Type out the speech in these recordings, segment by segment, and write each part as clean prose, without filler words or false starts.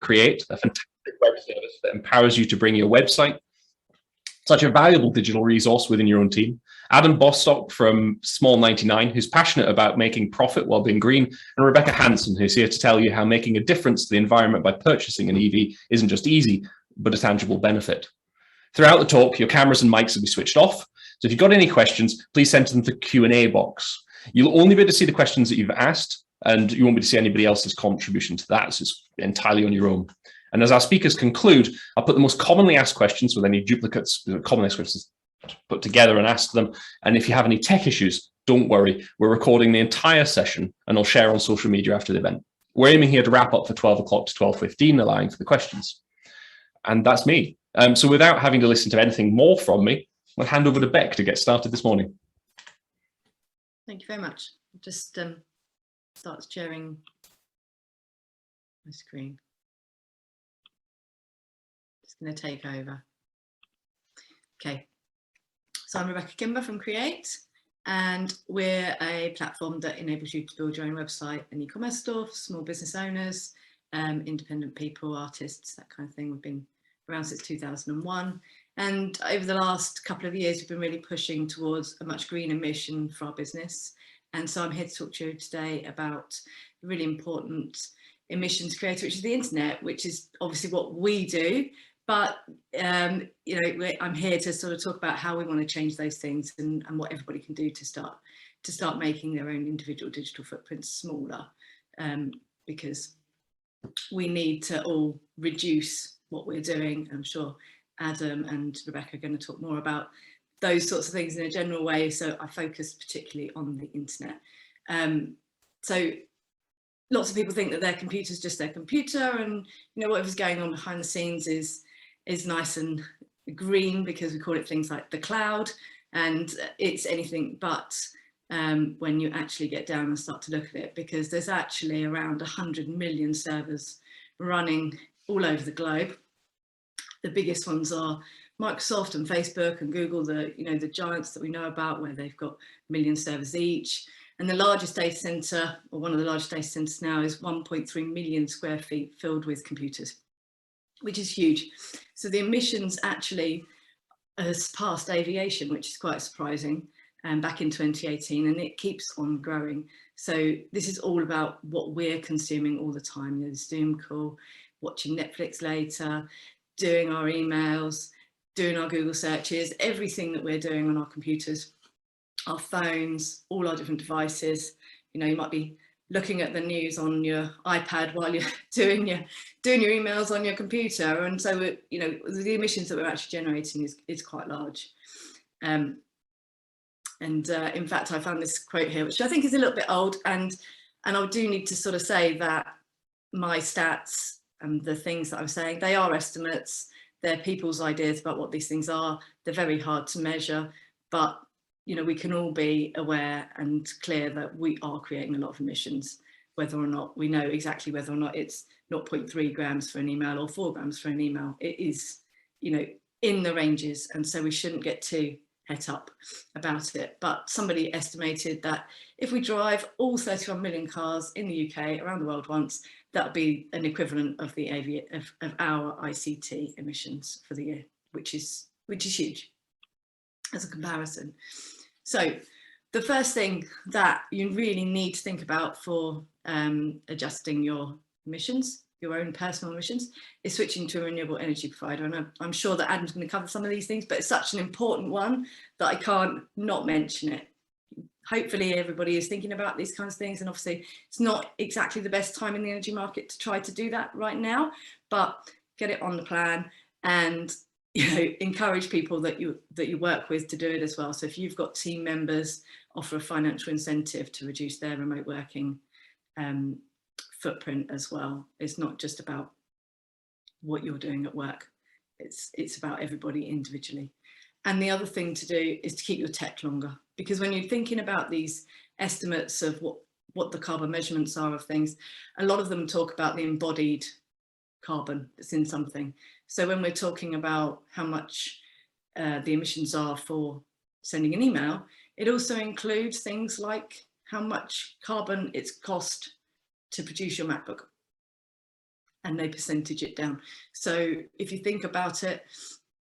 Create, a fantastic web service that empowers you to bring your website, such a valuable digital resource within your own team. Adam Bastock from Small 99, who's passionate about making profit while being green, and Rebecca Hansen, who's here to tell you how making a difference to the environment by purchasing an EV isn't just easy, but a tangible benefit. Throughout the talk, your cameras and mics will be switched off. So if you've got any questions, please send them to the Q&A box. You'll only be able to see the questions that you've asked, and you won't be able to see anybody else's contribution to that. So it's entirely on your own. And as our speakers conclude, I'll put the most commonly asked questions with any duplicates, commonly asked questions put together and ask them. And if you have any tech issues, don't worry. We're recording the entire session and I'll share on social media after the event. We're aiming here to wrap up for 12 o'clock to 12:15, allowing for the questions. And that's me. So without having to listen to anything more from me, I'll hand over to Beck to get started this morning. Thank you very much. I'll just start sharing my screen. Just going to take over. Okay, so I'm Rebecca Kimber from Create, and we're a platform that enables you to build your own website and e-commerce store for small business owners, independent people, artists, that kind of thing. We've been around since 2001. And over the last couple of years, we've been really pushing towards a much greener mission for our business. And so I'm here to talk to you today about a really important emissions creator, which is the internet, which is obviously what we do. But, I'm here to sort of talk about how we want to change those things and what everybody can do to start making their own individual digital footprints smaller, because we need to all reduce what we're doing. I'm sure Adam and Rebecca are going to talk more about those sorts of things in a general way. So I focus particularly on the internet. So lots of people think that their computer is just their computer, and whatever's going on behind the scenes is nice and green because we call it things like the cloud, and it's anything but when you actually get down and start to look at it, because there's actually around 100 million servers running all over the globe. The biggest ones are Microsoft and Facebook and Google, the giants that we know about, where they've got a million servers each. And the largest data center, or one of the largest data centers now, is 1.3 million square feet filled with computers, which is huge. So the emissions actually has passed aviation, which is quite surprising, back in 2018, and it keeps on growing. So this is all about what we're consuming all the time, the Zoom call, watching Netflix later, doing our emails, doing our Google searches, everything that we're doing on our computers, our phones, all our different devices. You might be looking at the news on your iPad while you're doing your emails on your computer, and so the emissions that we're actually generating is quite large. In fact, I found this quote here, which I think is a little bit old, and I do need to sort of say that my stats and the things that I'm saying, they are estimates. They're people's ideas about what these things are. They're very hard to measure, but we can all be aware and clear that we are creating a lot of emissions, whether or not we know exactly whether or not it's 0.3 grams for an email or 4 grams for an email. It is, in the ranges, and so we shouldn't get too het up about it. But somebody estimated that if we drive all 31 million cars in the UK around the world once, that would be an equivalent of of our ICT emissions for the year, which is huge as a comparison. So the first thing that you really need to think about for adjusting your emissions, your own personal emissions, is switching to a renewable energy provider. And I'm sure that Adam's going to cover some of these things, but it's such an important one that I can't not mention it. Hopefully everybody is thinking about these kinds of things, and obviously it's not exactly the best time in the energy market to try to do that right now, but get it on the plan and encourage people that you work with to do it as well. So if you've got team members, offer a financial incentive to reduce their remote working footprint as well. It's not just about what you're doing at work, it's about everybody individually. And the other thing to do is to keep your tech longer, because when you're thinking about these estimates of what the carbon measurements are of things, a lot of them talk about the embodied carbon that's in something. So when we're talking about how much the emissions are for sending an email, it also includes things like how much carbon it's cost to produce your MacBook. and they percentage it down. So if you think about it,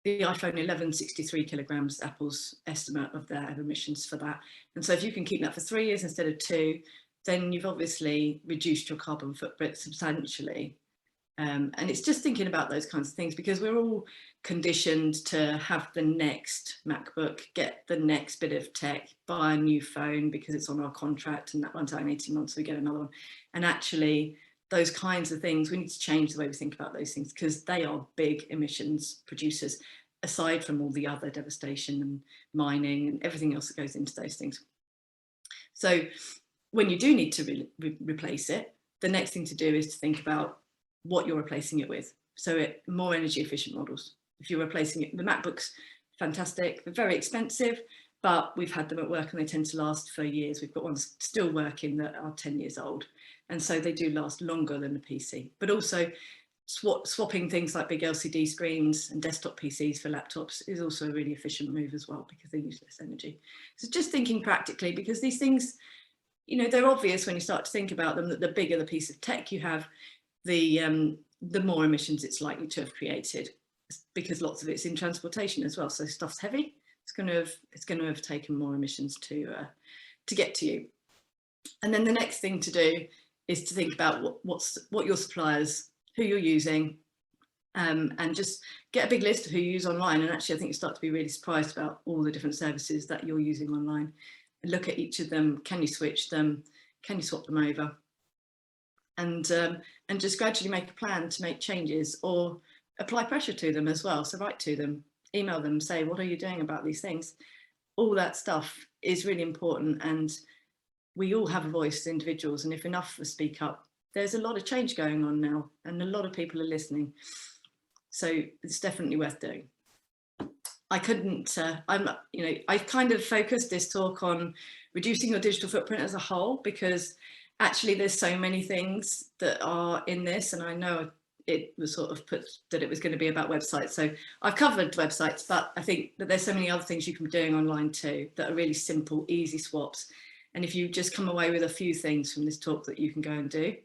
the iPhone 11, 63 kilograms, Apple's estimate of their emissions for that. And so if you can keep that for 3 years instead of 2, then you've obviously reduced your carbon footprint substantially. And it's just thinking about those kinds of things, because we're all conditioned to have the next MacBook, get the next bit of tech, buy a new phone because it's on our contract and that runs out in 18 months, so we get another one. And actually, those kinds of things, we need to change the way we think about those things, because they are big emissions producers, aside from all the other devastation and mining and everything else that goes into those things. So when you do need to replace it, the next thing to do is to think about what you're replacing it with. So more energy efficient models. If you're replacing it, the MacBooks, fantastic, they're very expensive, but we've had them at work and they tend to last for years. We've got ones still working that are 10 years old. And so they do last longer than the PC, but also swapping things like big LCD screens and desktop PCs for laptops is also a really efficient move as well, because they use less energy. So just thinking practically, because these things, you know, they're obvious when you start to think about them, that the bigger the piece of tech you have, the more emissions it's likely to have created, because lots of it's in transportation as well. So stuff's heavy, it's going to have taken more emissions to get to you. And then the next thing to do is to think about what your suppliers, who you're using, and just get a big list of who you use online. And actually, I think you start to be really surprised about all the different services that you're using online. And look at each of them. Can you switch them? Can you swap them over? And just gradually make a plan to make changes, or apply pressure to them as well. So write to them, email them, say, what are you doing about these things? All that stuff is really important. And we all have a voice as individuals. And if enough of us speak up, there's a lot of change going on now, and a lot of people are listening. So it's definitely worth doing. I couldn't, I kind of focused this talk on reducing your digital footprint as a whole, because actually there's so many things that are in this, and I know it was sort of put that it was going to be about websites. So I've covered websites, but I think that there's so many other things you can be doing online too that are really simple, easy swaps. And if you just come away with a few things from this talk that you can go and do,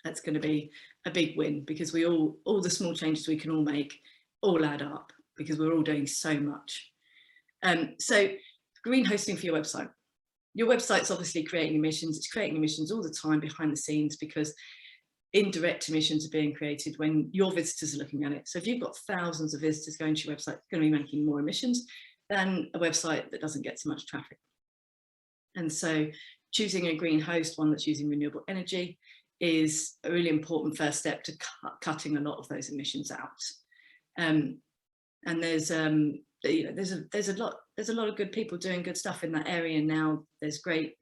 that's going to be a big win, because all the small changes we can all make all add up, because we're all doing so much. So green hosting for your website. Your website's obviously creating emissions. It's creating emissions all the time behind the scenes, because indirect emissions are being created when your visitors are looking at it. So if you've got thousands of visitors going to your website, it's going to be making more emissions than a website that doesn't get so much traffic. And so choosing a green host, one that's using renewable energy, is a really important first step to cutting a lot of those emissions out. And there's a lot of good people doing good stuff in that area now. There's great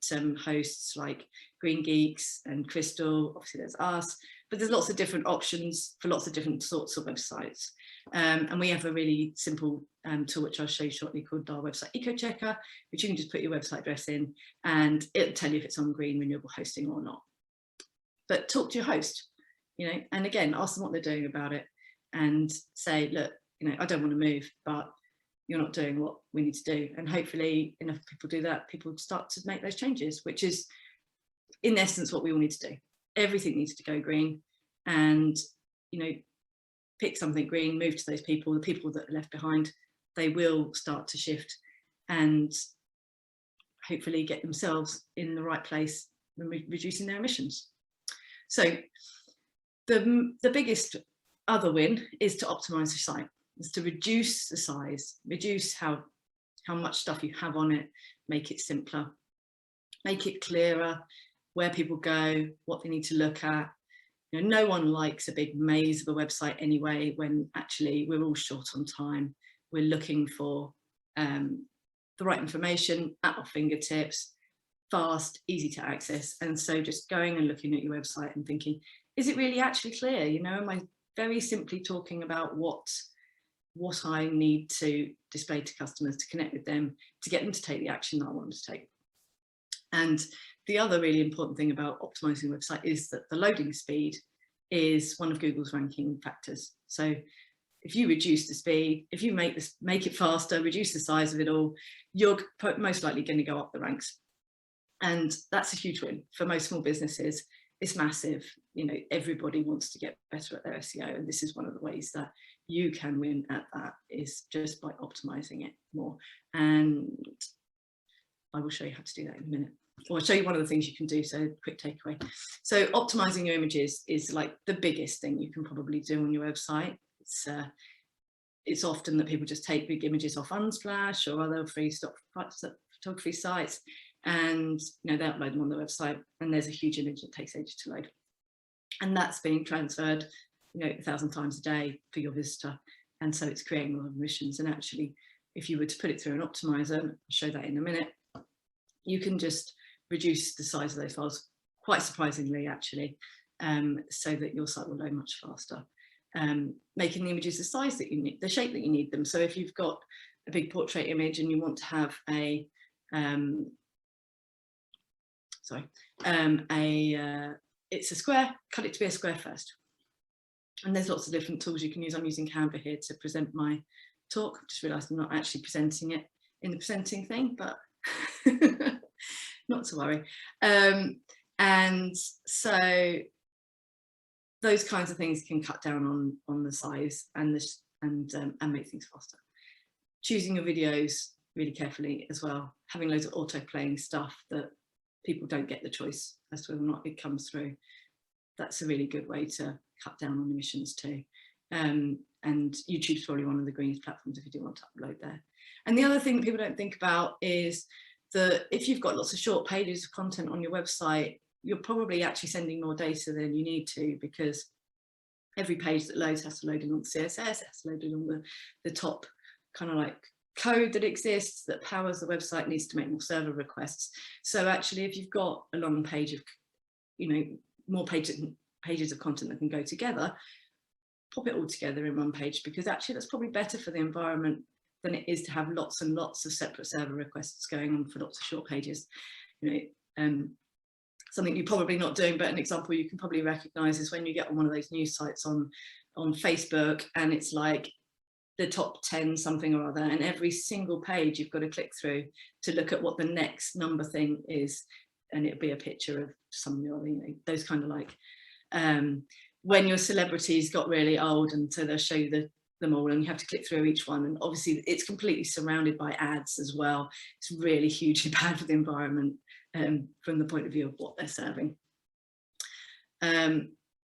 hosts like Green Geeks and Crystal. Obviously there's us, but there's lots of different options for lots of different sorts of websites. And we have a really simple tool, which I'll show you shortly, called our website Eco Checker, which you can just put your website address in and it'll tell you if it's on green renewable hosting or not. But talk to your host, and again, ask them what they're doing about it, and say, look, I don't want to move, but you're not doing what we need to do. And hopefully enough people do that, people start to make those changes, which is in essence what we all need to do. Everything needs to go green, and pick something green, move to those people. The people that are left behind, they will start to shift and hopefully get themselves in the right place and reducing their emissions. So the biggest other win is to optimize your site, is to reduce the size, reduce how much stuff you have on it, make it simpler, make it clearer where people go, what they need to look at. No one likes a big maze of a website anyway, when actually we're all short on time. We're looking for the right information at our fingertips, fast, easy to access. And so just going and looking at your website and thinking, is it really actually clear? Am I very simply talking about what I need to display to customers, to connect with them, to get them to take the action that I want them to take? And the other really important thing about optimizing a website is that the loading speed is one of Google's ranking factors. So if you reduce the speed, if you make it faster, reduce the size of it all, you're most likely going to go up the ranks. And that's a huge win for most small businesses. it's massive. You know, everybody wants to get better at their SEO, and this is one of the ways that you can win at that, is just by optimizing it more. And I will show you how to do that in a minute. Or I'll show you one of the things you can do, so quick takeaway. So optimizing your images is like the biggest thing you can probably do on your website. It's often that people just take big images off Unsplash or other free stock photography sites, and they upload them on the website, and there's a huge image that takes ages to load, and that's being transferred 1,000 times a day for your visitor, and so it's creating a lot of emissions. And actually, if you were to put it through an optimizer, I'll show that in a minute, you can just reduce the size of those files quite surprisingly, actually, so that your site will load much faster. Making the images the size that you need, the shape that you need them. So if you've got a big portrait image and you want to have it's a square, cut it to be a square first. And there's lots of different tools you can use. I'm using Canva here to present my talk. I just realised I'm not actually presenting it in the presenting thing, but not to worry. And so those kinds of things can cut down on the size and make things faster. Choosing your videos really carefully as well. Having loads of auto playing stuff that people don't get the choice as to whether or not it comes through. That's a really good way to cut down on emissions too. And YouTube's probably one of the greenest platforms if you do want to upload there. And the other thing that people don't think about is that if you've got lots of short pages of content on your website, you're probably actually sending more data than you need to, because every page that loads has to load in on the CSS, it has to load in on the top kind of like code that exists that powers the website, needs to make more server requests. So actually, if you've got a long page of, more pages of content that can go together, pop it all together in one page, because actually that's probably better for the environment than it is to have lots and lots of separate server requests going on for lots of short pages. Something you're probably not doing, but an example you can probably recognize is when you get on one of those news sites on Facebook, and it's like the top 10 something or other, and every single page you've got to click through to look at what the next number thing is, and it'll be a picture of something or other, those kind of like when your celebrities got really old, and so they'll show you them all, and you have to click through each one, and obviously it's completely surrounded by ads as well. It's really hugely bad for the environment from the point of view of what they're serving.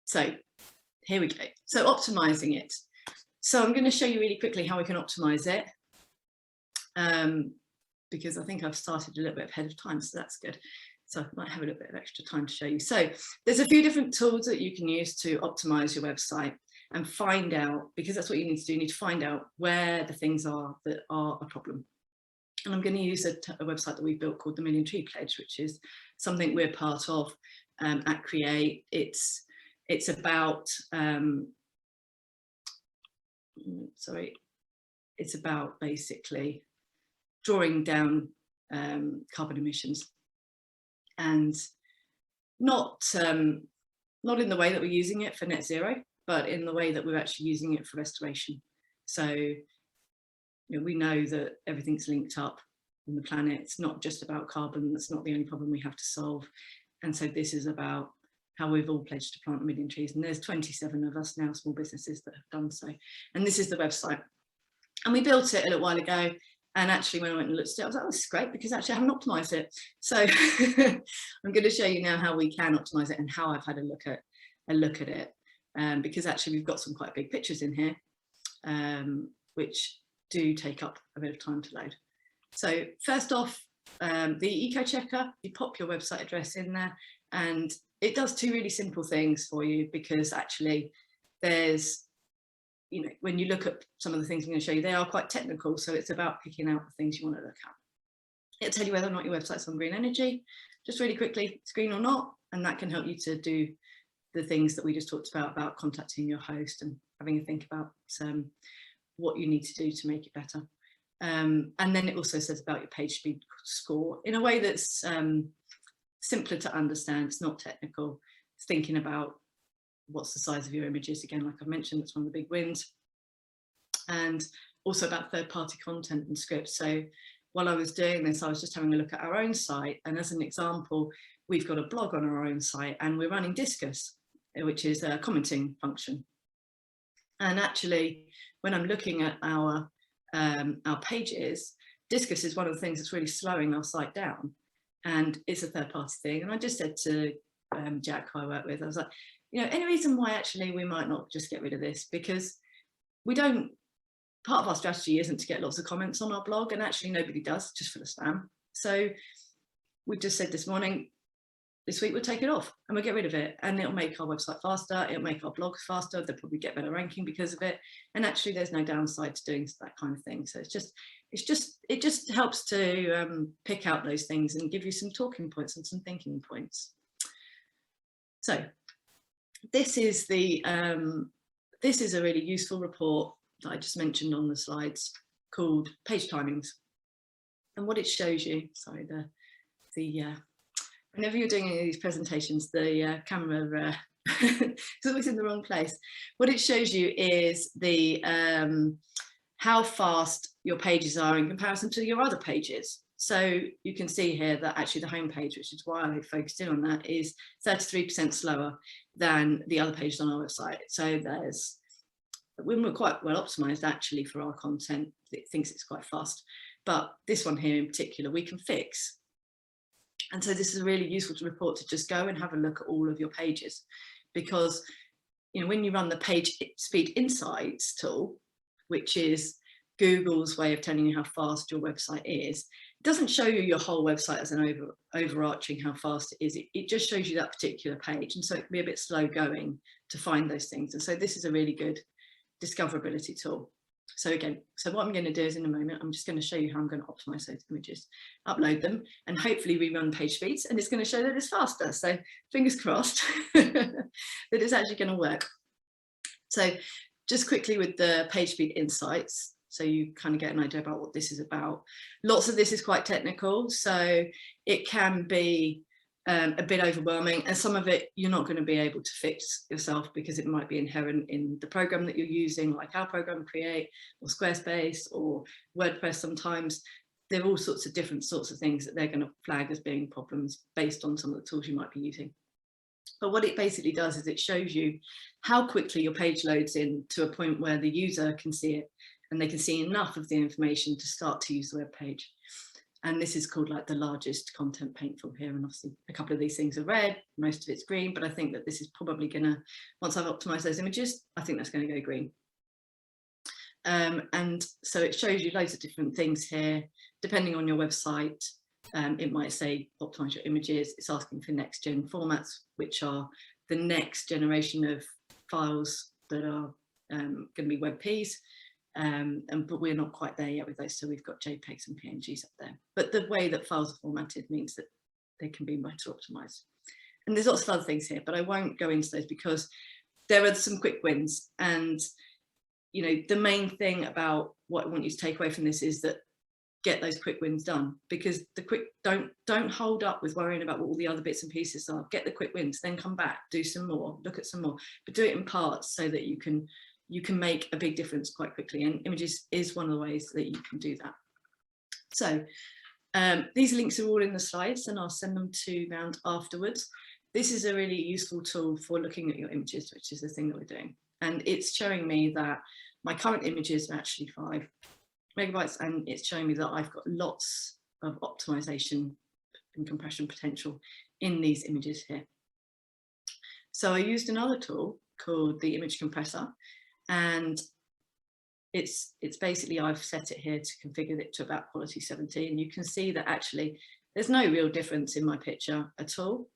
So here we go. So optimizing it. So I'm going to show you really quickly how we can optimize it, because I think I've started a little bit ahead of time, so that's good. So I might have a little bit of extra time to show you. So there's a few different tools that you can use to optimize your website and find out, because that's what you need to do. You need to find out where the things are that are a problem. And I'm going to use a website that we've built called the Million Tree Pledge, which is something we're part of at Create. It's about it's about basically drawing down carbon emissions, and not in the way that we're using it for net zero, but in the way that we're actually using it for restoration. So we know that everything's linked up on the planet. It's not just about carbon. That's not the only problem we have to solve. And so this is about how we've all pledged to plant 1 million trees. And there's 27 of us now, small businesses, that have done so. And this is the website. And we built it a little while ago. And actually, when I went and looked at it, I was like, oh, this is great, because actually I haven't optimized it. So I'm going to show you now how we can optimize it and how I've had a look at it. Because actually we've got some quite big pictures in here, which do take up a bit of time to load. So first off, the eco checker, you pop your website address in there, and it does two really simple things for you, because actually there's, when you look at some of the things I'm going to show you, they are quite technical. So it's about picking out the things you want to look at. It'll tell you whether or not your website's on green energy, just really quickly, it's green or not, and that can help you to do the things that we just talked about contacting your host and having a think about what you need to do to make it better. And then it also says about your page speed score in a way that's simpler to understand. It's not technical. It's thinking about what's the size of your images. Again, like I mentioned, that's one of the big wins. And also about third-party content and scripts. So while I was doing this, I was just having a look at our own site. And as an example, we've got a blog on our own site, and we're running Discuss, which is a commenting function. And actually, when I'm looking at our pages, Discuss is one of the things that's really slowing our site down, and it's a third-party thing. And I just said to Jack, who I work with, I was like, you know, any reason why actually we might not just get rid of this? Because we don't, part of our strategy isn't to get lots of comments on our blog, and actually nobody does, just for the spam. So we just said this morning, this week we'll take it off and we'll get rid of it, and it'll make our website faster, it'll make our blogs faster, they'll probably get better ranking because of it, and actually there's no downside to doing that kind of thing. So it just helps to pick out those things and give you some talking points and some thinking points. So this is a really useful report that I just mentioned on the slides, called Page Timings. And what it shows you, sorry, whenever you're doing any of these presentations, the camera is always in the wrong place. What it shows you is the how fast your pages are in comparison to your other pages. So you can see here that actually the home page, which is why I focused in on that, is 33% slower than the other pages on our website. So we're quite well optimized actually for our content. It thinks it's quite fast, but this one here in particular we can fix. And so this is a really useful report to just go and have a look at all of your pages, because you know, when you run the Page Speed Insights tool, which is Google's way of telling you how fast your website is, it doesn't show you your whole website as an overarching how fast it is. It just shows you that particular page, and so it can be a bit slow going to find those things. And so this is a really good discoverability tool. So again, so what I'm going to do is in a moment, I'm just going to show you how I'm going to optimize those images, upload them, and hopefully rerun page speeds, and it's going to show that it's faster. So fingers crossed that it's actually going to work. So just quickly with the Page Speed Insights, so you kind of get an idea about what this is about. Lots of this is quite technical, so it can be a bit overwhelming, and some of it you're not going to be able to fix yourself because it might be inherent in the program that you're using, like our program Create or Squarespace or WordPress. Sometimes there are all sorts of different sorts of things that they're going to flag as being problems based on some of the tools you might be using. But what it basically does is it shows you how quickly your page loads in to a point where the user can see it, and they can see enough of the information to start to use the web page. And this is called like the largest content paintful here. And obviously a couple of these things are red, most of it's green, but I think that this is probably gonna, once I've optimized those images, I think that's gonna go green. And so it shows you loads of different things here, depending on your website. It might say optimize your images. It's asking for next gen formats, which are the next generation of files that are going to be WebPs. But we're not quite there yet with those, so we've got JPEGs and PNGs up there. But the way that files are formatted means that they can be better optimized. And there's lots of other things here, but I won't go into those because there are some quick wins. And you know, the main thing about what I want you to take away from this is that get those quick wins done, because the quick don't hold up with worrying about what all the other bits and pieces are. Get the quick wins, then come back, do some more, look at some more, but do it in parts so that you can make a big difference quite quickly, and images is one of the ways that you can do that. So these links are all in the slides, and I'll send them to round afterwards. This is a really useful tool for looking at your images, which is the thing that we're doing. And it's showing me that my current images are actually 5 megabytes, and it's showing me that I've got lots of optimization and compression potential in these images here. So I used another tool called the image compressor, and it's basically, I've set it here to configure it to about quality 70, and you can see that actually there's no real difference in my picture at all,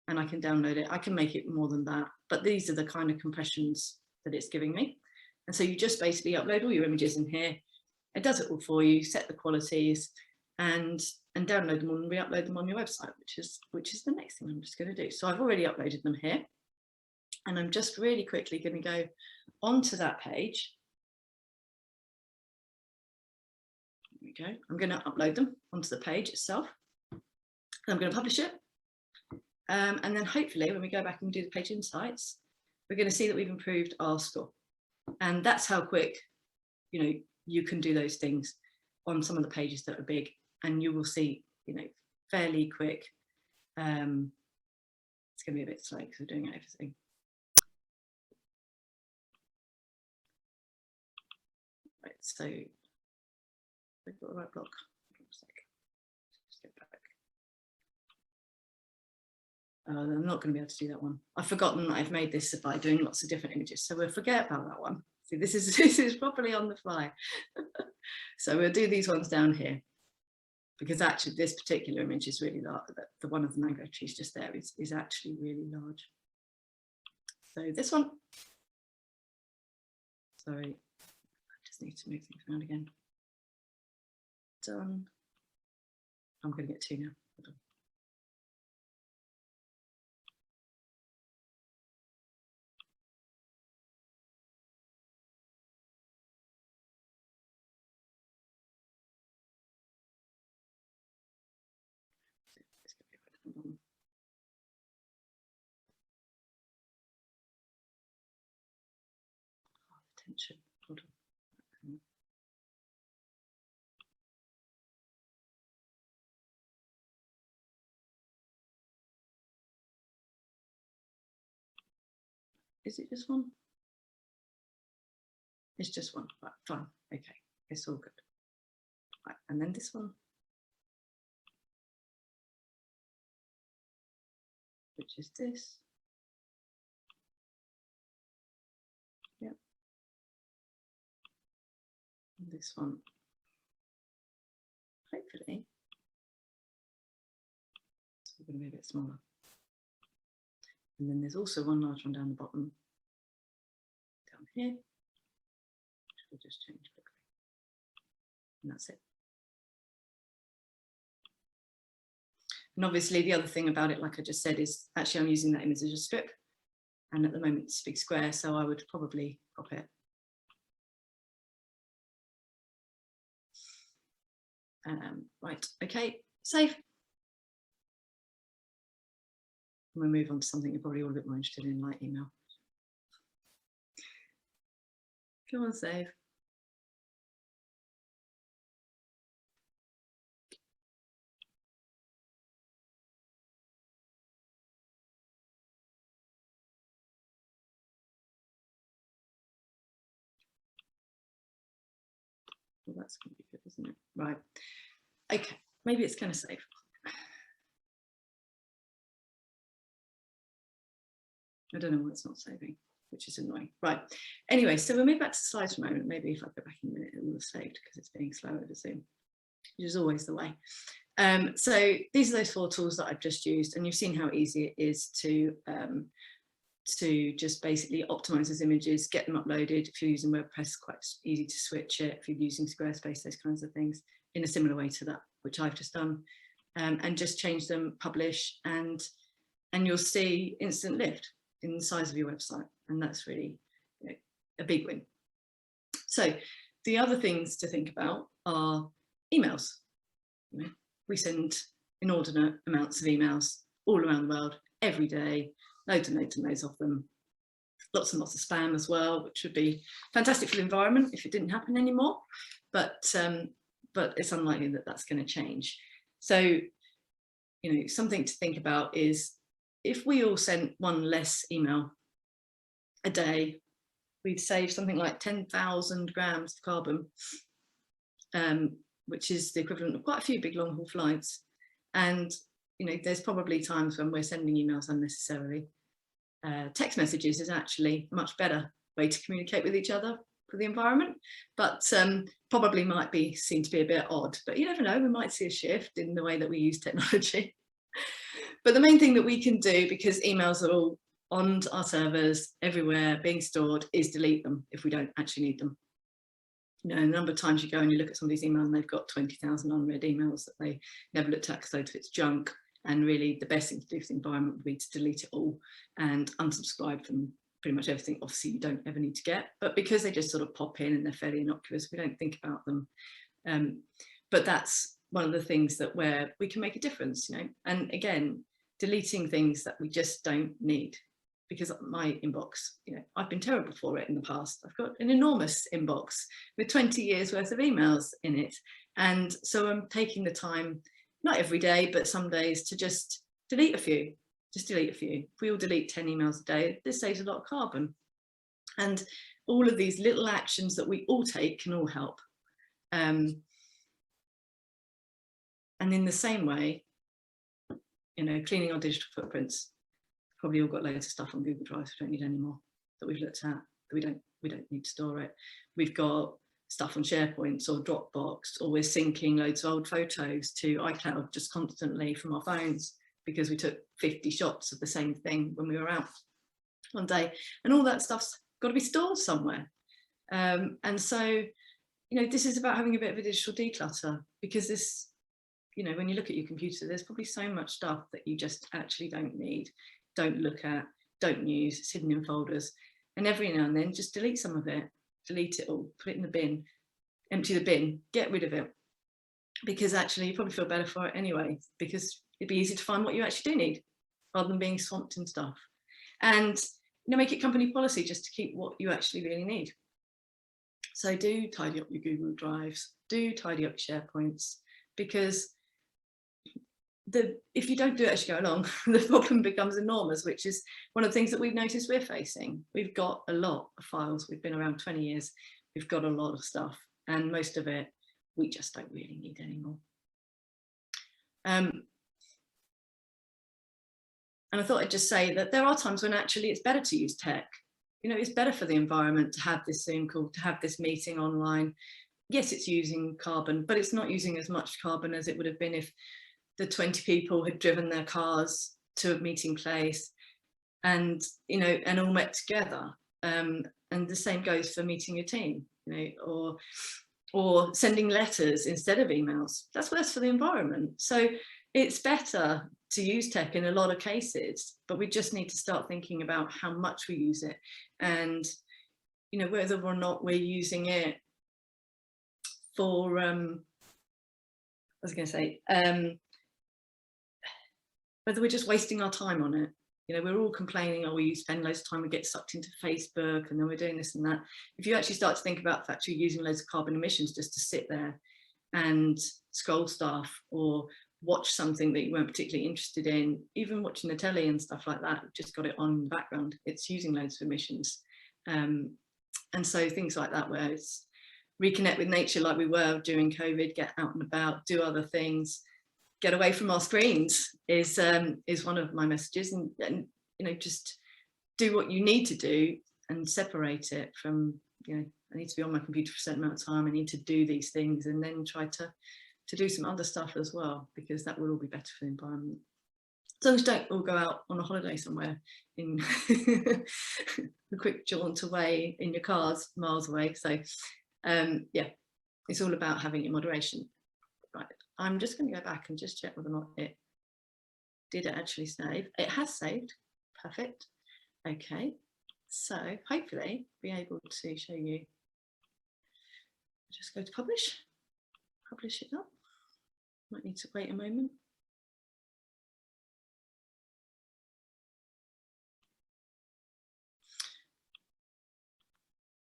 and I can download it. I can make it more than that, but these are the kind of compressions that it's giving me. And so you just basically upload all your images in here. It does it all for you, set the qualities, and download them and re-upload them on your website, which is the next thing I'm just going to do. So I've already uploaded them here, and I'm just really quickly going to go onto that page. There we go. I'm going to upload them onto the page itself, and I'm going to publish it. And then hopefully when we go back and do the page insights, we're going to see that we've improved our score. And that's how quick, you know, you can do those things on some of the pages that are big, and you will see, you know, fairly quick It's going to be a bit slow because we're doing everything. Right, so we've got the right block. Just get back. I'm not going to be able to do that one. I've forgotten that I've made this by doing lots of different images, so we'll forget about that one. See, this is properly on the fly. So we'll do these ones down here, because actually this particular image is really large. The one of the mango trees just there is actually really large. So this one, sorry, I just need to move things around again. Done. I'm going to get two now. Hold on. Attention. Hold on. Is it just one? It's just one. Right, fine. Okay, it's all good. Right, and then this one, which is this. Yep. And this one, hopefully, it's going to be a bit smaller. And then there's also one large one down the bottom, down here, which will just change quickly. And that's it. And obviously the other thing about it, like I just said, is actually I'm using that image as a strip. And at the moment it's a big square, so I would probably crop it. Right, okay, save. We'll move on to something you're probably all a bit more interested in, like email. Come on, save. Well, that's going to be good, isn't it? Right. Okay, maybe it's going to save. I don't know why it's not saving, which is annoying. Right. Anyway, so we'll move back to slides for a moment. Maybe if I go back in a minute, it will have saved because it's being slow over Zoom, which is always the way. So these are those 4 tools that I've just used, and you've seen how easy it is to just basically optimize those images, get them uploaded. If you're using WordPress, quite easy to switch it. If you're using Squarespace, those kinds of things, in a similar way to that, which I've just done, and just change them, publish, and you'll see instant lift in the size of your website, and that's really, you know, a big win. So the other things to think about are emails. You know, we send inordinate amounts of emails all around the world every day, loads and loads and loads of them, lots and lots of spam as well, which would be fantastic for the environment if it didn't happen anymore, but it's unlikely that that's going to change. So, you know, something to think about is, if we all sent one less email a day, we'd save something like 10,000 grams of carbon, which is the equivalent of quite a few big long haul flights. And, you know, there's probably times when we're sending emails unnecessarily. Text messages is actually a much better way to communicate with each other for the environment, but probably might be seen to be a bit odd. But you never know, we might see a shift in the way that we use technology. But the main thing that we can do, because emails are all on our servers everywhere being stored, is delete them if we don't actually need them. You know, a number of times you go and you look at somebody's email and they've got 20,000 unread emails that they never looked at because loads of it's junk. And really the best thing to do for the environment would be to delete it all and unsubscribe from pretty much everything. Obviously you don't ever need to get, but because they just sort of pop in and they're fairly innocuous, we don't think about them. But that's one of the things that where we can make a difference, you know. And again, deleting things that we just don't need, because my inbox, you know, I've been terrible for it in the past. I've got an enormous inbox with 20 years worth of emails in it. And so I'm taking the time, not every day, but some days, to just delete a few. just delete a few. If we all delete 10 emails a day, this saves a lot of carbon. And all of these little actions that we all take can all help. And in the same way, you know, cleaning our digital footprints, probably all got loads of stuff on Google Drive we don't need anymore, that we've looked at, that we don't need to store it. We've got stuff on SharePoints or Dropbox, or we're syncing loads of old photos to iCloud just constantly from our phones because we took 50 shots of the same thing when we were out one day, and all that stuff's got to be stored somewhere. And so, you know, this is about having a bit of a digital declutter, because this, you know, when you look at your computer, there's probably so much stuff that you just actually don't need, don't look at, don't use, it's hidden in folders. And every now and then just delete some of it, delete it all, put it in the bin, empty the bin, get rid of it. Because actually you probably feel better for it anyway, because it'd be easy to find what you actually do need rather than being swamped in stuff. And, you know, make it company policy just to keep what you actually really need. So do tidy up your Google Drives, do tidy up your SharePoints, because if you don't do it as you go along, the problem becomes enormous, which is one of the things that we've noticed we're facing. We've got a lot of files. We've been around 20 years. We've got a lot of stuff, and most of it we just don't really need anymore. And I thought I'd just say that there are times when actually it's better to use tech. You know, it's better for the environment to have this Zoom call, to have this meeting online. Yes, it's using carbon, but it's not using as much carbon as it would have been if the 20 people had driven their cars to a meeting place and, you know, and all met together. And the same goes for meeting your team, you know, or sending letters instead of emails. That's worse for the environment. So it's better to use tech in a lot of cases, but we just need to start thinking about how much we use it, and, you know, whether or not we're using it for, whether we're just wasting our time on it. You know, we're all complaining, oh, we spend loads of time, we get sucked into Facebook, and then we're doing this and that. If you actually start to think about the fact you're using loads of carbon emissions just to sit there and scroll stuff or watch something that you weren't particularly interested in, even watching the telly and stuff like that, just got it on in the background, it's using loads of emissions. And so things like that, where it's reconnect with nature like we were during COVID, get out and about, do other things, get away from our screens is one of my messages, and you know, just do what you need to do and separate it from, you know, I need to be on my computer for a certain amount of time, I need to do these things, and then try to do some other stuff as well, because that will all be better for the environment. As long as you don't all go out on a holiday somewhere in a quick jaunt away in your cars miles away. So yeah, it's all about having it in moderation. Right, I'm just going to go back and just check whether or not it did actually save. It has saved. Perfect. Okay, so hopefully be able to show you. Just go to publish it up. Might need to wait a moment.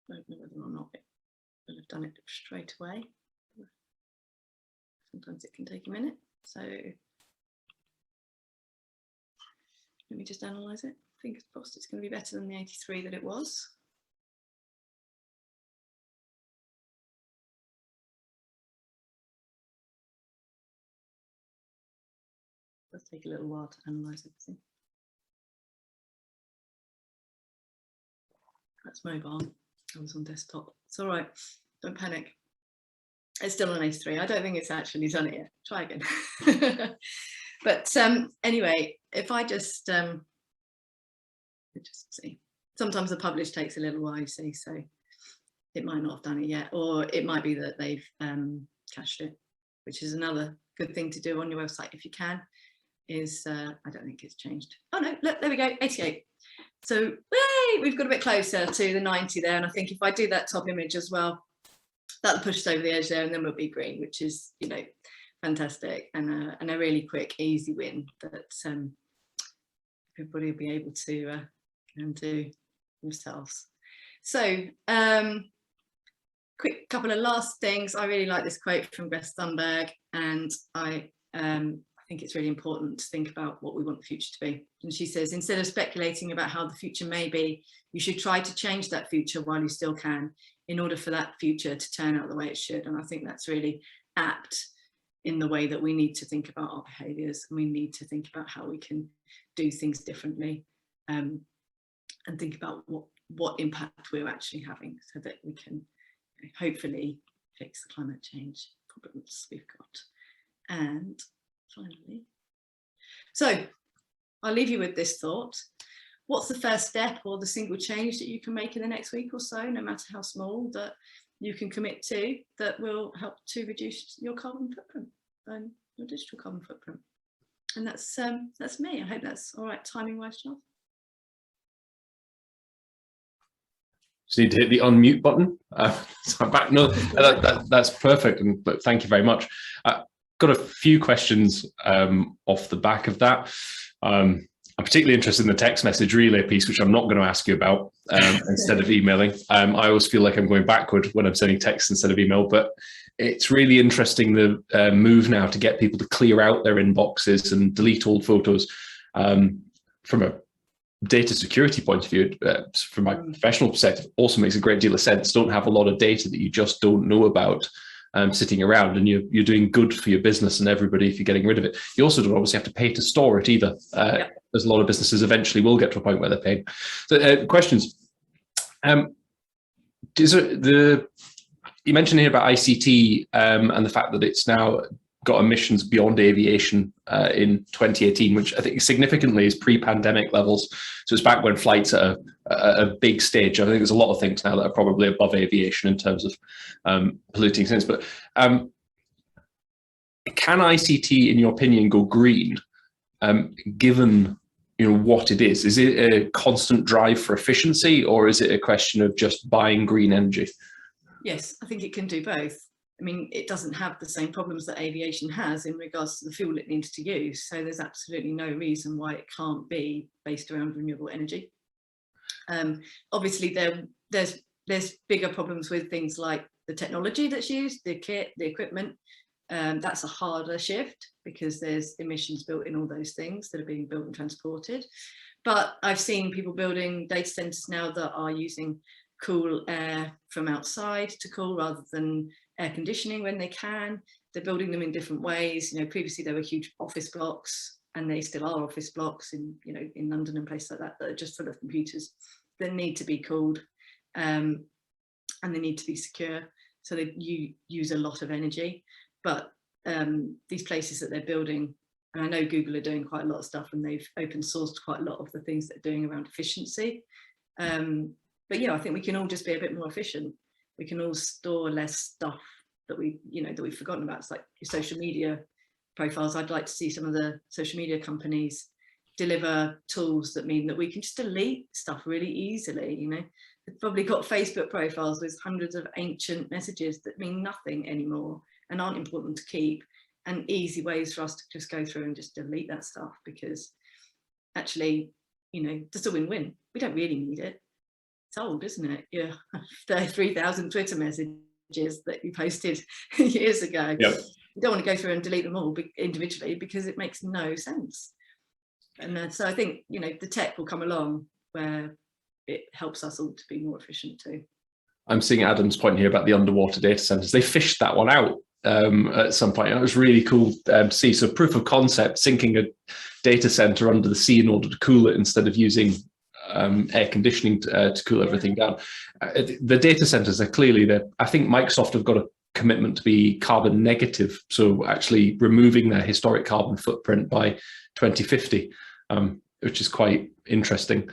I don't know whether or not it will have done it straight away. Sometimes it can take a minute. So let me just analyze it. Fingers crossed it's going to be better than the 83 that it was. It does take a little while to analyze everything. That's mobile. I was on desktop. It's all right. Don't panic. It's still an 83. I don't think it's actually done it yet. Try again. But anyway, if I just see, sometimes the publish takes a little while, you see, so it might not have done it yet, or it might be that they've cached it, which is another good thing to do on your website if you can. Is I don't think it's changed. Oh no, look, there we go, 88. So yay, we've got a bit closer to the 90 there, and I think if I do that top image as well, that'll push us over the edge there, and then we'll be green, which is, you know, fantastic, and a really quick, easy win that everybody will be able to do themselves. So quick couple of last things. I really like this quote from Greta Thunberg, and I think it's really important to think about what we want the future to be. And she says, instead of speculating about how the future may be, you should try to change that future while you still can, in order for that future to turn out the way it should. And I think that's really apt in the way that we need to think about our behaviours, and we need to think about how we can do things differently, and think about what impact we're actually having, so that we can hopefully fix the climate change problems we've got. And finally, so I'll leave you with this thought. What's the first step or the single change that you can make in the next week or so, no matter how small, that you can commit to, that will help to reduce your carbon footprint and your digital carbon footprint? And that's me. I hope that's all right timing wise, Charles. Just need to hit the unmute button. So I'm back. No, that's perfect. And thank you very much. Got a few questions off the back of that. I'm particularly interested in the text message relay piece, which I'm not going to ask you about instead of emailing. I always feel like I'm going backward when I'm sending text instead of email, but it's really interesting, the move now to get people to clear out their inboxes and delete old photos. From a data security point of view, from my professional perspective, also makes a great deal of sense. Don't have a lot of data that you just don't know about sitting around, and you're doing good for your business and everybody if you're getting rid of it. You also don't obviously have to pay to store it either. There's a lot of businesses eventually will get to a point where they're paying. So questions. You mentioned here about ICT and the fact that it's now got emissions beyond aviation in 2018, which I think significantly is pre-pandemic levels. So it's back when flights at a big stage. I think there's a lot of things now that are probably above aviation in terms of polluting things. But can ICT, in your opinion, go green, given what it is? Is it a constant drive for efficiency, or is it a question of just buying green energy? Yes, I think it can do both. I mean, it doesn't have the same problems that aviation has in regards to the fuel it needs to use. So there's absolutely no reason why it can't be based around renewable energy. Obviously, there's bigger problems with things like the technology that's used, the kit, the equipment. That's a harder shift because there's emissions built in all those things that are being built and transported. But I've seen people building data centers now that are using cool air from outside to cool rather than air conditioning when they can. They're building them in different ways. Previously there were huge office blocks, and they still are office blocks in London and places like that that are just full of computers that need to be cooled, and they need to be secure. So they use a lot of energy. But these places that they're building, and I know Google are doing quite a lot of stuff, and they've open sourced quite a lot of the things they're doing around efficiency. But yeah, I think we can all just be a bit more efficient. We can all store less stuff that we've forgotten about. It's like your social media profiles. I'd like to see some of the social media companies deliver tools that mean that we can just delete stuff really easily. They've probably got Facebook profiles with hundreds of ancient messages that mean nothing anymore and aren't important to keep, and easy ways for us to just go through and just delete that stuff, because actually, it's a win-win. We don't really need it. It's old, isn't it? Yeah, 33,000 Twitter messages that you posted years ago. Yep. You don't want to go through and delete them all individually, because it makes no sense. And so I think, the tech will come along where it helps us all to be more efficient too. I'm seeing Adam's point here about the underwater data centers. They fished that one out at some point. And it was really cool to see. So proof of concept, sinking a data center under the sea in order to cool it instead of using air conditioning to cool everything down. The data centers are clearly there. I think Microsoft have got a commitment to be carbon negative, so actually removing their historic carbon footprint by 2050, which is quite interesting.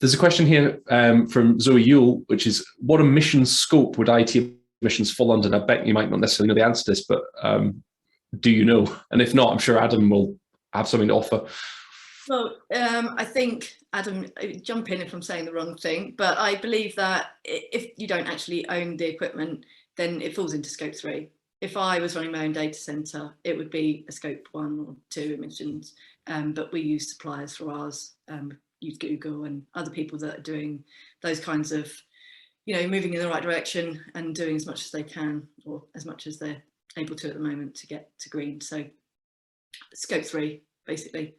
There's a question here from Zoe Yule, which is, what emissions scope would IT emissions fall under? And I bet you might not necessarily know the answer to this, but do you know? And if not, I'm sure Adam will have something to offer. Well, I think, Adam, jump in if I'm saying the wrong thing, but I believe that if you don't actually own the equipment, then it falls into scope 3. If I was running my own data center, it would be a scope 1 or 2 emissions, but we use suppliers for ours, use Google and other people that are doing those kinds of, moving in the right direction and doing as much as they can, or as much as they're able to at the moment, to get to green. So Scope 3, basically.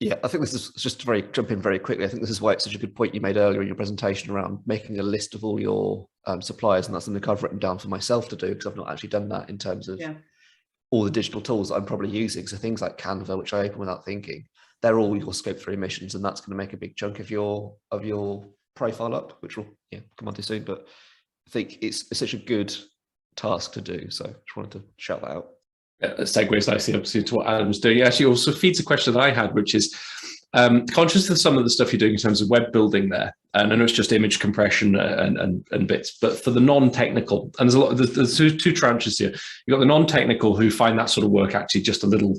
Yeah, I think this is just jump in very quickly. I think this is why it's such a good point you made earlier in your presentation around making a list of all your suppliers, and that's something I've written down for myself to do, because I've not actually done that in terms of all the digital tools that I'm probably using. So things like Canva, which I open without thinking, they're all your Scope 3 emissions, and that's going to make a big chunk of your profile up, which will come on to soon. But I think it's such a good task to do. So just wanted to shout that out. It segues nicely up to what Adam's doing. It actually also feeds a question that I had, which is conscious of some of the stuff you're doing in terms of web building there. And I know it's just image compression and bits, but for the non-technical, and there's two tranches here. You've got the non-technical who find that sort of work actually just a little,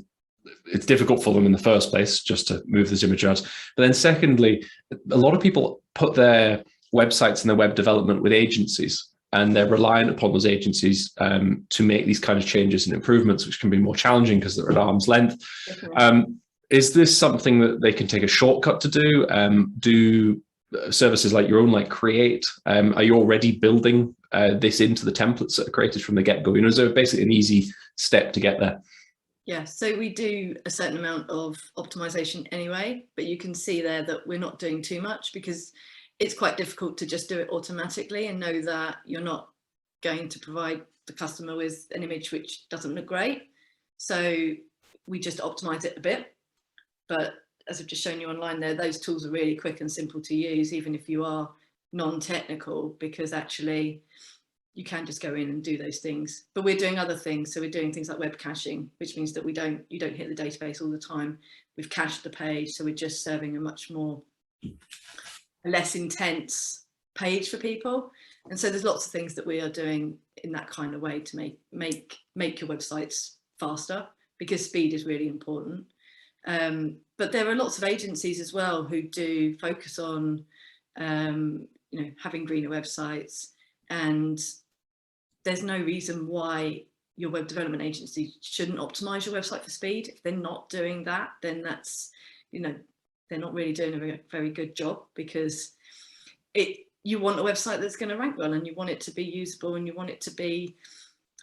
it's difficult for them in the first place just to move this image around. But then secondly, a lot of people put their websites and their web development with agencies, and they're reliant upon those agencies to make these kind of changes and improvements, which can be more challenging because they're at arm's length. Is this something that they can take a shortcut to do? Do services like your own, like Create, are you already building this into the templates that are created from the get-go? Is there basically an easy step to get there? Yeah, so we do a certain amount of optimization anyway, but you can see there that we're not doing too much, because it's quite difficult to just do it automatically and know that you're not going to provide the customer with an image which doesn't look great. So we just optimize it a bit. But as I've just shown you online there, those tools are really quick and simple to use, even if you are non-technical, because actually you can just go in and do those things. But we're doing other things. So we're doing things like web caching, which means that you don't hit the database all the time. We've cached the page, so we're just serving a much more less intense page for people. And so there's lots of things that we are doing in that kind of way to make your websites faster, because speed is really important. But there are lots of agencies as well who do focus on having greener websites, and there's no reason why your web development agency shouldn't optimize your website for speed. If they're not doing that, then that's, they're not really doing a very good job, because you want a website that's going to rank well, and you want it to be usable, and you want it to be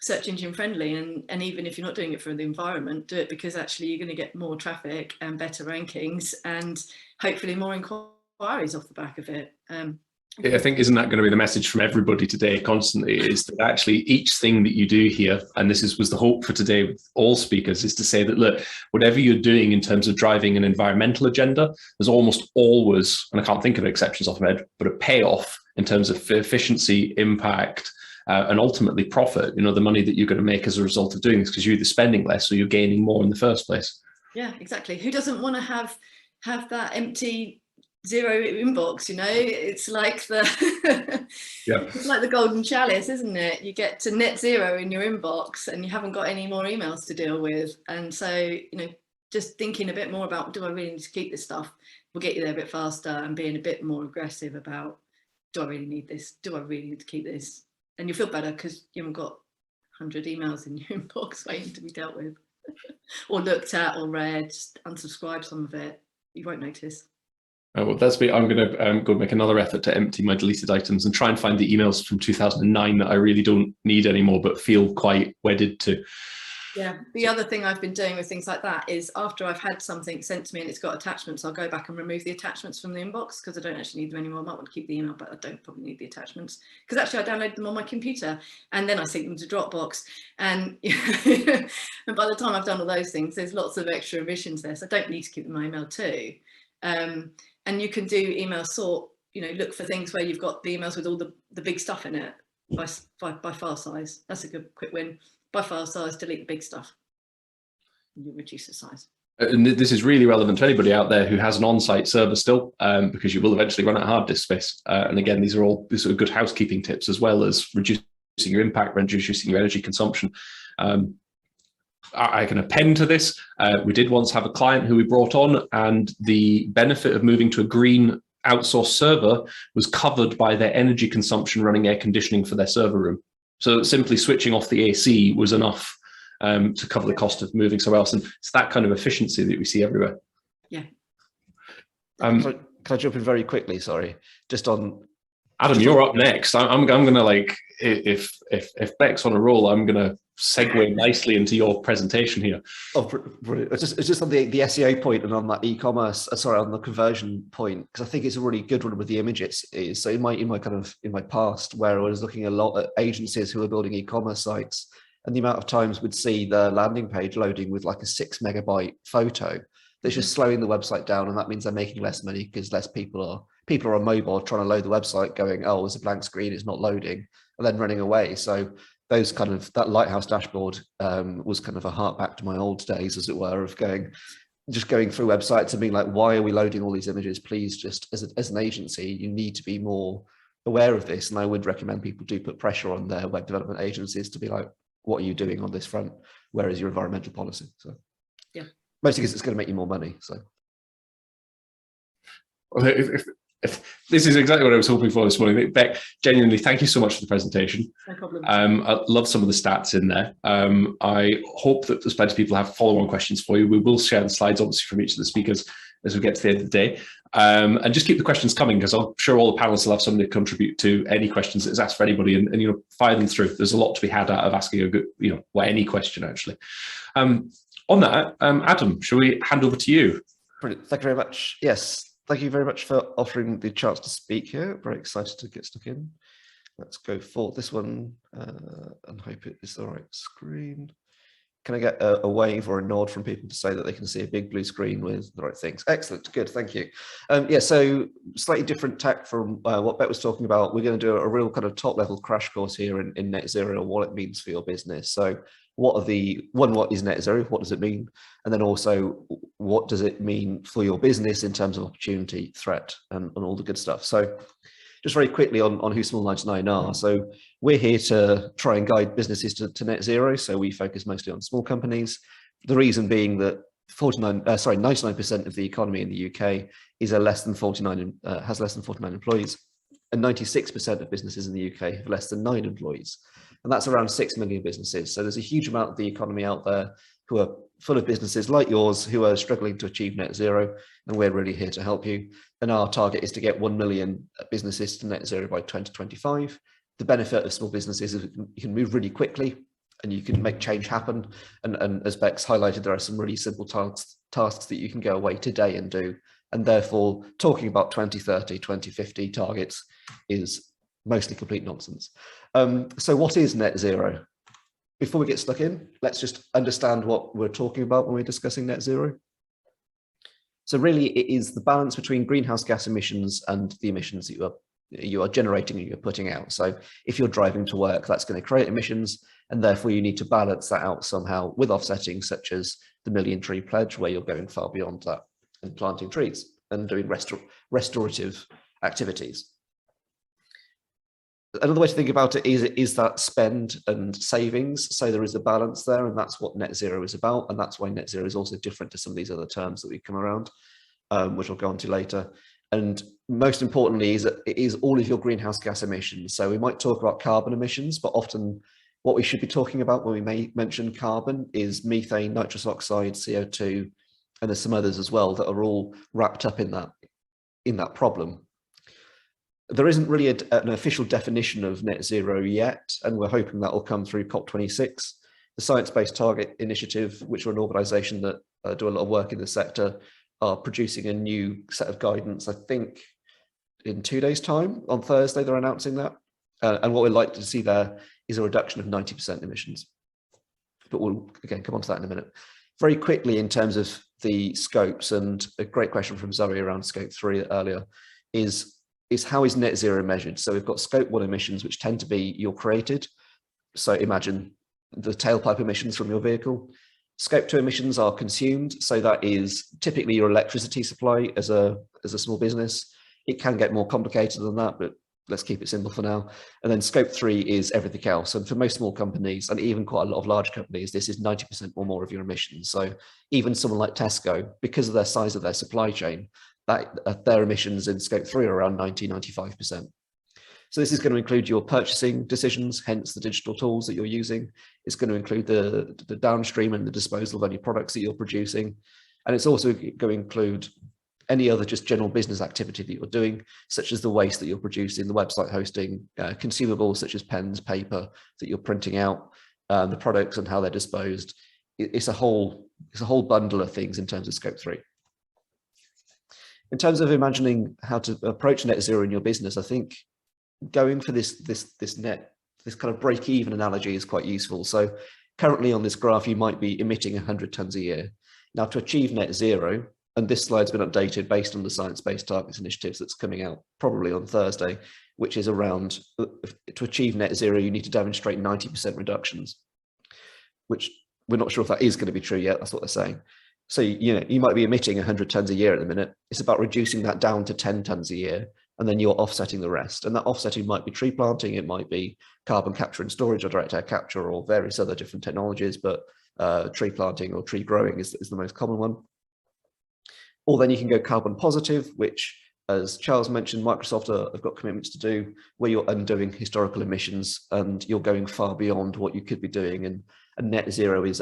search engine friendly. And even if you're not doing it for the environment, do it because actually you're going to get more traffic and better rankings, and hopefully more inquiries off the back of it. I think, isn't that going to be the message from everybody today constantly, is that actually each thing that you do here, and this was the hope for today with all speakers, is to say that, look, whatever you're doing in terms of driving an environmental agenda, there's almost always, and I can't think of exceptions off my head, but a payoff in terms of efficiency, impact, and ultimately profit, the money that you're going to make as a result of doing this, because you're either spending less or you're gaining more in the first place. Yeah, exactly. Who doesn't want to have that empty zero inbox? It's like it's like the golden chalice, isn't it? You get to net zero in your inbox and you haven't got any more emails to deal with. And so just thinking a bit more about, do I really need to keep this stuff, will get you there a bit faster, and being a bit more aggressive about, do I really need this? Do I really need to keep this? And you feel better because you haven't got 100 emails in your inbox waiting to be dealt with or looked at or read. Just unsubscribe some of it, you won't notice. Well, that's me. I'm going to go make another effort to empty my deleted items and try and find the emails from 2009 that I really don't need anymore, but feel quite wedded to. Yeah. The other thing I've been doing with things like that is, after I've had something sent to me and it's got attachments, I'll go back and remove the attachments from the inbox, because I don't actually need them anymore. I might want to keep the email, but I don't probably need the attachments, because actually I download them on my computer and then I sync them to Dropbox. And, and by the time I've done all those things, there's lots of extra emissions there. So I don't need to keep them in my email too. And you can do email sort, look for things where you've got the emails with all the big stuff in it by file size. That's a good quick win. By file size, delete the big stuff. You reduce the size. And this is really relevant to anybody out there who has an on-site server still, because you will eventually run out of hard disk space. And again, these are good housekeeping tips, as well as reducing your impact, reducing your energy consumption. I can append to this. We did once have a client who we brought on, and the benefit of moving to a green outsourced server was covered by their energy consumption running air conditioning for their server room. So simply switching off the AC was enough to cover the cost of moving somewhere else. And it's that kind of efficiency that we see everywhere. Yeah. Can I jump in very quickly? Sorry, just on Adam, you're up next. I'm gonna, like, if Beck's on a roll, I'm gonna segue nicely into your presentation here. Oh, brilliant. It's just on the SEO point and on that e-commerce, on the conversion point, because I think it's a really good one with the images. So in my past, where I was looking a lot at agencies who are building e-commerce sites, and the amount of times we'd see the landing page loading with like a 6 megabyte photo that's just slowing the website down, and that means they're making less money because less people are on mobile trying to load the website, going, oh, it's a blank screen, it's not loading, and then running away. So those that Lighthouse dashboard was kind of a heart back to my old days, as it were, of going through websites and being like, why are we loading all these images? Please, just as an agency, you need to be more aware of this. And I would recommend people do put pressure on their web development agencies to be like, what are you doing on this front? Where is your environmental policy? So yeah, mostly because it's going to make you more money. So if this is exactly what I was hoping for this morning. Beck, genuinely, thank you so much for the presentation. no problem. I love some of the stats in there. I hope that there's plenty of people who have follow-on questions for you. We will share the slides, obviously, from each of the speakers as we get to the end of the day. And just keep the questions coming, because I'm sure all the panelists will have something to contribute to any questions that's asked for anybody, and fire them through. There's a lot to be had out of asking a good, any question, actually. On that, Adam, shall we hand over to you? Brilliant. Thank you very much. Yes. Thank you very much for offering the chance to speak here. Very excited to get stuck in. Let's go for this one and hope it is the right screen. Can I get a wave or a nod from people to say that they can see a big blue screen with the right things? Excellent, good, thank you. Yeah, so slightly different tack from what Beck was talking about. We're going to do a real kind of top level crash course here in net zero and what it means for your business. So what is net zero? What does it mean? And then also, what does it mean for your business in terms of opportunity, threat, and all the good stuff? So just very quickly on who Small 99 are. So we're here to try and guide businesses to net zero. So we focus mostly on small companies. The reason being that 99% of the economy in the UK has less than 49 employees, and 96% of businesses in the UK have less than 9 employees. And that's around 6 million businesses. So there's a huge amount of the economy out there who are full of businesses like yours who are struggling to achieve net zero, and we're really here to help you. And our target is to get 1 million businesses to net zero by 2025. The benefit of small businesses is you can move really quickly and you can make change happen. And as Beck's highlighted, there are some really simple tasks that you can go away today and do. And therefore, talking about 2030, 2050 targets is mostly complete nonsense. So what is net zero? Before we get stuck in, let's just understand what we're talking about when we're discussing net zero. So really, it is the balance between greenhouse gas emissions and the emissions that you are generating and you're putting out. So if you're driving to work, that's going to create emissions, and therefore you need to balance that out somehow with offsetting, such as the Million Tree Pledge, where you're going far beyond that and planting trees and doing restorative activities. Another way to think about it is that spend and savings. So there is a balance there, and that's what net zero is about. And that's why net zero is also different to some of these other terms that we come around, which I'll go on to later. And most importantly, is that it is all of your greenhouse gas emissions. So we might talk about carbon emissions, but often what we should be talking about when we may mention carbon is methane, nitrous oxide, CO2, and there's some others as well that are all wrapped up in that problem. There isn't really an official definition of net zero yet, and we're hoping that will come through COP26. The Science Based Target Initiative, which are an organisation that do a lot of work in the sector, are producing a new set of guidance, I think in 2 days' time. On Thursday, they're announcing that. And what we'd like to see there is a reduction of 90% emissions. But we'll, again, come on to that in a minute. Very quickly, in terms of the scopes, and a great question from Zoe around scope 3 earlier, is how is net zero measured? So we've got scope 1 emissions, which tend to be your created. So imagine the tailpipe emissions from your vehicle. Scope 2 emissions are consumed. So that is typically your electricity supply as a small business. It can get more complicated than that, but let's keep it simple for now. And then scope 3 is everything else. And for most small companies, and even quite a lot of large companies, this is 90% or more of your emissions. So even someone like Tesco, because of their size of their supply chain, their emissions in scope 3 are around 90–95%. So this is going to include your purchasing decisions, hence the digital tools that you're using. It's going to include the downstream and the disposal of any products that you're producing. And it's also going to include any other just general business activity that you're doing, such as the waste that you're producing, the website hosting, consumables such as pens, paper that you're printing out, the products and how they're disposed. It's a whole bundle of things in terms of scope 3. In terms of imagining how to approach net zero in your business, I think going for this kind of break-even analogy is quite useful. So currently on this graph, you might be emitting 100 tons a year. Now, to achieve net zero, and this slide's been updated based on the Science-Based Targets initiatives that's coming out probably on Thursday, which is around, to achieve net zero, you need to demonstrate 90% reductions, which we're not sure if that is going to be true yet. That's what they're saying. So, you might be emitting 100 tons a year at the minute. It's about reducing that down to 10 tons a year, and then you're offsetting the rest. And that offsetting might be tree planting, it might be carbon capture and storage or direct air capture or various other different technologies, but tree planting or tree growing is the most common one. Or then you can go carbon positive, which, as Charles mentioned, Microsoft have got commitments to do, where you're undoing historical emissions and you're going far beyond what you could be doing. And net zero is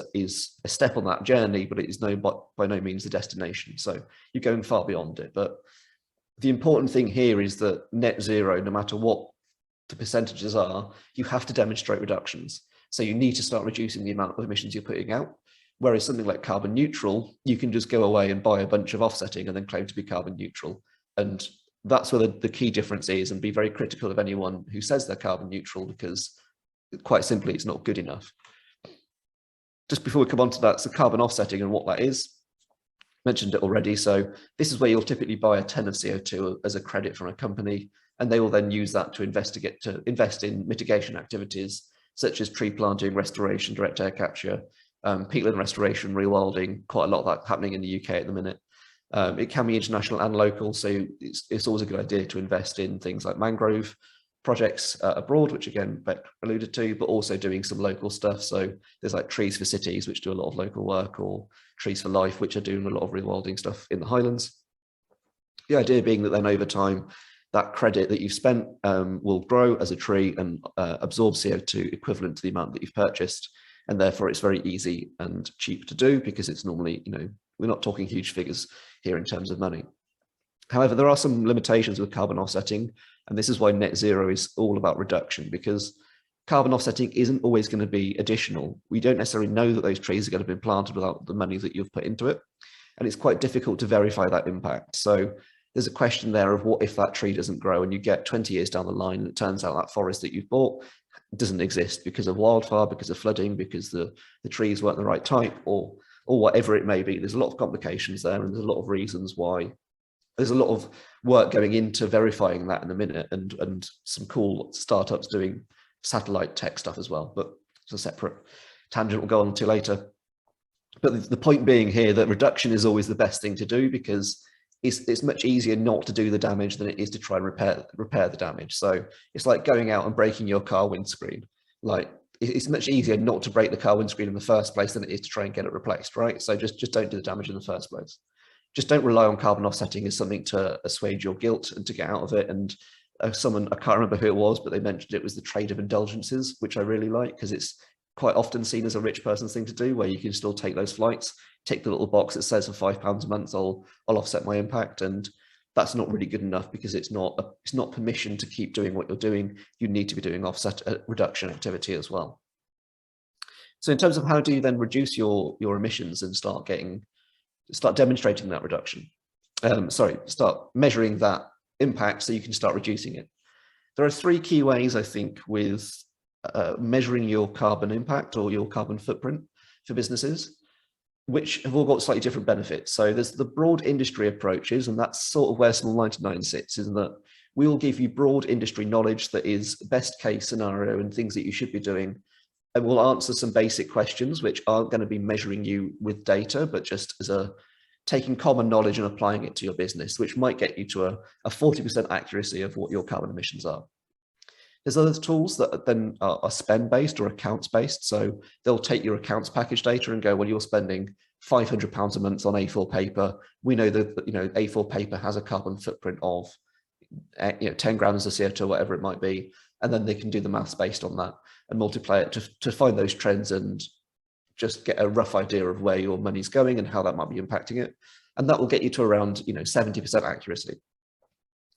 a step on that journey, but it is by no means the destination. So you're going far beyond it. But the important thing here is that net zero, no matter what the percentages are, you have to demonstrate reductions. So you need to start reducing the amount of emissions you're putting out. Whereas something like carbon neutral, you can just go away and buy a bunch of offsetting and then claim to be carbon neutral. And that's where the key difference is, and be very critical of anyone who says they're carbon neutral, because quite simply, it's not good enough. Just before we come on to that, so carbon offsetting and what that is, mentioned it already. So this is where you'll typically buy a ton of CO2 as a credit from a company, and they will then use that to invest in mitigation activities, such as tree planting, restoration, direct air capture, peatland restoration, rewilding, quite a lot of that happening in the UK at the minute. It can be international and local, so it's always a good idea to invest in things like mangrove projects abroad, which again Beck alluded to, but also doing some local stuff. So there's like Trees for Cities, which do a lot of local work, or Trees for Life, which are doing a lot of rewilding stuff in the Highlands. The idea being that then over time, that credit that you've spent will grow as a tree and absorb CO2 equivalent to the amount that you've purchased. And therefore it's very easy and cheap to do, because it's normally, we're not talking huge figures here in terms of money. However, there are some limitations with carbon offsetting, and this is why net zero is all about reduction, because carbon offsetting isn't always going to be additional. We don't necessarily know that those trees are going to be planted without the money that you've put into it. And it's quite difficult to verify that impact. So there's a question there of what if that tree doesn't grow and you get 20 years down the line and it turns out that forest that you've bought doesn't exist because of wildfire, because of flooding, because the trees weren't the right type, or whatever it may be. There's a lot of complications there, and there's a lot of reasons why. There's a lot of work going into verifying that in a minute, and some cool startups doing satellite tech stuff as well, but it's a separate tangent we'll go on to later. But the point being here that reduction is always the best thing to do, because it's much easier not to do the damage than it is to try and repair the damage. So it's like going out and breaking your car windscreen. Like, it's much easier not to break the car windscreen in the first place than it is to try and get it replaced, right? So just don't do the damage in the first place. Just don't rely on carbon offsetting as something to assuage your guilt and to get out of it. And someone, I can't remember who it was, but they mentioned it was the trade of indulgences, which I really like, because it's quite often seen as a rich person's thing to do, where you can still take those flights, tick the little box that says for £5 a month, I'll offset my impact. And that's not really good enough, because it's not permission to keep doing what you're doing. You need to be doing offset reduction activity as well. So in terms of how do you then reduce your emissions and start demonstrating that reduction, start measuring that impact so you can start reducing it. There are three key ways, I think, with measuring your carbon impact or your carbon footprint for businesses, which have all got slightly different benefits. So there's the broad industry approaches, and that's sort of where Small 99 sits, is that we will give you broad industry knowledge that is best case scenario and things that you should be doing. And we'll answer some basic questions, which aren't going to be measuring you with data, but just as taking common knowledge and applying it to your business, which might get you to a 40% accuracy of what your carbon emissions are. There's other tools that then are spend-based or accounts-based. So they'll take your accounts package data and go, well, you're spending £500 a month on A4 paper. We know that A4 paper has a carbon footprint of 10 grams of CO2, whatever it might be. And then they can do the maths based on that and multiply it to find those trends and just get a rough idea of where your money's going and how that might be impacting it. And that will get you to around 70% accuracy.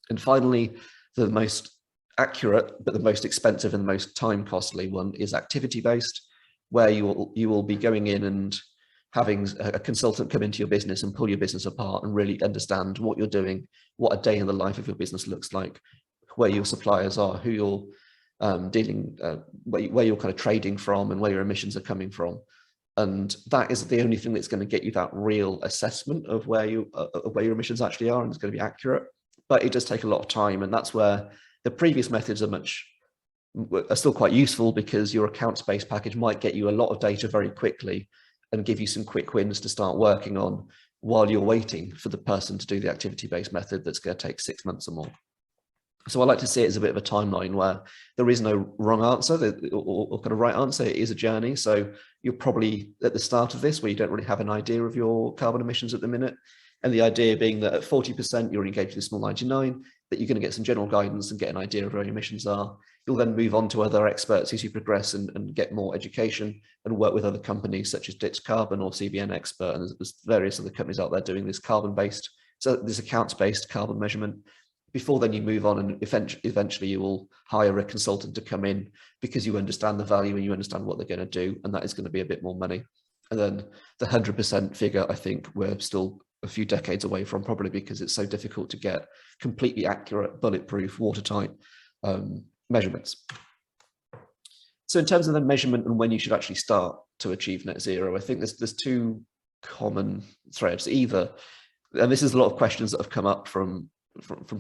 And finally, the most accurate, but the most expensive and the most time costly one is activity-based, where you will be going in and having a consultant come into your business and pull your business apart and really understand what you're doing, what a day in the life of your business looks like, where your suppliers are, who you're where you're kind of trading from and where your emissions are coming from. And that is the only thing that's going to get you that real assessment of where your emissions actually are, and it's going to be accurate. But it does take a lot of time, and that's where the previous methods are still quite useful, because your accounts-based package might get you a lot of data very quickly and give you some quick wins to start working on while you're waiting for the person to do the activity-based method that's going to take 6 months or more. So I like to see it as a bit of a timeline where there is no wrong answer or kind of right answer. It is a journey. So you're probably at the start of this where you don't really have an idea of your carbon emissions at the minute. And the idea being that at 40%, you're engaged with small 99, that you're going to get some general guidance and get an idea of where your emissions are. You'll then move on to other experts as you progress and get more education and work with other companies such as Ditch Carbon or CBN Expert. And there's various other companies out there doing this carbon-based, so this accounts-based carbon measurement. Before then you move on, and eventually you will hire a consultant to come in because you understand the value and you understand what they're going to do, and that is going to be a bit more money. And then the 100% figure, I think we're still a few decades away from, probably because it's so difficult to get completely accurate, bulletproof, watertight measurements. So in terms of the measurement and when you should actually start to achieve net zero, I think there's two common threads. Either, and this is a lot of questions that have come up from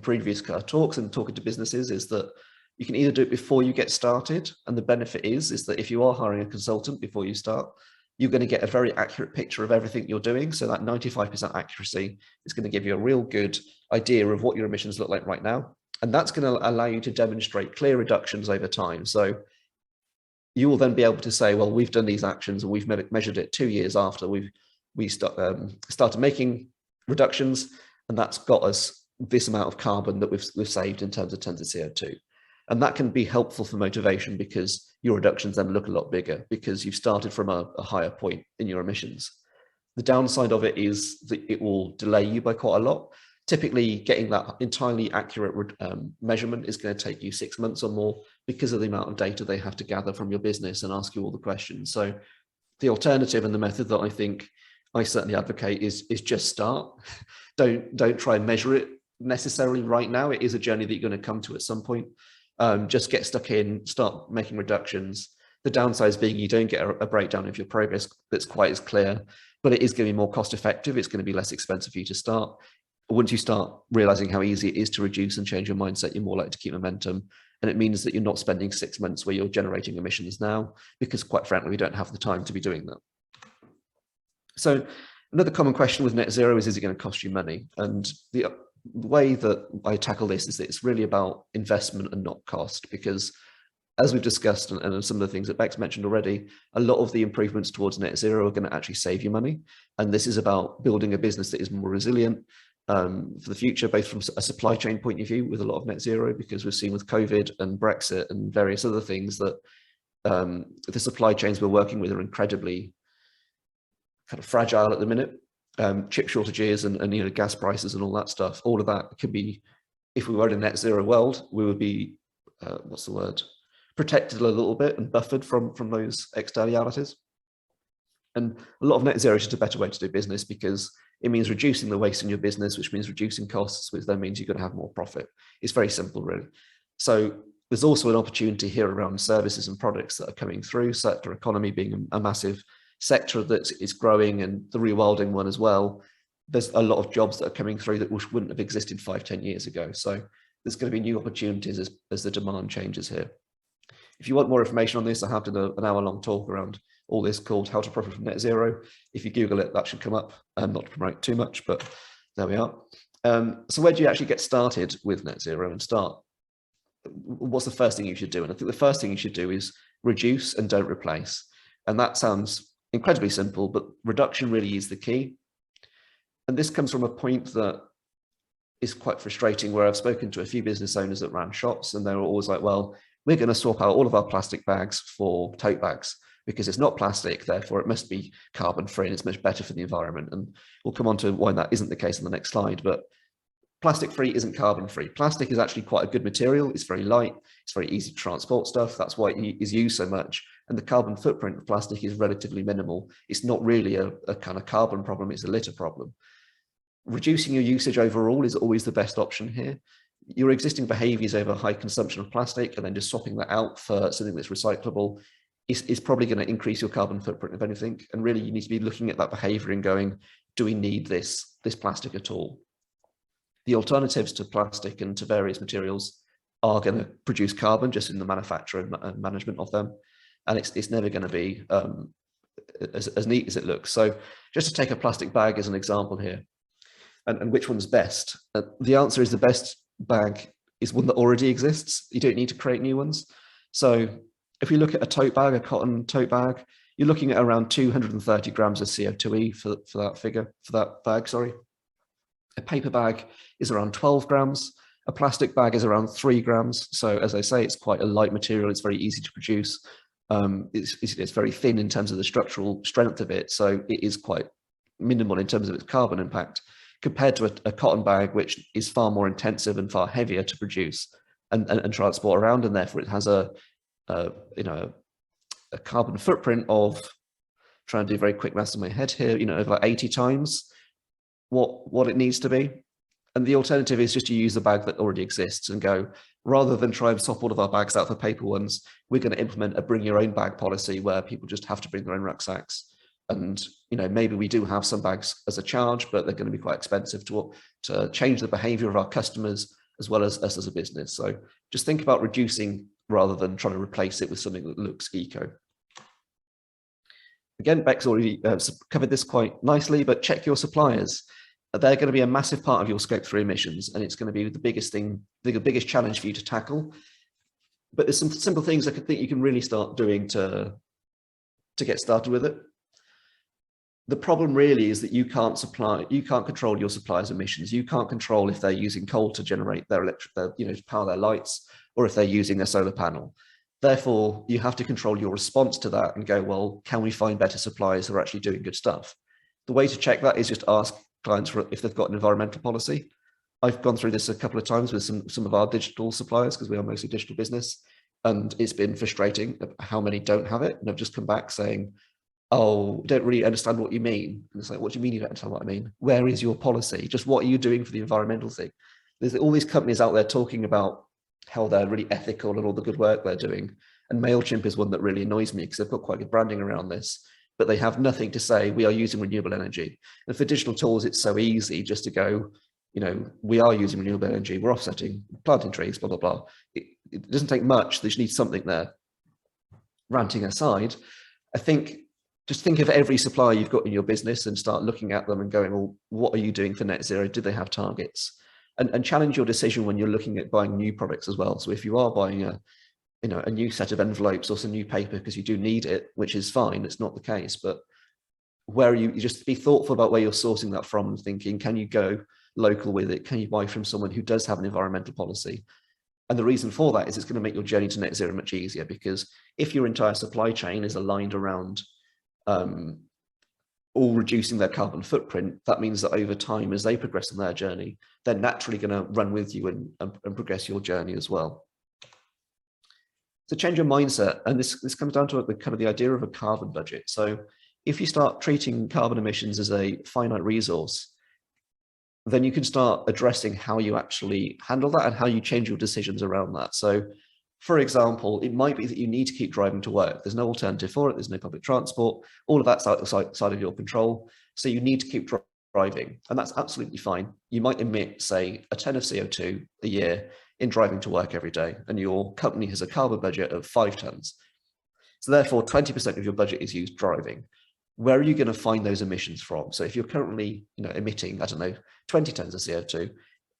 previous talks and talking to businesses, is that you can either do it before you get started, and the benefit is that if you are hiring a consultant before you start, you're going to get a very accurate picture of everything you're doing. So that 95% accuracy is going to give you a real good idea of what your emissions look like right now, and that's going to allow you to demonstrate clear reductions over time. So you will then be able to say, well, we've done these actions and we've measured it 2 years after we started making reductions, and that's got us this amount of carbon that we've saved in terms of tons of CO2. And that can be helpful for motivation, because your reductions then look a lot bigger because you've started from a higher point in your emissions. The downside of it is that it will delay you by quite a lot. Typically, getting that entirely accurate measurement is going to take you 6 months or more because of the amount of data they have to gather from your business and ask you all the questions. So the alternative and the method that I think I certainly advocate is just start. Don't try and measure it necessarily right now. It is a journey that you're going to come to at some point. Just get stuck in, start making reductions. The downsides being you don't get a breakdown of your progress that's quite as clear, but it is going to be more cost effective. It's going to be less expensive for you to start. Once you start realizing how easy it is to reduce and change your mindset, you're more likely to keep momentum. And it means that you're not spending 6 months where you're generating emissions now, because quite frankly, we don't have the time to be doing that. So another common question with net zero is it going to cost you money? And the way that I tackle this is that it's really about investment and not cost, because as we've discussed, and some of the things that Bex mentioned already, a lot of the improvements towards net zero are going to actually save you money. And this is about building a business that is more resilient for the future, both from a supply chain point of view with a lot of net zero, because we've seen with COVID and Brexit and various other things that the supply chains we're working with are incredibly kind of fragile at the minute. Chip shortages and gas prices and all that stuff, all of that could be, if we were in a net zero world, we would be protected a little bit and buffered from those externalities. And a lot of net zero is just a better way to do business, because it means reducing the waste in your business, which means reducing costs, which then means you're going to have more profit. It's very simple, really. So there's also an opportunity here around services and products that are coming through, circular economy being a massive sector that is growing, and the rewilding one as well. There's a lot of jobs that are coming through that wouldn't have existed 5-10 years ago. So there's going to be new opportunities as the demand changes here. If you want more information on this, I have done an hour-long talk around all this called How to Profit from Net Zero. If you Google it, that should come up. Not to promote too much, but there we are. So where do you actually get started with net zero and start? What's the first thing you should do? And I think the first thing you should do is reduce and don't replace. And that sounds incredibly simple, but reduction really is the key. And this comes from a point that is quite frustrating, where I've spoken to a few business owners that ran shops, and they were always like, well, we're going to swap out all of our plastic bags for tote bags. because it's not plastic, therefore it must be carbon free and it's much better for the environment. And we'll come on to why that isn't the case on the next slide, but plastic free isn't carbon free. Plastic is actually quite a good material. It's very light. It's very easy to transport stuff. That's why it is used so much. And the carbon footprint of plastic is relatively minimal. It's not really a kind of carbon problem. It's a litter problem. Reducing your usage overall is always the best option here. Your existing behaviors over high consumption of plastic and then just swapping that out for something that's recyclable is probably going to increase your carbon footprint, if anything. And really you need to be looking at that behavior and going, do we need this plastic at all? The alternatives to plastic and to various materials are going to produce carbon just in the manufacture and management of them. And it's never going to be as neat as it looks. So just to take a plastic bag as an example here, and which one's best? The answer is the best bag is one that already exists. You don't need to create new ones. So if you look at a tote bag, a cotton tote bag, you're looking at around 230 grams of CO2e for that bag, sorry. A paper bag is around 12 grams. A plastic bag is around 3 grams. So as I say, it's quite a light material. It's very easy to produce. It's very thin in terms of the structural strength of it. So it is quite minimal in terms of its carbon impact compared to a cotton bag, which is far more intensive and far heavier to produce and transport around. And therefore it has a carbon footprint of, trying to do very quick maths in my head here, of like 80 times what it needs to be. And the alternative is just to use the bag that already exists and go, rather than try and swap all of our bags out for paper ones, we're going to implement a bring your own bag policy where people just have to bring their own rucksacks. And maybe we do have some bags as a charge, but they're going to be quite expensive to change the behavior of our customers as well as us as a business. So just think about reducing rather than trying to replace it with something that looks eco. Again, Beck's already covered this quite nicely, but check your suppliers. They're going to be a massive part of your scope 3 emissions, and it's going to be the biggest thing, the biggest challenge for you to tackle. But there's some simple things I think you can really start doing to get started with it. The problem really is that you can't control your suppliers' emissions. You can't control if they're using coal to generate their to power their lights, or if they're using a solar panel. Therefore, you have to control your response to that and go, well, can we find better suppliers who are actually doing good stuff? The way to check that is just ask clients if they've got an environmental policy. I've gone through this a couple of times with some of our digital suppliers because we are mostly digital business, and it's been frustrating how many don't have it. And I've just come back saying, oh, don't really understand what you mean. And it's like, what do you mean you don't understand what I mean? Where is your policy? Just what are you doing for the environmental thing? There's all these companies out there talking about how they're really ethical and all the good work they're doing. And MailChimp is one that really annoys me because they've got quite good branding around this, but they have nothing to say we are using renewable energy. And for digital tools, it's so easy just to go, we are using renewable energy, we're offsetting, planting trees, blah, blah, blah. It doesn't take much, they just need something there. Ranting aside, I think, just think of every supplier you've got in your business and start looking at them and going, well, what are you doing for net zero? Do they have targets? And challenge your decision when you're looking at buying new products as well. So if you are buying a new set of envelopes or some new paper because you do need it, which is fine, it's not the case, but where you just be thoughtful about where you're sourcing that from and thinking, can you go local with it? Can you buy from someone who does have an environmental policy? And the reason for that is it's going to make your journey to net zero much easier, because if your entire supply chain is aligned around all reducing their carbon footprint, that means that over time, as they progress on their journey, they're naturally going to run with you and progress your journey as well. So change your mindset, and this comes down to the idea of a carbon budget. So if you start treating carbon emissions as a finite resource, then you can start addressing how you actually handle that and how you change your decisions around that. So for example, it might be that you need to keep driving to work. There's no alternative for it. There's no public transport. All of that's outside of your control. So you need to keep driving, and that's absolutely fine. You might emit, say, a ton of CO2 a year in driving to work every day, and your company has a carbon budget of 5 tons. So therefore, 20% of your budget is used driving. Where are you going to find those emissions from? So if you're currently, emitting, 20 tons of CO2,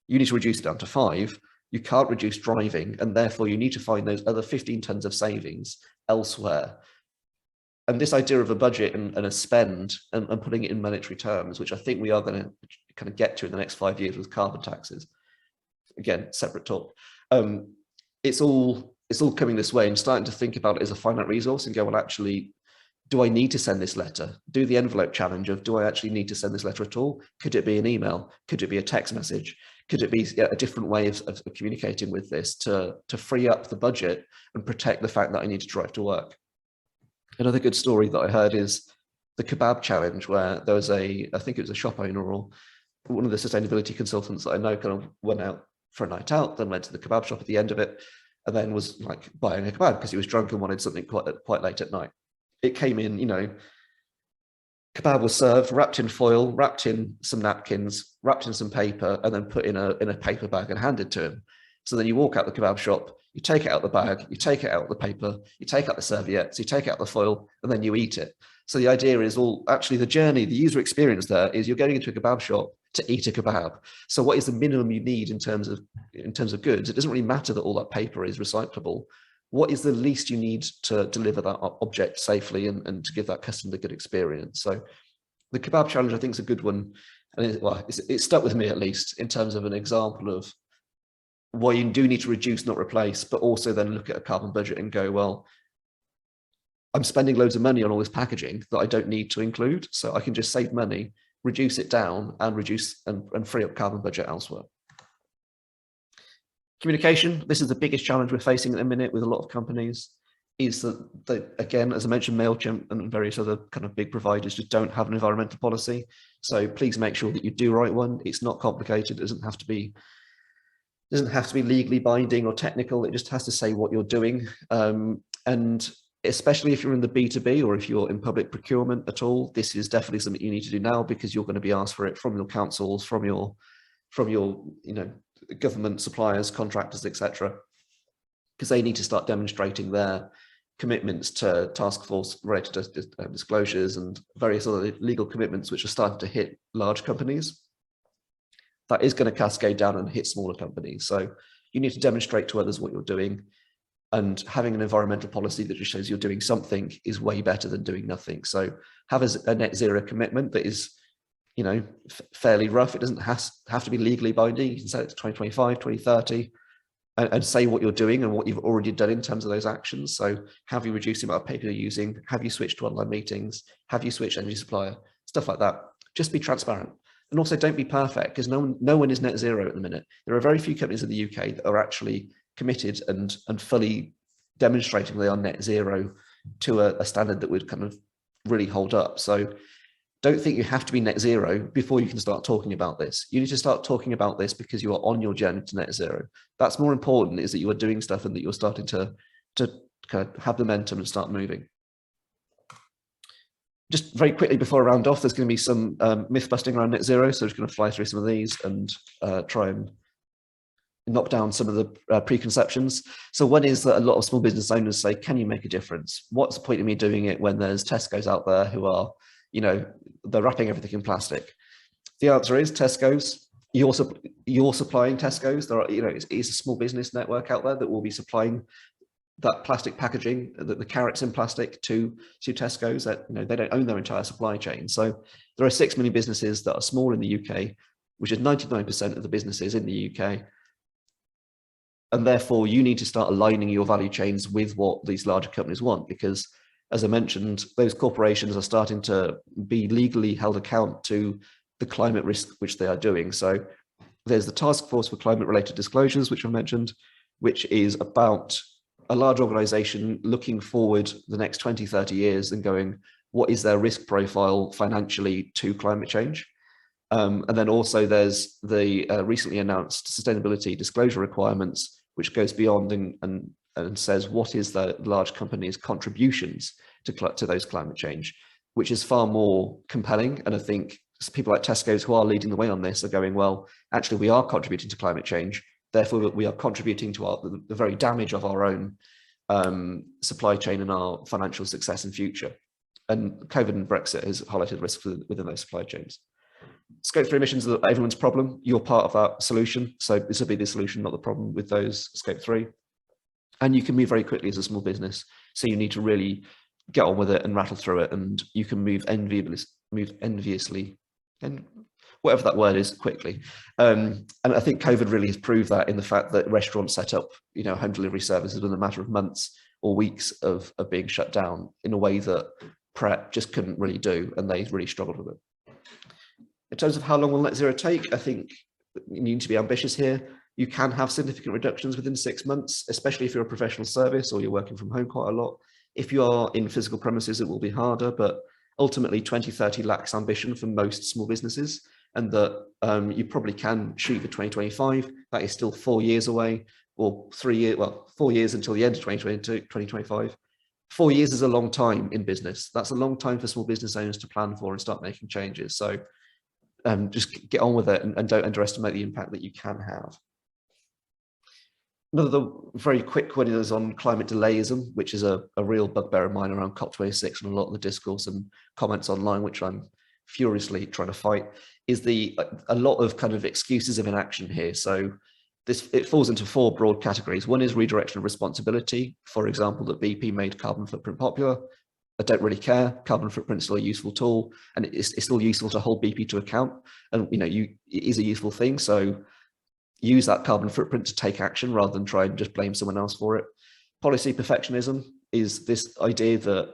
you need to reduce it down to 5. You can't reduce driving, and therefore you need to find those other 15 tons of savings elsewhere. And this idea of a budget and a spend and putting it in monetary terms, which I think we are going to kind of get to in the next 5 years with carbon taxes. Again, separate talk. It's all coming this way, and starting to think about it as a finite resource and go, well, actually, do I need to send this letter? Do the envelope challenge of, do I actually need to send this letter at all? Could it be an email? Could it be a text message? Could it be a different way of communicating with this to free up the budget and protect the fact that I need to drive to work? Another good story that I heard is the kebab challenge, where there was I think it was a shop owner or one of the sustainability consultants that I know kind of went out for a night out, then went to the kebab shop at the end of it, and then was like buying a kebab because he was drunk and wanted something quite late at night. It came in, you know, kebab was served, wrapped in foil, wrapped in some napkins, wrapped in some paper, and then put in a paper bag and handed to him. So then you walk out the kebab shop, you take it out the bag, you take it out the paper, you take out the serviettes, you take out the foil, and then you eat it. So the idea is actually the journey, the user experience there is you're going into a kebab shop to eat a kebab. So what is the minimum you need in terms of goods? It doesn't really matter that all that paper is recyclable. What is the least you need to deliver that object safely and to give that customer the good experience? So the kebab challenge, I think, is a good one. And it stuck with me, at least, in terms of an example of why you do need to reduce, not replace, but also then look at a carbon budget and go, well, I'm spending loads of money on all this packaging that I don't need to include. So I can just save money, reduce it down, and reduce and free up carbon budget elsewhere. Communication, this is the biggest challenge we're facing at the minute with a lot of companies, is that again, as I mentioned, MailChimp and various other kind of big providers just don't have an environmental policy. So please make sure that you do write one. It's not complicated. It doesn't have to be legally binding or technical. It just has to say what you're doing. And especially if you're in the B2B or if you're in public procurement at all, this is definitely something you need to do now, because you're going to be asked for it from your councils, from your government suppliers, contractors, etc., because they need to start demonstrating their commitments to task force related disclosures and various other legal commitments which are starting to hit large companies. That is going to cascade down and hit smaller companies. So you need to demonstrate to others what you're doing, and having an environmental policy that just shows you're doing something is way better than doing nothing. So have a net zero commitment that is, you know, fairly rough. It doesn't have to be legally binding. You can set it to 2025, 2030, and say what you're doing and what you've already done in terms of those actions. So have you reduced the amount of paper you're using? Have you switched to online meetings? Have you switched energy supplier? Stuff like that. Just be transparent. And also don't be perfect, because no one is net zero at the minute. There are very few companies in the UK that are actually committed and fully demonstrating they are net zero to a standard that would kind of really hold up. So don't think you have to be net zero before you can start talking about this. You need to start talking about this because you are on your journey to net zero. That's more important, is that you are doing stuff and that you're starting to kind of have momentum and start moving. Just very quickly before I round off, there's going to be some myth busting around net zero. So I'm just going to fly through some of these and try and knock down some of the preconceptions. So one is that a lot of small business owners say, can you make a difference? What's the point of me doing it when there's Tesco's out there who are, you know, they're wrapping everything in plastic? The answer is Tesco's. You're supplying Tesco's. There are, you know, it's a small business network out there that will be supplying that plastic packaging, the carrots in plastic to Tesco's. That, you know, they don't own their entire supply chain. So there are 6 million businesses that are small in the UK, which is 99% of the businesses in the UK. And therefore you need to start aligning your value chains with what these larger companies want, because as I mentioned, those corporations are starting to be legally held account to the climate risk which they are doing. So there's the Task Force for Climate Related Disclosures, which I mentioned, which is about a large organization looking forward the next 20, 30 years and going, what is their risk profile financially to climate change? And then also there's the recently announced sustainability disclosure requirements, which goes beyond and says what is the large companies' contributions to those climate change, which is far more compelling. And I think people like Tesco's, who are leading the way on this, are going, well, actually we are contributing to climate change, therefore we are contributing to the very damage of our own supply chain and our financial success and future. And COVID and Brexit has highlighted risks within those supply chains. Scope 3 emissions are everyone's problem. You're part of that solution. So this will be the solution, not the problem with those Scope 3. And you can move very quickly as a small business. So you need to really get on with it and rattle through it. And you can move enviously, and whatever that word is, quickly. And I think COVID really has proved that in the fact that restaurants set up, you know, home delivery services in a matter of months or weeks of being shut down in a way that prep just couldn't really do, and they really struggled with it. In terms of how long will net zero take, I think you need to be ambitious here. You can have significant reductions within 6 months, especially if you're a professional service or you're working from home quite a lot. If you are in physical premises, it will be harder, but ultimately 2030 lacks ambition for most small businesses, and that you probably can shoot for 2025. That is still 4 years away, or 3 years, well, 4 years until the end of 2025. 4 years is a long time in business. That's a long time for small business owners to plan for and start making changes. So just get on with it, and don't underestimate the impact that you can have. Another very quick one is on climate delayism, which is a real bugbear of mine around COP26 and a lot of the discourse and comments online, which I'm furiously trying to fight, is a lot of kind of excuses of inaction here. So it falls into 4 broad categories. One is redirection of responsibility. For example, that BP made carbon footprint popular. I don't really care. Carbon footprint is still a useful tool, and it's still useful to hold BP to account. And it is a useful thing. So use that carbon footprint to take action rather than try and just blame someone else for it. Policy perfectionism is this idea that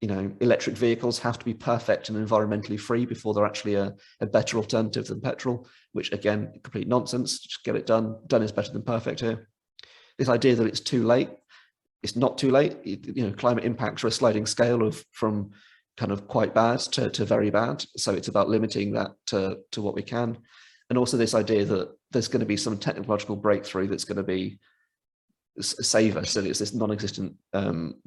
electric vehicles have to be perfect and environmentally free before they're actually a better alternative than petrol, which again, complete nonsense. Just get it done. Done is better than perfect here. This idea that it's too late. It's not too late. Climate impacts are a sliding scale from kind of quite bad to very bad. So it's about limiting that to what we can. And also this idea that there's going to be some technological breakthrough that's going to be save us. So it's this non-existent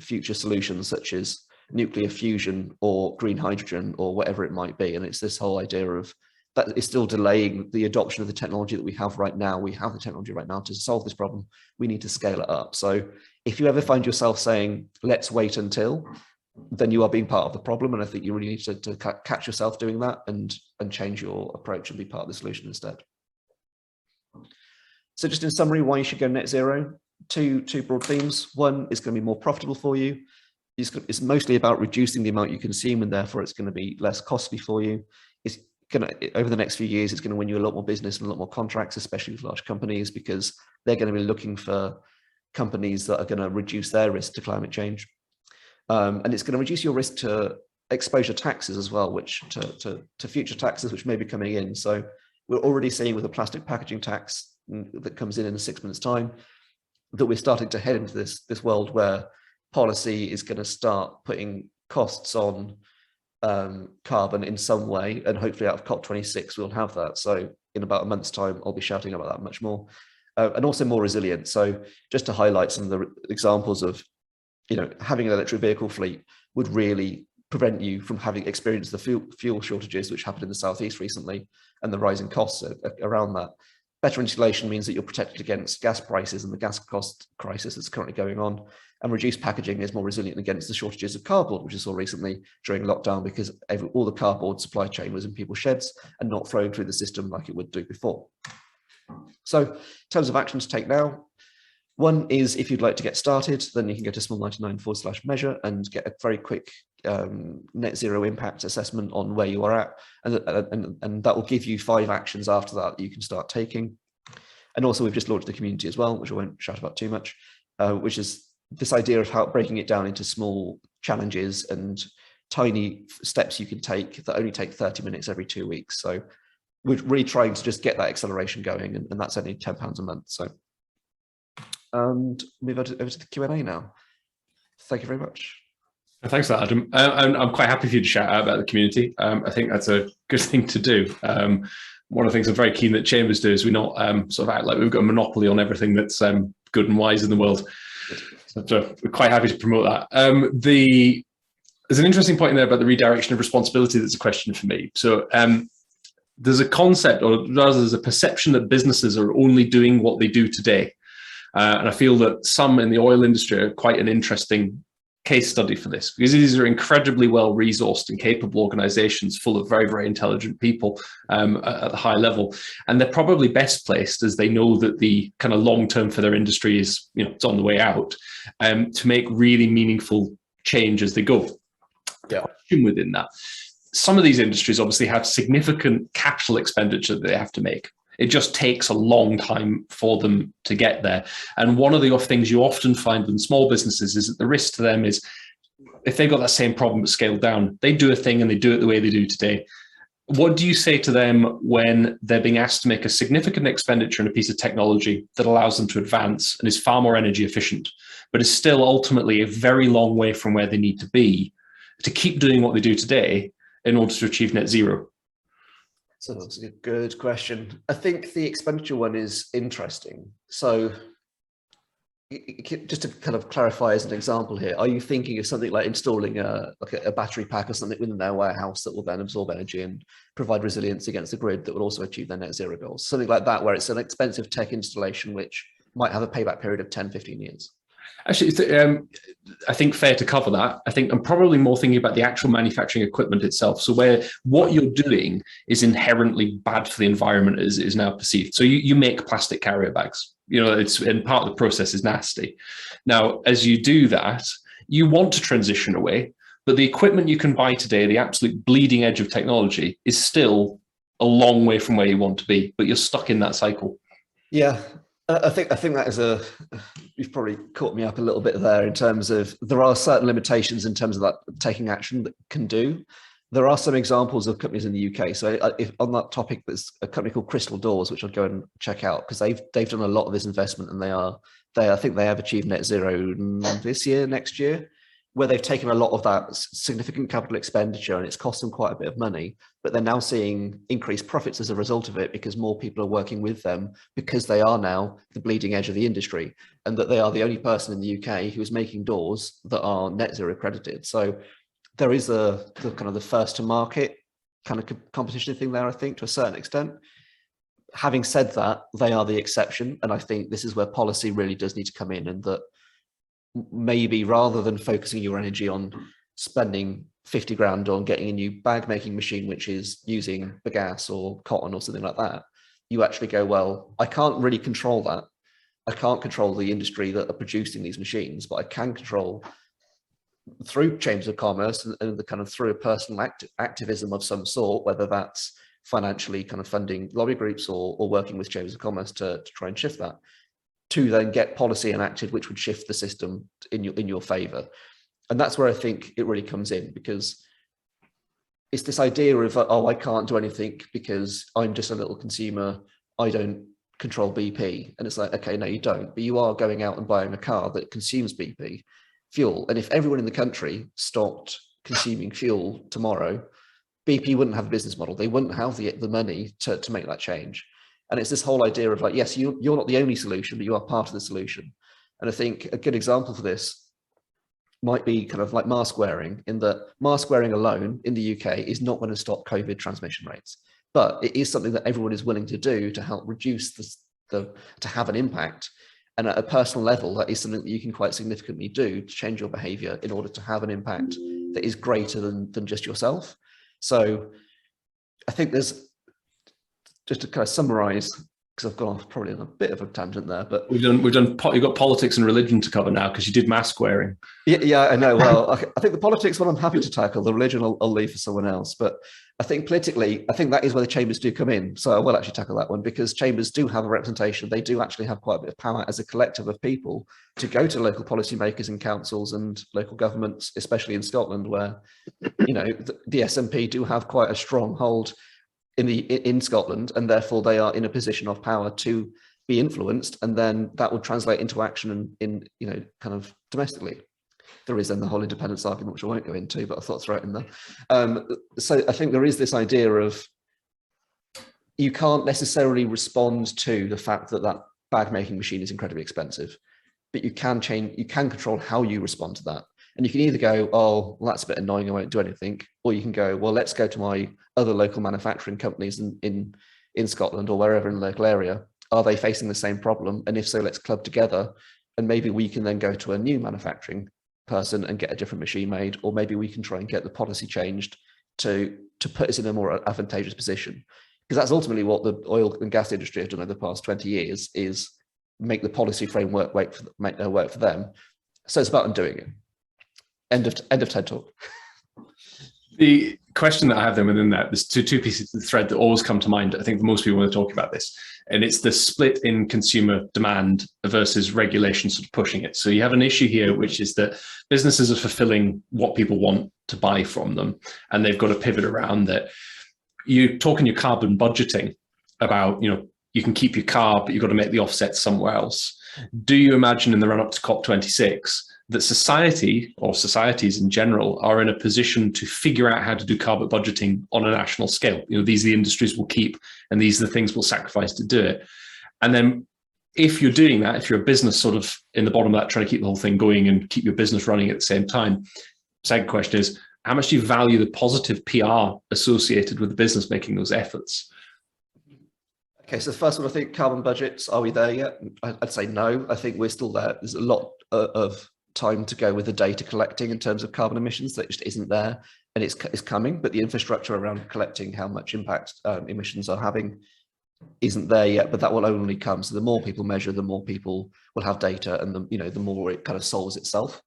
future solutions such as nuclear fusion or green hydrogen or whatever it might be. And it's this whole idea of that is still delaying the adoption of the technology that we have right now. We have the technology right now to solve this problem. We need to scale it up. So if you ever find yourself saying, let's wait until, then you are being part of the problem. And I think you really need to catch yourself doing that and change your approach and be part of the solution instead. So just in summary, why you should go net zero, two broad themes. One is going to be more profitable for you. It's mostly about reducing the amount you consume, and therefore it's going to be less costly for you. It's going to, over the next few years, it's going to win you a lot more business and a lot more contracts, especially with large companies, because they're going to be looking for companies that are going to reduce their risk to climate change. And it's going to reduce your risk to exposure taxes as well, which to future taxes, which may be coming in. So we're already seeing with the plastic packaging tax that comes in 6 months' time, that we're starting to head into this world where policy is going to start putting costs on carbon in some way, and hopefully out of COP26 we'll have that. So in about a month's time, I'll be shouting about that much more, and also more resilient. So just to highlight some of the examples of, having an electric vehicle fleet would really prevent you from having experienced the fuel shortages which happened in the southeast recently, and the rising costs around that. Better insulation means that you're protected against gas prices and the gas cost crisis that's currently going on. And reduced packaging is more resilient against the shortages of cardboard, which we saw recently during lockdown, because all the cardboard supply chain was in people's sheds and not flowing through the system like it would do before. So in terms of action to take now, one is if you'd like to get started, then you can go to small99/measure and get a very quick net zero impact assessment on where you are at. And that will give you 5 actions after that you can start taking. And also we've just launched the community as well, which I won't shout about too much, which is this idea of how breaking it down into small challenges and tiny steps you can take that only take 30 minutes every 2 weeks. So we're really trying to just get that acceleration going, and that's only £10 a month. So, and move over to the Q&A now. Thank you very much. Thanks for that, Adam. I'm quite happy for you to shout out about the community. I think that's a good thing to do. One of the things I'm very keen that Chambers do is we not sort of act like we've got a monopoly on everything that's good and wise in the world. So we're quite happy to promote that. There's an interesting point in there about the redirection of responsibility that's a question for me. So there's a concept, or rather there's a perception that businesses are only doing what they do today. And I feel that some in the oil industry are quite an interesting case study for this, because these are incredibly well resourced and capable organizations full of very, very intelligent people at the high level. And they're probably best placed, as they know that the kind of long term for their industry is, it's on the way out, to make really meaningful change as they go. Yeah. Within that, some of these industries obviously have significant capital expenditure that they have to make. It just takes a long time for them to get there. And one of the things you often find in small businesses is that the risk to them is if they've got that same problem but scaled down, they do a thing and they do it the way they do today. What do you say to them when they're being asked to make a significant expenditure in a piece of technology that allows them to advance and is far more energy efficient, but is still ultimately a very long way from where they need to be to keep doing what they do today in order to achieve net zero? So that's a good question. I think the expenditure one is interesting. So just to kind of clarify as an example here, are you thinking of something like installing a battery pack or something within their warehouse that will then absorb energy and provide resilience against the grid that will also achieve their net zero goals? Something like that, where it's an expensive tech installation which might have a payback period of 10, 15 years. Actually, I think fair to cover that. I think I'm probably more thinking about the actual manufacturing equipment itself. So where what you're doing is inherently bad for the environment is now perceived. So you make plastic carrier bags. And part of the process is nasty. Now, as you do that, you want to transition away, but the equipment you can buy today, the absolute bleeding edge of technology, is still a long way from where you want to be, but you're stuck in that cycle. Yeah. I think that is you've probably caught me up a little bit there in terms of there are certain limitations in terms of that taking action that can do. There are some examples of companies in the UK. So if on that topic, there's a company called Crystal Doors, which I'll go and check out because they've done a lot of this investment and I think they have achieved net zero this year, next year, where they've taken a lot of that significant capital expenditure and it's cost them quite a bit of money, but they're now seeing increased profits as a result of it because more people are working with them because they are now the bleeding edge of the industry and that they are the only person in the UK who is making doors that are net zero accredited. So there is the kind of the first to market kind of competition thing there, I think, to a certain extent. Having said that, they are the exception. And I think this is where policy really does need to come in, and that maybe rather than focusing your energy on spending 50 grand on getting a new bag making machine, which is using bagasse or cotton or something like that, you actually go, well, I can't really control that. I can't control the industry that are producing these machines, but I can control through chambers of commerce and the kind of through a personal activism of some sort, whether that's financially kind of funding lobby groups or working with chambers of commerce to try and shift that, to then get policy enacted which would shift the system in your favor. And that's where I think it really comes in, because it's this idea of, oh, I can't do anything because I'm just a little consumer, I don't control BP. And it's like, okay, no, you don't, but you are going out and buying a car that consumes BP fuel. And if everyone in the country stopped consuming fuel tomorrow, BP wouldn't have a business model. They wouldn't have the money to make that change. And it's this whole idea of like, yes, you're not the only solution, but you are part of the solution. And I think a good example for this might be kind of like mask wearing, in that mask wearing alone in the UK is not going to stop COVID transmission rates, but it is something that everyone is willing to do to help reduce to have an impact. And at a personal level, that is something that you can quite significantly do to change your behavior in order to have an impact that is greater than just yourself. So I think there's, just to kind of summarize, because I've gone off probably on a bit of a tangent there, but you've got politics and religion to cover now because you did mask wearing. Yeah, I know. Well, I think the politics one I'm happy to tackle. The religion I'll leave for someone else. But I think politically, I think that is where the chambers do come in. So I will actually tackle that one, because chambers do have a representation. They do actually have quite a bit of power as a collective of people to go to local policymakers and councils and local governments, especially in Scotland, where the SNP do have quite a strong hold in Scotland, and therefore they are in a position of power to be influenced, and then that would translate into action in kind of domestically. There is then the whole independence argument, which I won't go into, but I thought I'd throw it in there. So I think there is this idea of you can't necessarily respond to the fact that that bag making machine is incredibly expensive, but you can control how you respond to that. And you can either go, oh, well, that's a bit annoying, I won't do anything. Or you can go, well, let's go to my other local manufacturing companies in Scotland or wherever in the local area. Are they facing the same problem? And if so, let's club together. And maybe we can then go to a new manufacturing person and get a different machine made. Or maybe we can try and get the policy changed to put us in a more advantageous position. Because that's ultimately what the oil and gas industry have done over the past 20 years, is make the policy framework work for them. So it's about undoing it. End of TED Talk. The question that I have then within that, there's two pieces of the thread that always come to mind. I think for most people when they talk about this, and it's the split in consumer demand versus regulation sort of pushing it. So you have an issue here, which is that businesses are fulfilling what people want to buy from them, and they've got to pivot around that. You talk in your carbon budgeting about, you can keep your car, but you've got to make the offset somewhere else. Do you imagine in the run up to COP26 that society or societies in general are in a position to figure out how to do carbon budgeting on a national scale? These are the industries we'll keep, and these are the things we'll sacrifice to do it. And then if you're doing that, if you're a business sort of in the bottom of that, trying to keep the whole thing going and keep your business running at the same time, second question is, how much do you value the positive PR associated with the business making those efforts? Okay, so the first one, I think carbon budgets, are we there yet? I'd say no. I think we're still there. There's a lot of time to go with the data collecting in terms of carbon emissions that just isn't there, and it's coming, but the infrastructure around collecting how much impact emissions are having isn't there yet, but that will only come. So the more people measure, the more people will have data, and the more it kind of solves itself.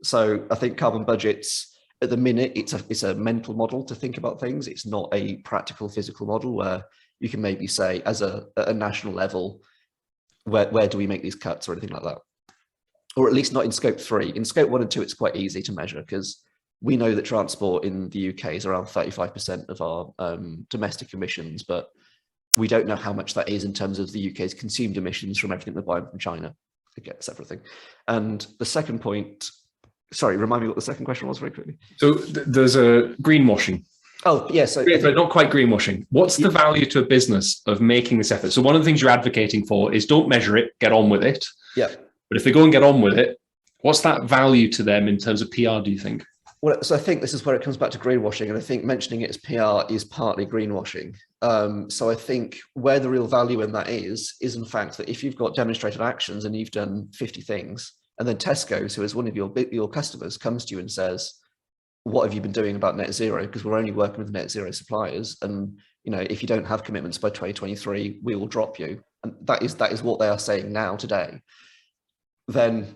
So I think carbon budgets at the minute, it's a mental model to think about things. It's not a practical physical model where you can maybe say at a national level, where do we make these cuts or anything like that? Or at least not in scope 3. In scope 1 and 2, it's quite easy to measure because we know that transport in the UK is around 35% of our domestic emissions, but we don't know how much that is in terms of the UK's consumed emissions from everything we're buying from China. Again, separate thing. And the second point, sorry, remind me what the second question was very quickly. So there's a greenwashing. Oh, yeah. So, but not quite greenwashing. What's the value to a business of making this effort? So one of the things you're advocating for is don't measure it, get on with it. Yeah. But if they go and get on with it, what's that value to them in terms of PR, do you think? Well, so I think this is where it comes back to greenwashing, and I think mentioning it as PR is partly greenwashing. So I think where the real value in that is in fact that if you've got demonstrated actions and you've done 50 things, and then Tesco's, who is one of your customers, comes to you and says, what have you been doing about net zero? Because we're only working with net zero suppliers, and if you don't have commitments by 2023, we will drop you. And that is what they are saying now today. Then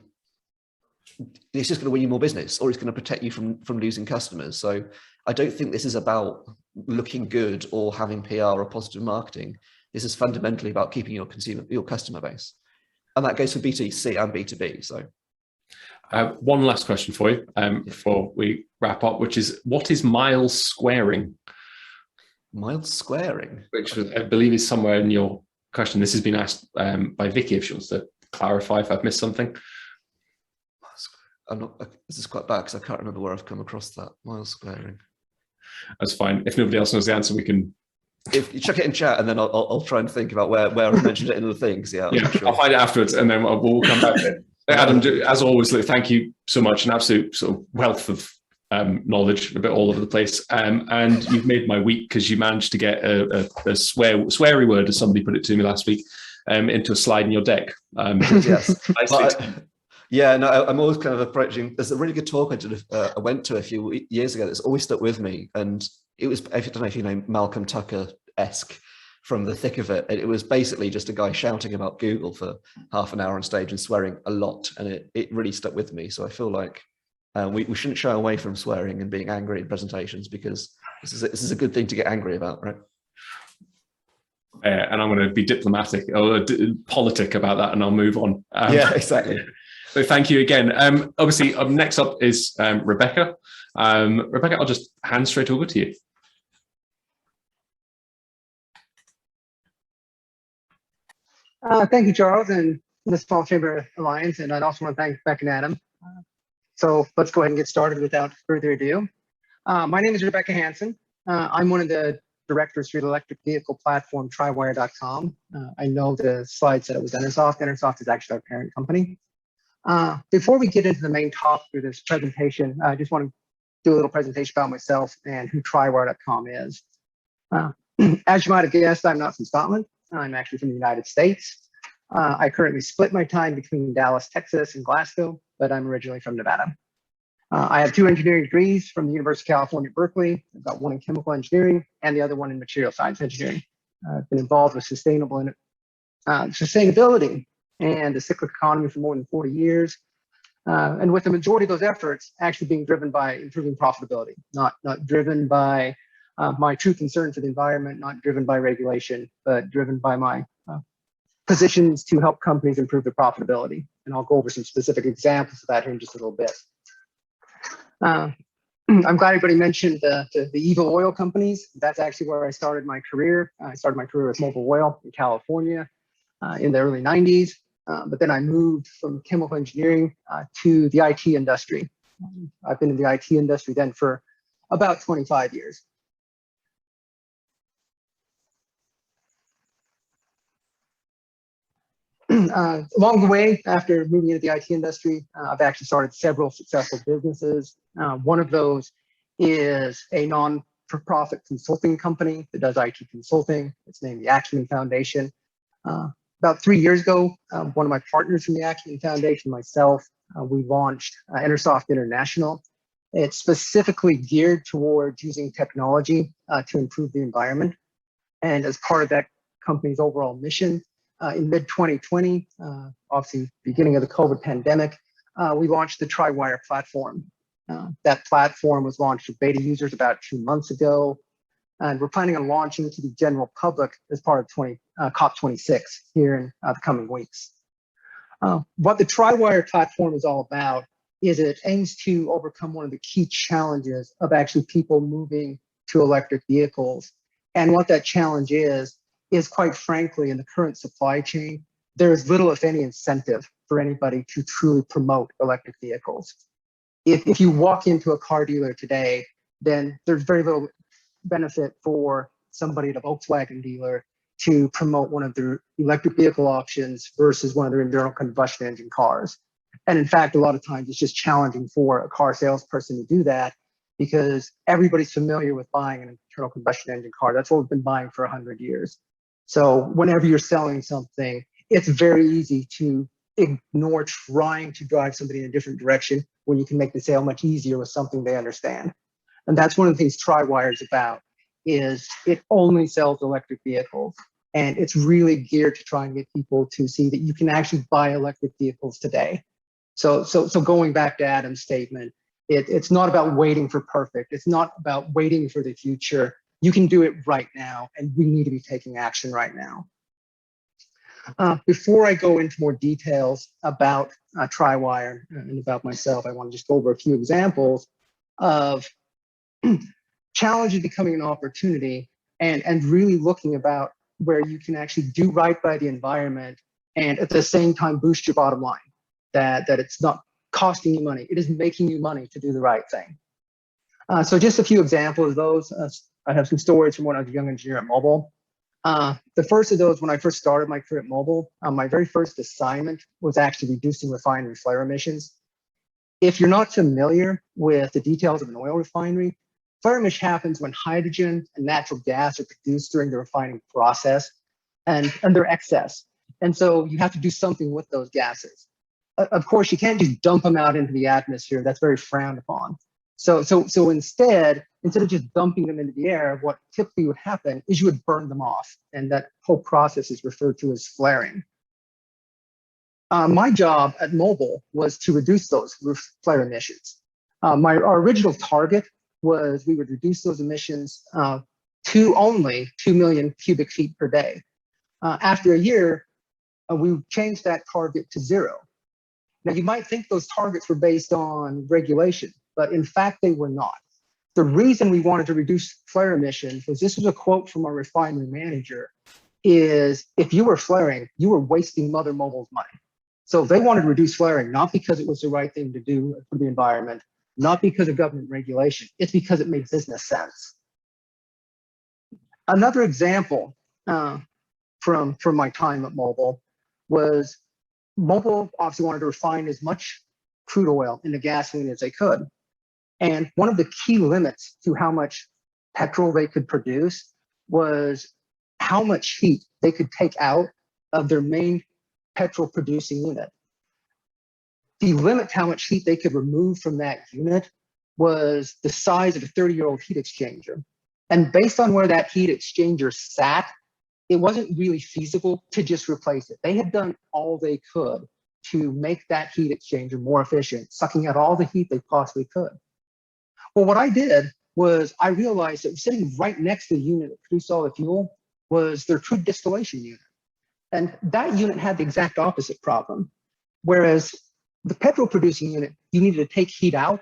it's just going to win you more business, or it's going to protect you from losing customers. So I don't think this is about looking good or having PR or positive marketing. This is fundamentally about keeping your customer base, and that goes for B2C and B2B. So one last question for you before we wrap up, which is, what is miles squaring? Miles squaring, which I believe is somewhere in your question. This has been asked by Vicky, if she wants to clarify if I've missed something. This is quite bad because I can't remember where I've come across that. Miles squaring. That's fine. If nobody else knows the answer, we can. If you chuck it in chat, and then I'll try and think about where I've mentioned it in the things. Yeah, sure. I'll find it afterwards, and then we'll come back to it. Adam, as always, thank you so much. An absolute sort of wealth of knowledge, a bit all over the place. And you've made my week because you managed to get a sweary word, as somebody put it to me last week, into a slide in your deck. Yes. Yeah, no, I'm always kind of approaching. There's a really good talk I went to a few years ago that's always stuck with me, and it was, I don't know if you know, Malcolm Tucker-esque from the thick of it. It was basically just a guy shouting about Google for half an hour on stage and swearing a lot, and it really stuck with me. So I feel like we shouldn't shy away from swearing and being angry in presentations, because this is a good thing to get angry about, right? And I'm going to be diplomatic or politic about that, and I'll move on. Yeah, exactly. So thank you again. Obviously, next up is Rebecca. Rebecca, I'll just hand straight over to you. Thank you, Charles, and the Small Chamber Alliance, and I'd also want to thank Beck and Adam. So let's go ahead and get started without further ado. My name is Rebecca Hansen. I'm one of the directors for the electric vehicle platform Trywire.com. I know the slide said it was Enersoft. Enersoft is actually our parent company. Before we get into the main topic of this presentation, I just want to do a little presentation about myself and who Trywire.com is. As you might have guessed, I'm not from Scotland. I'm actually from the United States. I currently split my time between Dallas, Texas, and Glasgow, but I'm originally from Nevada. I have 2 engineering degrees from the University of California, Berkeley. I've got one in chemical engineering and the other one in material science engineering. I've been involved with sustainability and the cyclic economy for more than 40 years. And with the majority of those efforts actually being driven by improving profitability, not driven by my true concern for the environment, not driven by regulation, but driven by my positions to help companies improve their profitability. And I'll go over some specific examples of that here in just a little bit. I'm glad everybody mentioned the evil oil companies. That's actually where I started my career. I started my career with Mobil Oil in California in the early 90s. But then I moved from chemical engineering to the IT industry. I've been in the IT industry then for about 25 years. Along the way, after moving into the IT industry, I've actually started several successful businesses. One of those is a non-for-profit consulting company that does IT consulting. It's named the Acumen Foundation. About 3 years ago, one of my partners from the Acumen Foundation, myself, we launched Enersoft International. It's specifically geared towards using technology to improve the environment. And as part of that company's overall mission, in mid-2020, obviously beginning of the COVID pandemic, we launched the TriWire platform. That platform was launched to beta users about 2 months ago. And we're planning on launching to the general public as part of COP26 here in the coming weeks. What the TriWire platform is all about is it aims to overcome one of the key challenges of actually people moving to electric vehicles. And what that challenge is quite frankly, in the current supply chain, there is little, if any, incentive for anybody to truly promote electric vehicles. If you walk into a car dealer today, then there's very little benefit for somebody at a Volkswagen dealer to promote one of their electric vehicle options versus one of their internal combustion engine cars. And in fact, a lot of times it's just challenging for a car salesperson to do that because everybody's familiar with buying an internal combustion engine car. That's what we've been buying for 100 years. So whenever you're selling something, it's very easy to ignore trying to drive somebody in a different direction when you can make the sale much easier with something they understand. And that's one of the things TriWire is about, is it only sells electric vehicles. And it's really geared to try and get people to see that you can actually buy electric vehicles today. So going back to Adam's statement, it's not about waiting for perfect. It's not about waiting for the future. You can do it right now, and we need to be taking action right now. Before I go into more details about TriWire and about myself, I want to just go over a few examples of challenges becoming an opportunity and really looking about where you can actually do right by the environment and at the same time boost your bottom line, that it's not costing you money. It is making you money to do the right thing. So just a few examples of those. I have some stories from when I was a young engineer at Mobil. The first of those, when I first started my career at Mobil, my very first assignment was actually reducing refinery flare emissions. If you're not familiar with the details of an oil refinery, flare emission happens when hydrogen and natural gas are produced during the refining process and they're excess. And so you have to do something with those gases. Of course, you can't just dump them out into the atmosphere. That's very frowned upon. So instead of just dumping them into the air, what typically would happen is you would burn them off. And that whole process is referred to as flaring. My job at Mobil was to reduce those flare emissions. Our original target was we would reduce those emissions to only 2 million cubic feet per day. After a year, we changed that target to 0. Now, you might think those targets were based on regulation, but in fact, they were not. The reason we wanted to reduce flare emissions was, this was a quote from our refinery manager, is if you were flaring, you were wasting Mother Mobil's money. So they wanted to reduce flaring, not because it was the right thing to do for the environment, not because of government regulation, it's because it made business sense. Another example from my time at Mobil was Mobil obviously wanted to refine as much crude oil into gasoline as they could. And one of the key limits to how much petrol they could produce was how much heat they could take out of their main petrol producing unit. The limit to how much heat they could remove from that unit was the size of a 30-year-old heat exchanger. And based on where that heat exchanger sat, it wasn't really feasible to just replace it. They had done all they could to make that heat exchanger more efficient, sucking out all the heat they possibly could. Well, what I did was I realized that sitting right next to the unit that produced all the fuel was their crude distillation unit. And that unit had the exact opposite problem. Whereas the petrol producing unit, you needed to take heat out.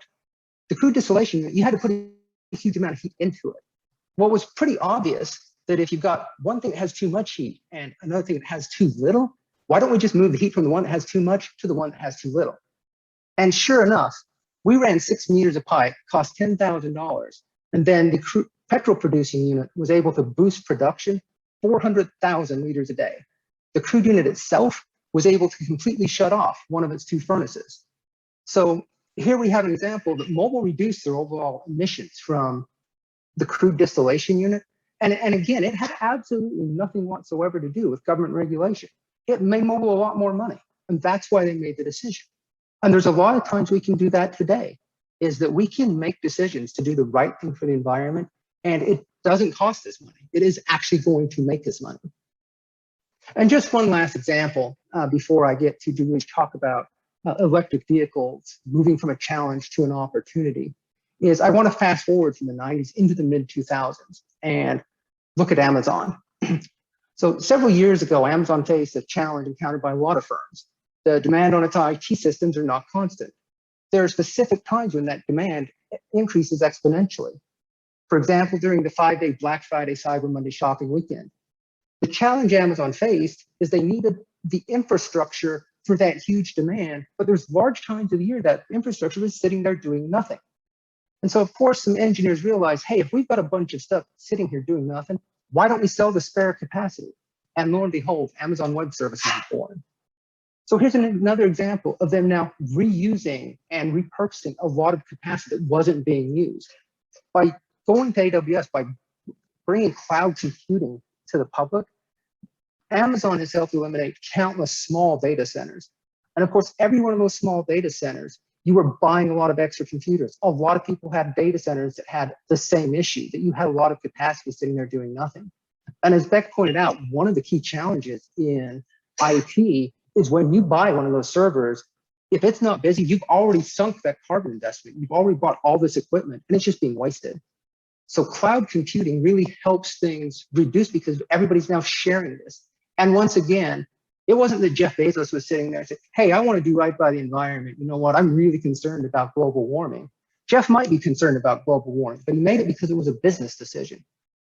The crude distillation unit, you had to put a huge amount of heat into it. What was pretty obvious that if you've got one thing that has too much heat and another thing that has too little, why don't we just move the heat from the one that has too much to the one that has too little? And sure enough, we ran 6 meters of pipe, cost $10,000. And then the petrol producing unit was able to boost production 400,000 liters a day. The crude unit itself was able to completely shut off one of its 2 furnaces. So here we have an example that Mobil reduced their overall emissions from the crude distillation unit. And again, it had absolutely nothing whatsoever to do with government regulation. It made Mobil a lot more money. And that's why they made the decision. And there's a lot of times we can do that today, is that we can make decisions to do the right thing for the environment. And it doesn't cost us money. It is actually going to make us money. And just one last example before I get to really talk about electric vehicles moving from a challenge to an opportunity, is I want to fast forward from the 90s into the mid 2000s and look at Amazon. So several years ago, Amazon faced a challenge encountered by a lot of firms. The demand on its IT systems are not constant. There are specific times when that demand increases exponentially. For example, during the 5-day Black Friday, Cyber Monday shopping weekend. The challenge Amazon faced is they needed the infrastructure for that huge demand, but there's large times of the year that infrastructure was sitting there doing nothing. And so, of course, some engineers realized, hey, if we've got a bunch of stuff sitting here doing nothing, why don't we sell the spare capacity? And lo and behold, Amazon Web Services is born. So here's another example of them now reusing and repurposing a lot of capacity that wasn't being used. By going to AWS, by bringing cloud computing to the public, Amazon has helped eliminate countless small data centers. And of course, every one of those small data centers, you were buying a lot of extra computers. A lot of people had data centers that had the same issue, that you had a lot of capacity sitting there doing nothing. And as Beck pointed out, one of the key challenges in IT is when you buy one of those servers, if it's not busy, you've already sunk that carbon investment. You've already bought all this equipment and it's just being wasted. So cloud computing really helps things reduce because everybody's now sharing this. And once again, it wasn't that Jeff Bezos was sitting there and said, hey, I want to do right by the environment. You know what? I'm really concerned about global warming. Jeff might be concerned about global warming, but he made it because it was a business decision.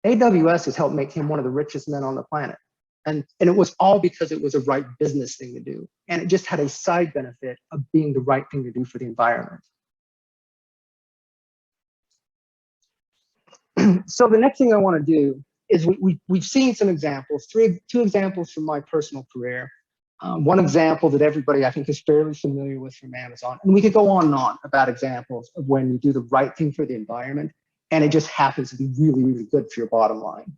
AWS has helped make him one of the richest men on the planet. And it was all because it was a right business thing to do. And it just had a side benefit of being the right thing to do for the environment. So the next thing I want to do is we've seen some examples, two examples from my personal career. One example that everybody I think is fairly familiar with from Amazon. And we could go on and on about examples of when you do the right thing for the environment and it just happens to be really, really good for your bottom line.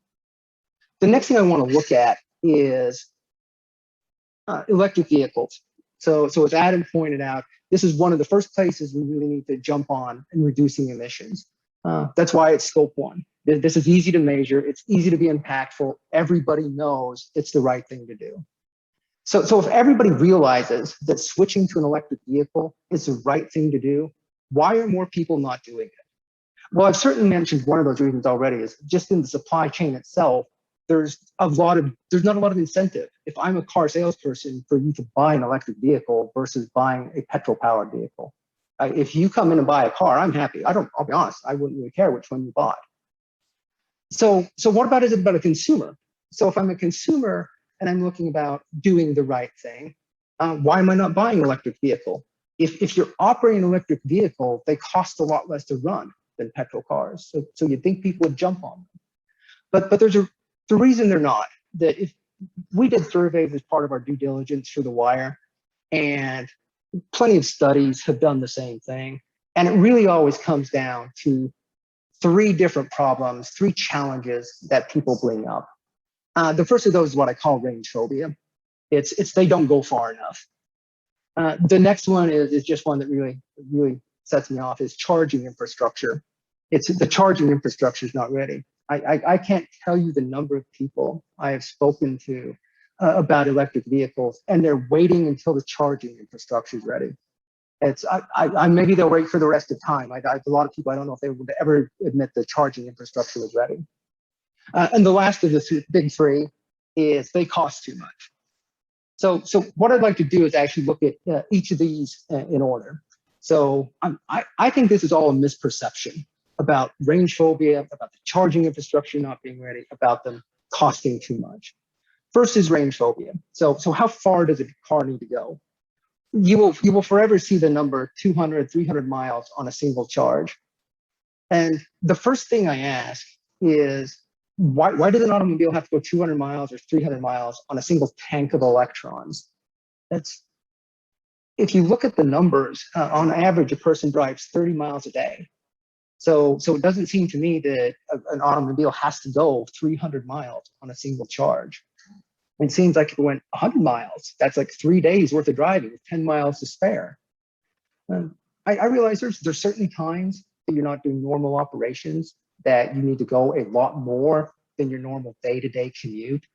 The next thing I want to look at is electric vehicles. So as Adam pointed out, this is one of the first places we really need to jump on in reducing emissions. That's why it's scope 1. This is easy to measure. It's easy to be impactful. Everybody knows it's the right thing to do. So if everybody realizes that switching to an electric vehicle is the right thing to do, why are more people not doing it? Well, I've certainly mentioned one of those reasons already is just in the supply chain itself, there's not a lot of incentive. If I'm a car salesperson for you to buy an electric vehicle versus buying a petrol powered vehicle. If you come in and buy a car, I'm happy. I'll be honest, I wouldn't really care which one you bought. So what about is it about a consumer? So if I'm a consumer and I'm looking about doing the right thing, why am I not buying an electric vehicle? If you're operating an electric vehicle, they cost a lot less to run than petrol cars. So you'd think people would jump on them. But there's the reason they're not, that if we did surveys as part of our due diligence for The Wire, and plenty of studies have done the same thing. And it really always comes down to 3 different problems, 3 challenges that people bring up. The first of those is what I call range phobia. It's they don't go far enough. The next one is just one that really sets me off, is charging infrastructure. It's the charging infrastructure is not ready. I can't tell you the number of people I have spoken to about electric vehicles, and they're waiting until the charging infrastructure is ready. Maybe they'll wait for the rest of time. A lot of people, I don't know if they would ever admit the charging infrastructure was ready. And the last of the big three is they cost too much. So what I'd like to do is actually look at each of these in order. So I think this is all a misperception about range phobia, about the charging infrastructure not being ready, about them costing too much. First is range phobia. So how far does a car need to go? You will forever see the number 200, 300 miles on a single charge. And the first thing I ask is, why does an automobile have to go 200 miles or 300 miles on a single tank of electrons? If you look at the numbers, on average, a person drives 30 miles a day. So it doesn't seem to me that an automobile has to go 300 miles on a single charge. It seems like if it went 100 miles, that's like 3 days worth of driving with 10 miles to spare. I realize there's certainly times that you're not doing normal operations that you need to go a lot more than your normal day-to-day commute.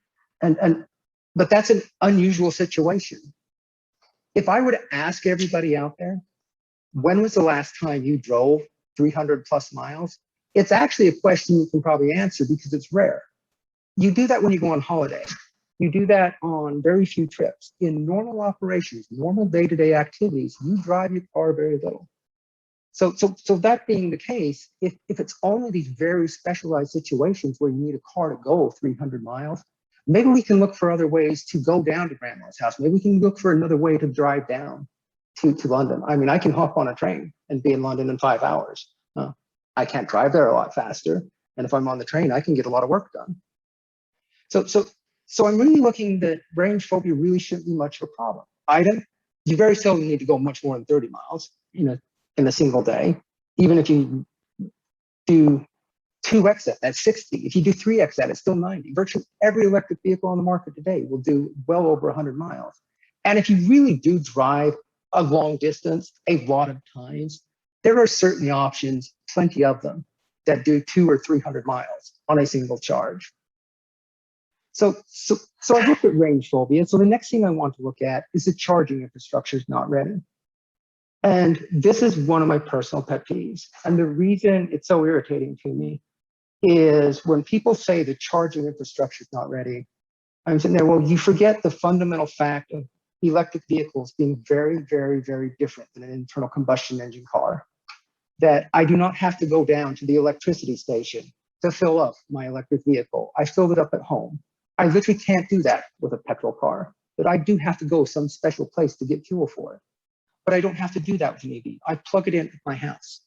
But that's an unusual situation. If I were to ask everybody out there, when was the last time you drove 300 plus miles? It's actually a question you can probably answer because it's rare. You do that when you go on holiday. You do that on very few trips. In normal operations, normal day-to-day activities, you drive your car very little. So that being the case, if it's only these very specialized situations where you need a car to go 300 miles, maybe we can look for other ways to go down to grandma's house. Maybe we can look for another way to drive down to London. I mean, I can hop on a train and be in London in 5 hours. I can't drive there a lot faster. And if I'm on the train, I can get a lot of work done. So I'm really looking that range phobia really shouldn't be much of a problem. You very seldom need to go much more than 30 miles in a single day. Even if you do 2x that, that's 60. If you do 3x that, it's still 90. Virtually every electric vehicle on the market today will do well over 100 miles. And if you really do drive a long distance a lot of times, there are certainly options, plenty of them, that do 200 or 300 miles on a single charge. So I looked at range phobia. So the next thing I want to look at is the charging infrastructure is not ready. And this is one of my personal pet peeves. And the reason it's so irritating to me is when people say the charging infrastructure is not ready, I'm sitting there, well, you forget the fundamental fact of electric vehicles being very, very, very different than an internal combustion engine car. That I do not have to go down to the electricity station to fill up my electric vehicle. I filled it up at home. I literally can't do that with a petrol car, but I do have to go some special place to get fuel for it. But I don't have to do that with an EV. I plug it in at my house.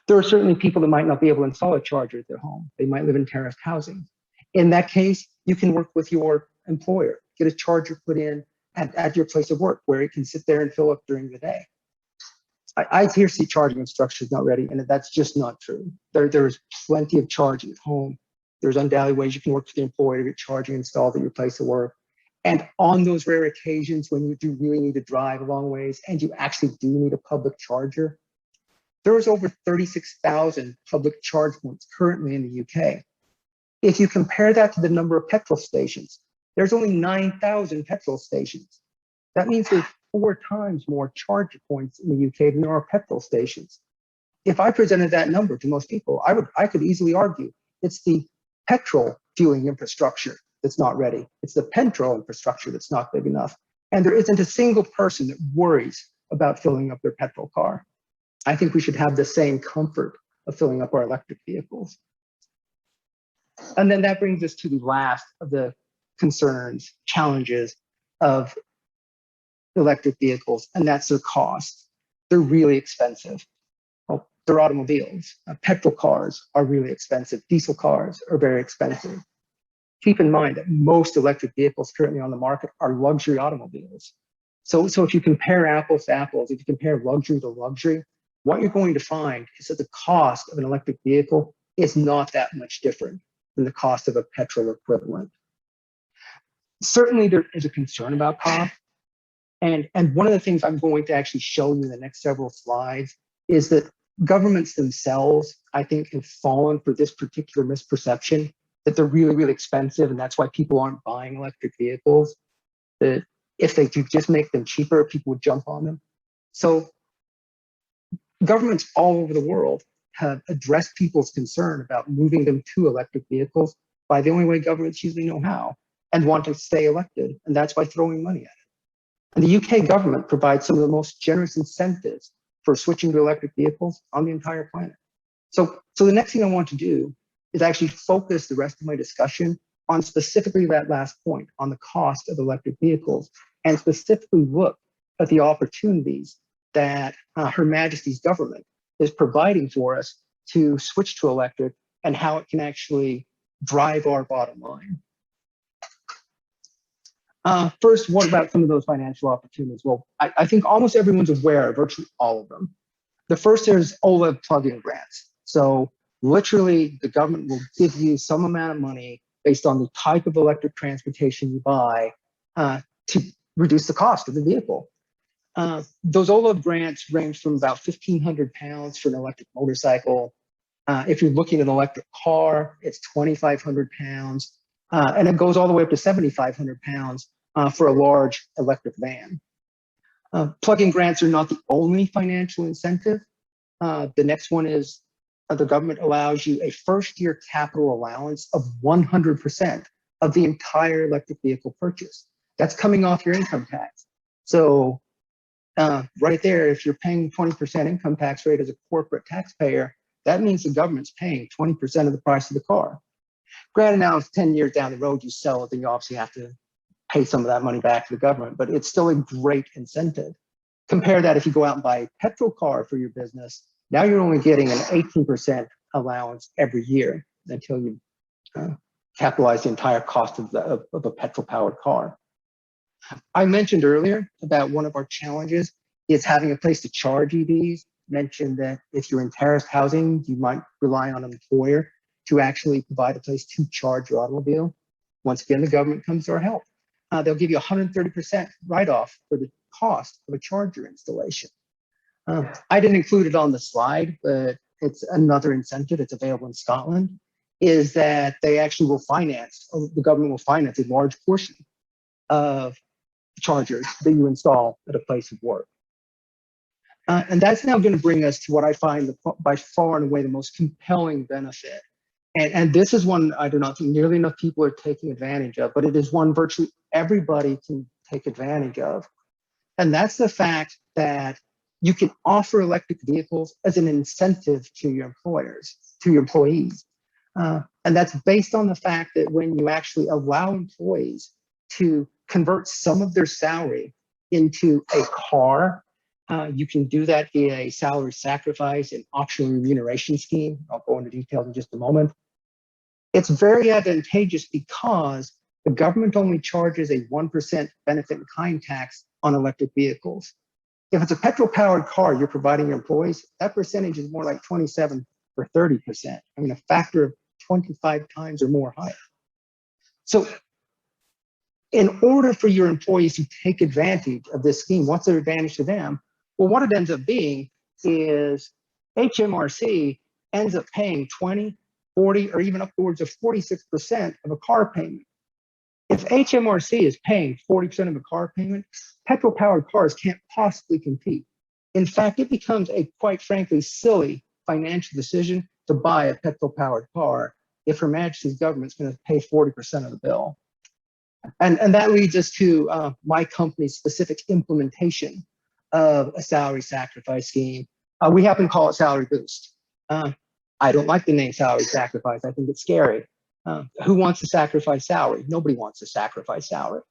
There are certainly people that might not be able to install a charger at their home. They might live in terraced housing. In that case, you can work with your employer, get a charger put in at your place of work where it can sit there and fill up during the day. I hear charging infrastructure is not ready, and that's just not true. There's plenty of charging at home. There's undoubtedly ways you can work with the employer to get charging installed at your place of work. And on those rare occasions when you do really need to drive a long ways and you actually do need a public charger, there's over 36,000 public charge points currently in the UK. If you compare that to the number of petrol stations, there's only 9,000 petrol stations. That means there's 4 times more charge points in the UK than there are petrol stations. If I presented that number to most people, I could easily argue it's the petrol fueling infrastructure that's not ready. It's the petrol infrastructure that's not big enough. And there isn't a single person that worries about filling up their petrol car. I think we should have the same comfort of filling up our electric vehicles. And then that brings us to the last of the concerns, challenges of electric vehicles, and that's their cost. They're really expensive. Well, they're automobiles. Petrol cars are really expensive. Diesel cars are very expensive. Keep in mind that most electric vehicles currently on the market are luxury automobiles. So if you compare apples to apples, if you compare luxury to luxury, what you're going to find is that the cost of an electric vehicle is not that much different than the cost of a petrol equivalent. Certainly there is a concern about cost. And one of the things I'm going to actually show you in the next several slides is that governments themselves, I think, have fallen for this particular misperception that they're really, really expensive, and that's why people aren't buying electric vehicles. that if they could just make them cheaper, people would jump on them. So governments all over the world have addressed people's concern about moving them to electric vehicles by the only way governments usually know how and want to stay elected, and that's by throwing money at it. And the UK government provides some of the most generous incentives for switching to electric vehicles on the entire planet. So the next thing I want to do is actually focus the rest of my discussion on specifically that last point, on the cost of electric vehicles, and specifically look at the opportunities that Her Majesty's government is providing for us to switch to electric and how it can actually drive our bottom line. First, what about some of those financial opportunities? Well, I think almost everyone's aware of virtually all of them. The first is OLEV plug-in grants. So literally, the government will give you some amount of money based on the type of electric transportation you buy to reduce the cost of the vehicle. Those OLEV grants range from about £1,500 for an electric motorcycle. If you're looking at an electric car, it's £2,500. And it goes all the way up to £7,500 for a large electric van. Plug-in grants are not the only financial incentive. The next one is the government allows you a first-year capital allowance of 100% of the entire electric vehicle purchase. That's coming off your income tax. So right there, if you're paying 20% income tax rate as a corporate taxpayer, that means the government's paying 20% of the price of the car. Granted, now if 10 years down the road you sell it, then you obviously have to pay some of that money back to the government, but it's still a great incentive. Compare that if you go out and buy a petrol car for your business, now you're only getting an 18% allowance every year until you capitalize the entire cost of a petrol-powered car. I mentioned earlier about one of our challenges is having a place to charge EVs. Mentioned that if you're in terraced housing, you might rely on an employer to actually provide a place to charge your automobile. Once again, the government comes to our help. They'll give you 130% write-off for the cost of a charger installation. I didn't include it on the slide, but it's another incentive. It's available in Scotland, is that they actually will finance, the government will finance a large portion of chargers that you install at a place of work. And that's now going to bring us to what I find by far and away the most compelling benefit. And this is one I do not think nearly enough people are taking advantage of, but it is one virtually everybody can take advantage of. And that's the fact that you can offer electric vehicles as an incentive to your employers, to your employees. And that's based on the fact that when you actually allow employees to convert some of their salary into a car, you can do that via a salary sacrifice and optional remuneration scheme. I'll go into details in just a moment. It's very advantageous because the government only charges a 1% benefit in kind tax on electric vehicles. If it's a petrol-powered car you're providing your employees, that percentage is more like 27 or 30%. I mean, a factor of 25 times or more higher. So in order for your employees to take advantage of this scheme, what's the advantage to them? Well, what it ends up being is HMRC ends up paying 20, 40, or even upwards of 46% of a car payment. If HMRC is paying 40% of a car payment, petrol-powered cars can't possibly compete. In fact, it becomes a, quite frankly, silly financial decision to buy a petrol-powered car if Her Majesty's government's going to pay 40% of the bill. And that leads us to my company's specific implementation of a salary sacrifice scheme. We happen to call it Salary Boost. I don't like the name salary sacrifice. I think it's scary. Who wants to sacrifice salary? Nobody wants to sacrifice salary.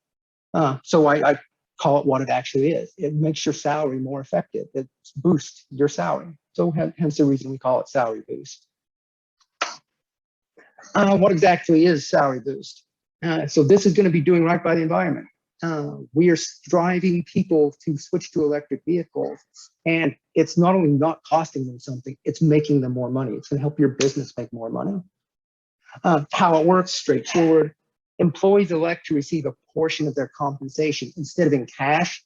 So I call it what it actually is. It makes your salary more effective. It boosts your salary. So hence the reason we call it Salary Boost. What exactly is Salary Boost? So this is going to be doing right by the environment. We are striving people to switch to electric vehicles, and it's not only not costing them something, it's making them more money. It's going to help your business make more money. How it works, straightforward. Employees elect to receive a portion of their compensation instead of in cash.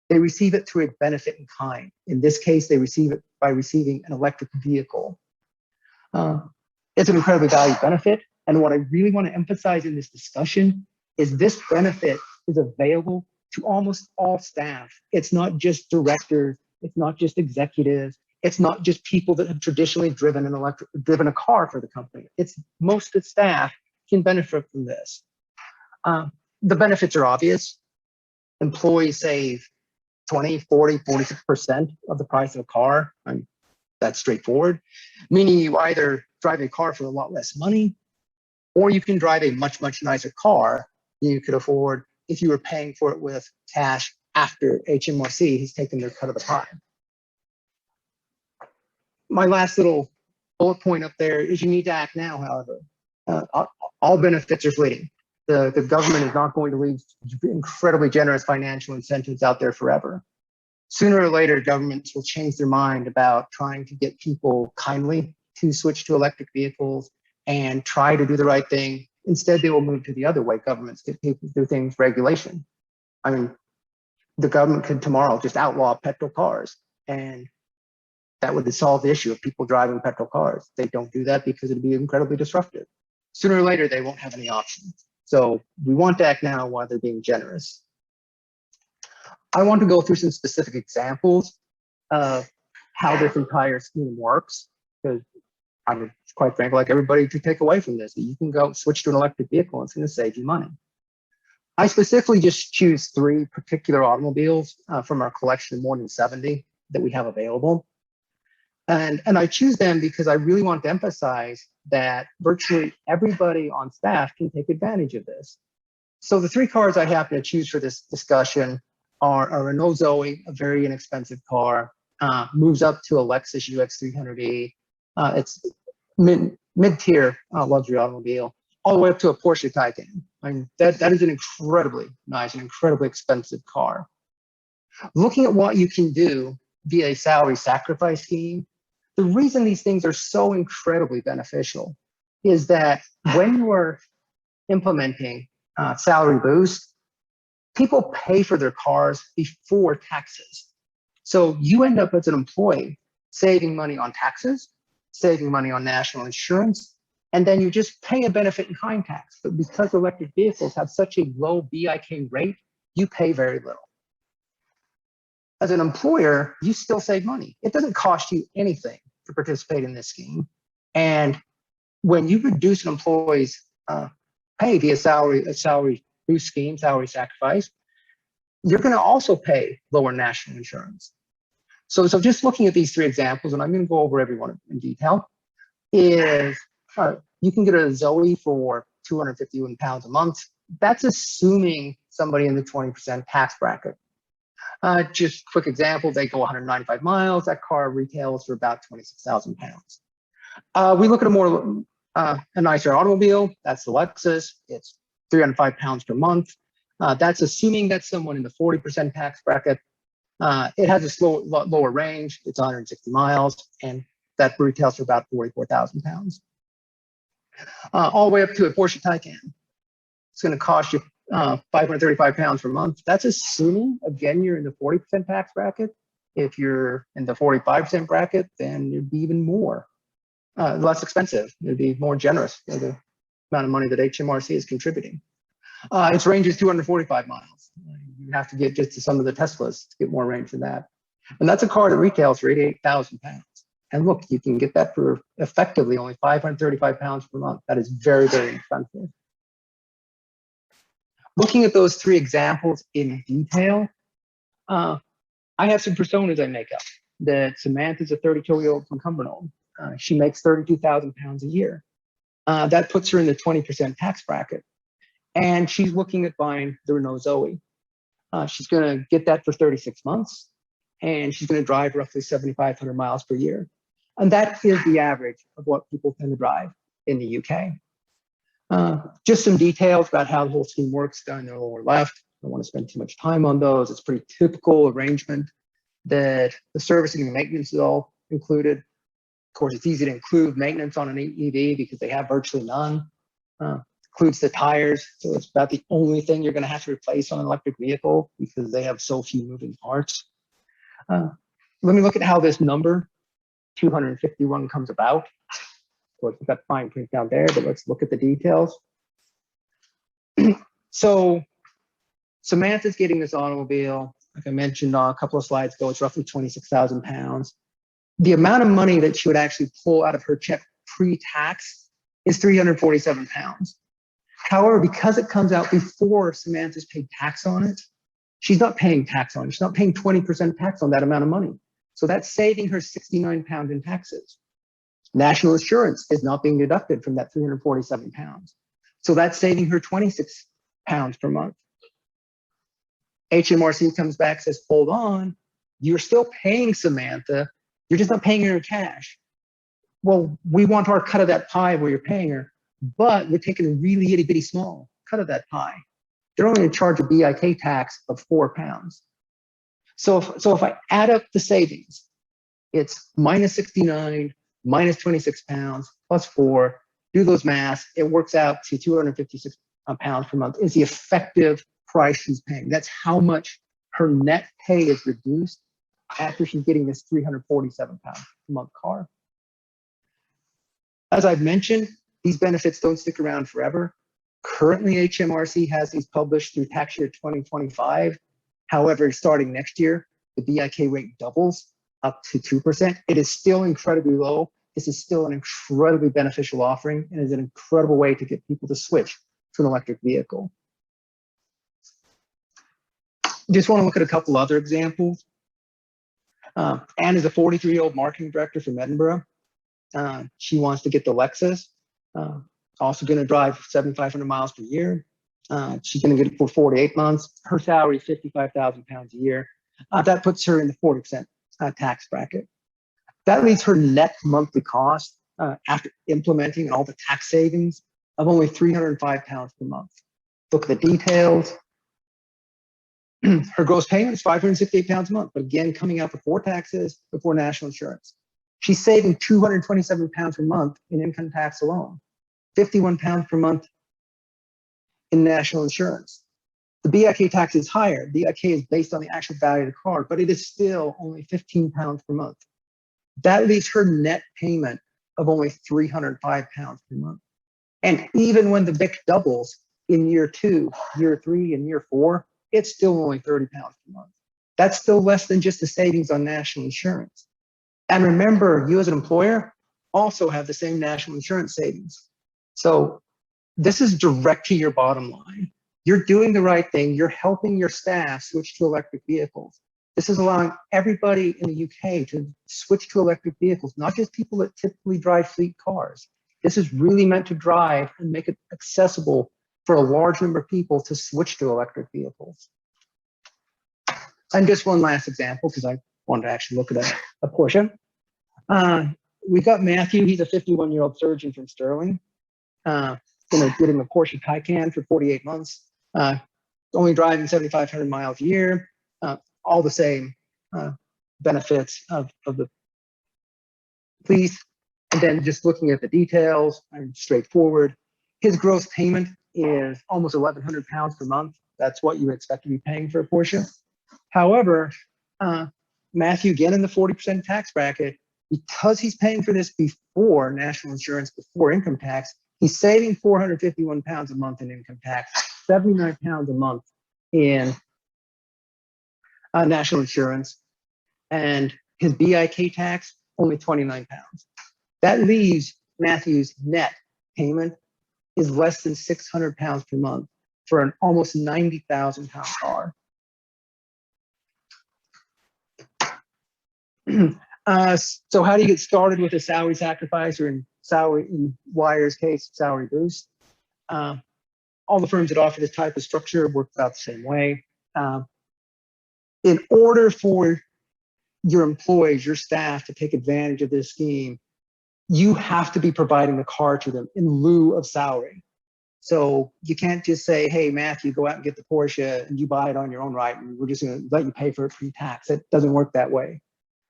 They receive it through a benefit in kind. In this case, they receive it by receiving an electric vehicle. It's an incredibly valued benefit. And what I really want to emphasize in this discussion is this benefit is available to almost all staff. It's not just directors, it's not just executives, it's not just people that have traditionally driven a car for the company. It's most of the staff can benefit from this. The benefits are obvious. Employees save 20, 40, 46% of the price of a car. That's straightforward, meaning you either drive a car for a lot less money, or you can drive a much, much nicer car than you could afford if you were paying for it with cash after HMRC has taken their cut of the pie. My last little bullet point up there is you need to act now, however. All benefits are fleeting. The government is not going to leave incredibly generous financial incentives out there forever. Sooner or later, governments will change their mind about trying to get people kindly to switch to electric vehicles and try to do the right thing. Instead, they will move to the other way governments get people to do things, regulation. I mean, the government could tomorrow just outlaw petrol cars, and that would solve the issue of people driving petrol cars. They don't do that because it'd be incredibly disruptive. Sooner or later, they won't have any options. So we want to act now while they're being generous. I want to go through some specific examples of how this entire scheme works, because I'm quite frankly, like everybody to take away from this, that you can go switch to an electric vehicle and it's going to save you money. I specifically just choose 3 particular automobiles from our collection of more than 70 that we have available. And I choose them because I really want to emphasize that virtually everybody on staff can take advantage of this. So the 3 cars I happen to choose for this discussion are a Renault Zoe, a very inexpensive car, moves up to a Lexus UX300E. It's mid-tier luxury automobile, all the way up to a Porsche Taycan. I mean, that is an incredibly nice and incredibly expensive car. Looking at what you can do via a salary sacrifice scheme, the reason these things are so incredibly beneficial is that when you are implementing salary boost, people pay for their cars before taxes. So you end up as an employee saving money on taxes, saving money on national insurance, and then you just pay a benefit in kind tax. But because electric vehicles have such a low BIK rate, you pay very little. As an employer, you still save money. It doesn't cost you anything to participate in this scheme. And when you reduce an employee's pay via salary boost scheme, salary sacrifice, you're going to also pay lower national insurance. So just looking at these 3 examples, and I'm going to go over every one in detail, is you can get a Zoe for 251 pounds a month. That's assuming somebody in the 20% tax bracket. Just quick example, they go 195 miles. That car retails for about 26,000 pounds. We look at a nicer automobile. That's the Lexus. It's 305 pounds per month. That's assuming that's someone in the 40% tax bracket. It has a lower range. It's 160 miles, and that retails for about 44,000 pounds. All the way up to a Porsche Taycan. It's going to cost you 535 pounds per month. That's assuming, again, you're in the 40% tax bracket. If you're in the 45% bracket, then it'd be even more, less expensive. It'd be more generous for the amount of money that HMRC is contributing. Its range is 245 miles. You have to get just to some of the Teslas to get more range than that. And that's a car that retails for 88,000 pounds. And look, you can get that for effectively only 535 pounds per month. That is very, very expensive. Looking at those 3 examples in detail, I have some personas I make up. That Samantha's a 32-year-old from Cumbernauld. She makes 32,000 pounds a year. That puts her in the 20% tax bracket. And she's looking at buying the Renault Zoe. She's going to get that for 36 months, and she's going to drive roughly 7,500 miles per year. And that is the average of what people tend to drive in the UK. Just some details about how the whole scheme works down in the lower left. I don't want to spend too much time on those. It's a pretty typical arrangement that the servicing and maintenance is all included. Of course, it's easy to include maintenance on an EV because they have virtually none. Includes the tires, so it's about the only thing you're going to have to replace on an electric vehicle because they have so few moving parts. Let me look at how this number 251 comes about. Of course, we've got fine print down there, but let's look at the details. So Samantha's getting this automobile. Like I mentioned a couple of slides ago, it's roughly 26,000 pounds. The amount of money that she would actually pull out of her check pre-tax is 347 pounds. However, because it comes out before Samantha's paid tax on it, she's not paying tax on it. She's not paying 20% tax on that amount of money. So that's saving her 69 pounds in taxes. National insurance is not being deducted from that 347 pounds. So that's saving her 26 pounds per month. HMRC comes back, says, hold on, you're still paying Samantha, you're just not paying her in cash. Well, we want our cut of that pie where you're paying her, but we're taking a really itty bitty small cut of that pie. They're only in charge of BIK tax of 4 pounds. So if I add up the savings, it's minus 69, minus 26 pounds, plus 4, do those maths, it works out to 256 pounds per month is the effective price she's paying. That's how much her net pay is reduced after she's getting this 347 pound per month car. As I've mentioned, these benefits don't stick around forever. Currently, HMRC has these published through tax year 2025. However, starting next year, the BIK rate doubles up to 2%. It is still incredibly low. This is still an incredibly beneficial offering and is an incredible way to get people to switch to an electric vehicle. Just want to look at a couple other examples. Anne is a 43-year-old marketing director from Edinburgh. She wants to get the Lexus. Also going to drive 7,500 miles per year. She's going to get it for 48 months. Her salary is 55,000 pounds a year. That puts her in the 40% tax bracket. That leaves her net monthly cost after implementing all the tax savings of only 305 pounds per month. Look at the details. Her gross payment is 568 pounds a month, but again, coming out before taxes, before national insurance. She's saving 227 pounds per month in income tax alone, 51 pounds per month in national insurance. The BIK tax is higher. BIK is based on the actual value of the car, but it is still only 15 pounds per month. That leaves her net payment of only 305 pounds per month. And even when the BIC doubles in year 2, year 3, and year 4, it's still only 30 pounds per month. That's still less than just the savings on national insurance. And remember, you as an employer also have the same national insurance savings. So this is direct to your bottom line. You're doing the right thing. You're helping your staff switch to electric vehicles. This is allowing everybody in the UK to switch to electric vehicles, not just people that typically drive fleet cars. This is really meant to drive and make it accessible for a large number of people to switch to electric vehicles. And just one last example, because I wanted to actually look at a Porsche. We've got Matthew. He's a 51-year-old surgeon from Sterling. Going to get him a Porsche Taycan for 48 months. Only driving 7,500 miles a year. All the same benefits of the lease. And then just looking at the details, I'm straightforward. His gross payment is almost 1,100 pounds per month. That's what you would expect to be paying for a Porsche. However, Matthew, again in the 40% tax bracket, because he's paying for this before national insurance, before income tax, he's saving 451 pounds a month in income tax, 79 pounds a month in national insurance, and his BIK tax, only 29 pounds. That leaves Matthew's net payment is less than 600 pounds per month for an almost 90,000 pound car. So how do you get started with a salary sacrifice, or in Wire's case, salary boost? All the firms that offer this type of structure work about the same way. In order for your employees, your staff to take advantage of this scheme, you have to be providing the car to them in lieu of salary. So you can't just say, hey, Matthew, go out and get the Porsche and you buy it on your own right, and we're just going to let you pay for it pre-tax. It doesn't work that way.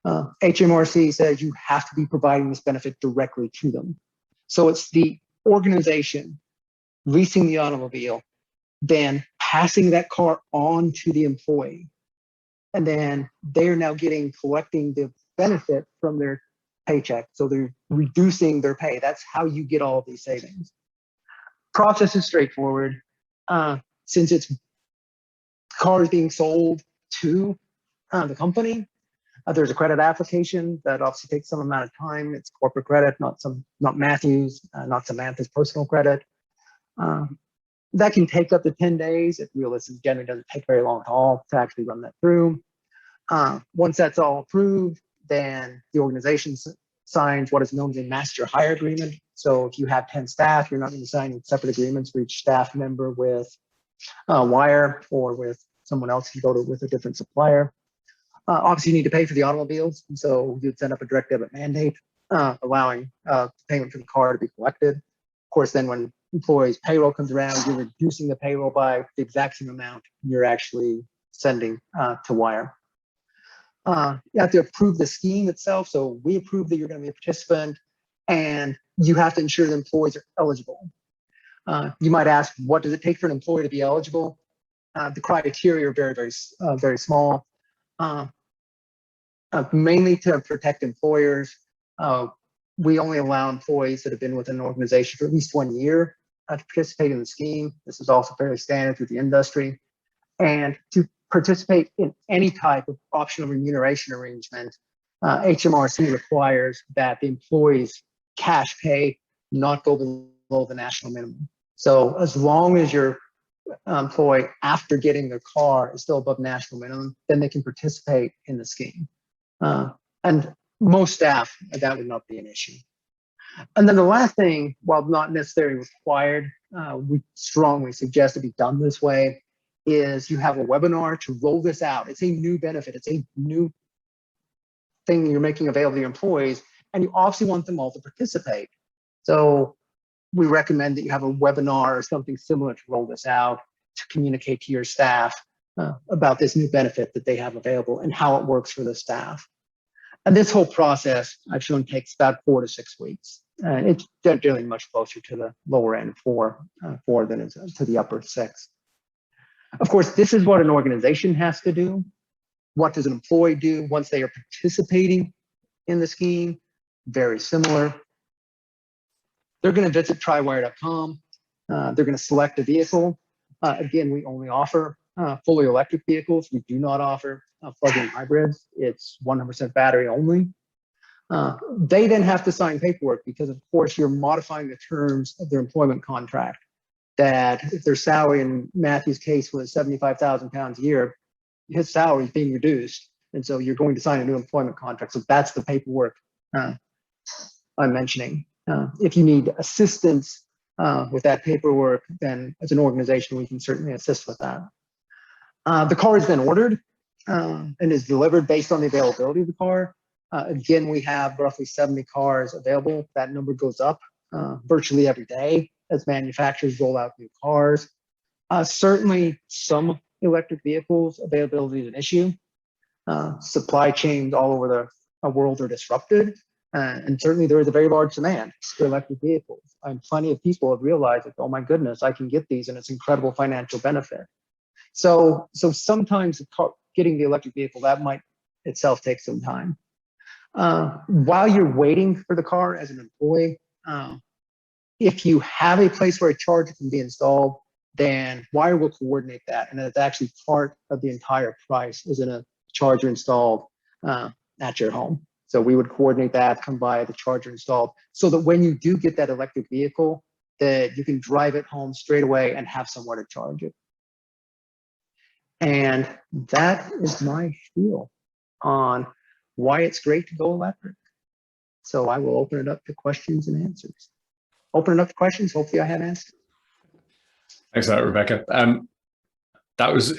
HMRC says you have to be providing this benefit directly to them. So it's the organization leasing the automobile, then passing that car on to the employee. And then they're now collecting the benefit from their paycheck. So they're reducing their pay. That's how you get all of these savings. Process is straightforward. Since it's car is being sold to the company. There's a credit application that obviously takes some amount of time. It's corporate credit, not Matthew's, not Samantha's personal credit. That can take up to 10 days. It realistically generally doesn't take very long at all to actually run that through. Once that's all approved, then the organization signs what is known as a master hire agreement. So if you have 10 staff, you're not going to sign separate agreements for each staff member with Wire or with someone else. You go to with a different supplier. Obviously, you need to pay for the automobiles. So you'd send up a direct debit mandate allowing payment for the car to be collected. Of course, then when employees' payroll comes around, you're reducing the payroll by the exact same amount you're actually sending to Wire. You have to approve the scheme itself. So we approve that you're going to be a participant, and you have to ensure the employees are eligible. You might ask, what does it take for an employee to be eligible? The criteria are very small. Mainly to protect employers. We only allow employees that have been with an organization for at least 1 year to participate in the scheme. This is also fairly standard through the industry. And to participate in any type of optional remuneration arrangement, HMRC requires that the employee's cash pay not go below the national minimum. So as long as your employee, after getting their car, is still above national minimum, then they can participate in the scheme. And most staff, that would not be an issue. And then the last thing, while not necessarily required, we strongly suggest it be done this way, is you have a webinar to roll this out. It's a new benefit. It's a new thing you're making available to your employees, and you obviously want them all to participate. So we recommend that you have a webinar or something similar to roll this out, to communicate to your staff about this new benefit that they have available and how it works for the staff. And this whole process I've shown takes about 4 to 6 weeks. And it's generally much closer to the lower end 4 than it's to the upper 6. Of course, this is what an organization has to do. What does an employee do once they are participating in the scheme? Very similar. They're going to visit trywire.com. They're going to select a vehicle. Again, we only offer fully electric vehicles. We do not offer plug-in hybrids. It's 100% battery only. They then have to sign paperwork because, of course, you're modifying the terms of their employment contract. That if their salary in Matthew's case was £75,000 a year, his salary is being reduced. And so you're going to sign a new employment contract. So that's the paperwork I'm mentioning. If you need assistance with that paperwork, then as an organization, we can certainly assist with that. The car is then ordered and is delivered based on the availability of the car. Again, we have roughly 70 cars available. That number goes up virtually every day as manufacturers roll out new cars. Certainly some electric vehicles availability is an issue. Supply chains all over the world are disrupted. And certainly there is a very large demand for electric vehicles. And plenty of people have realized that, oh my goodness, I can get these and it's incredible financial benefit. So sometimes getting the electric vehicle, that might itself take some time. While you're waiting for the car as an employee, if you have a place where a charger can be installed, then Wire will coordinate that. And it's actually part of the entire price is in a charger installed at your home. So we would coordinate that, come by the charger installed, so that when you do get that electric vehicle, that you can drive it home straight away and have somewhere to charge it. And that is my spiel on why it's great to go electric. So I will open it up to questions and answers. Open it up to questions. Hopefully I have answers. Thanks for that, Rebecca. That was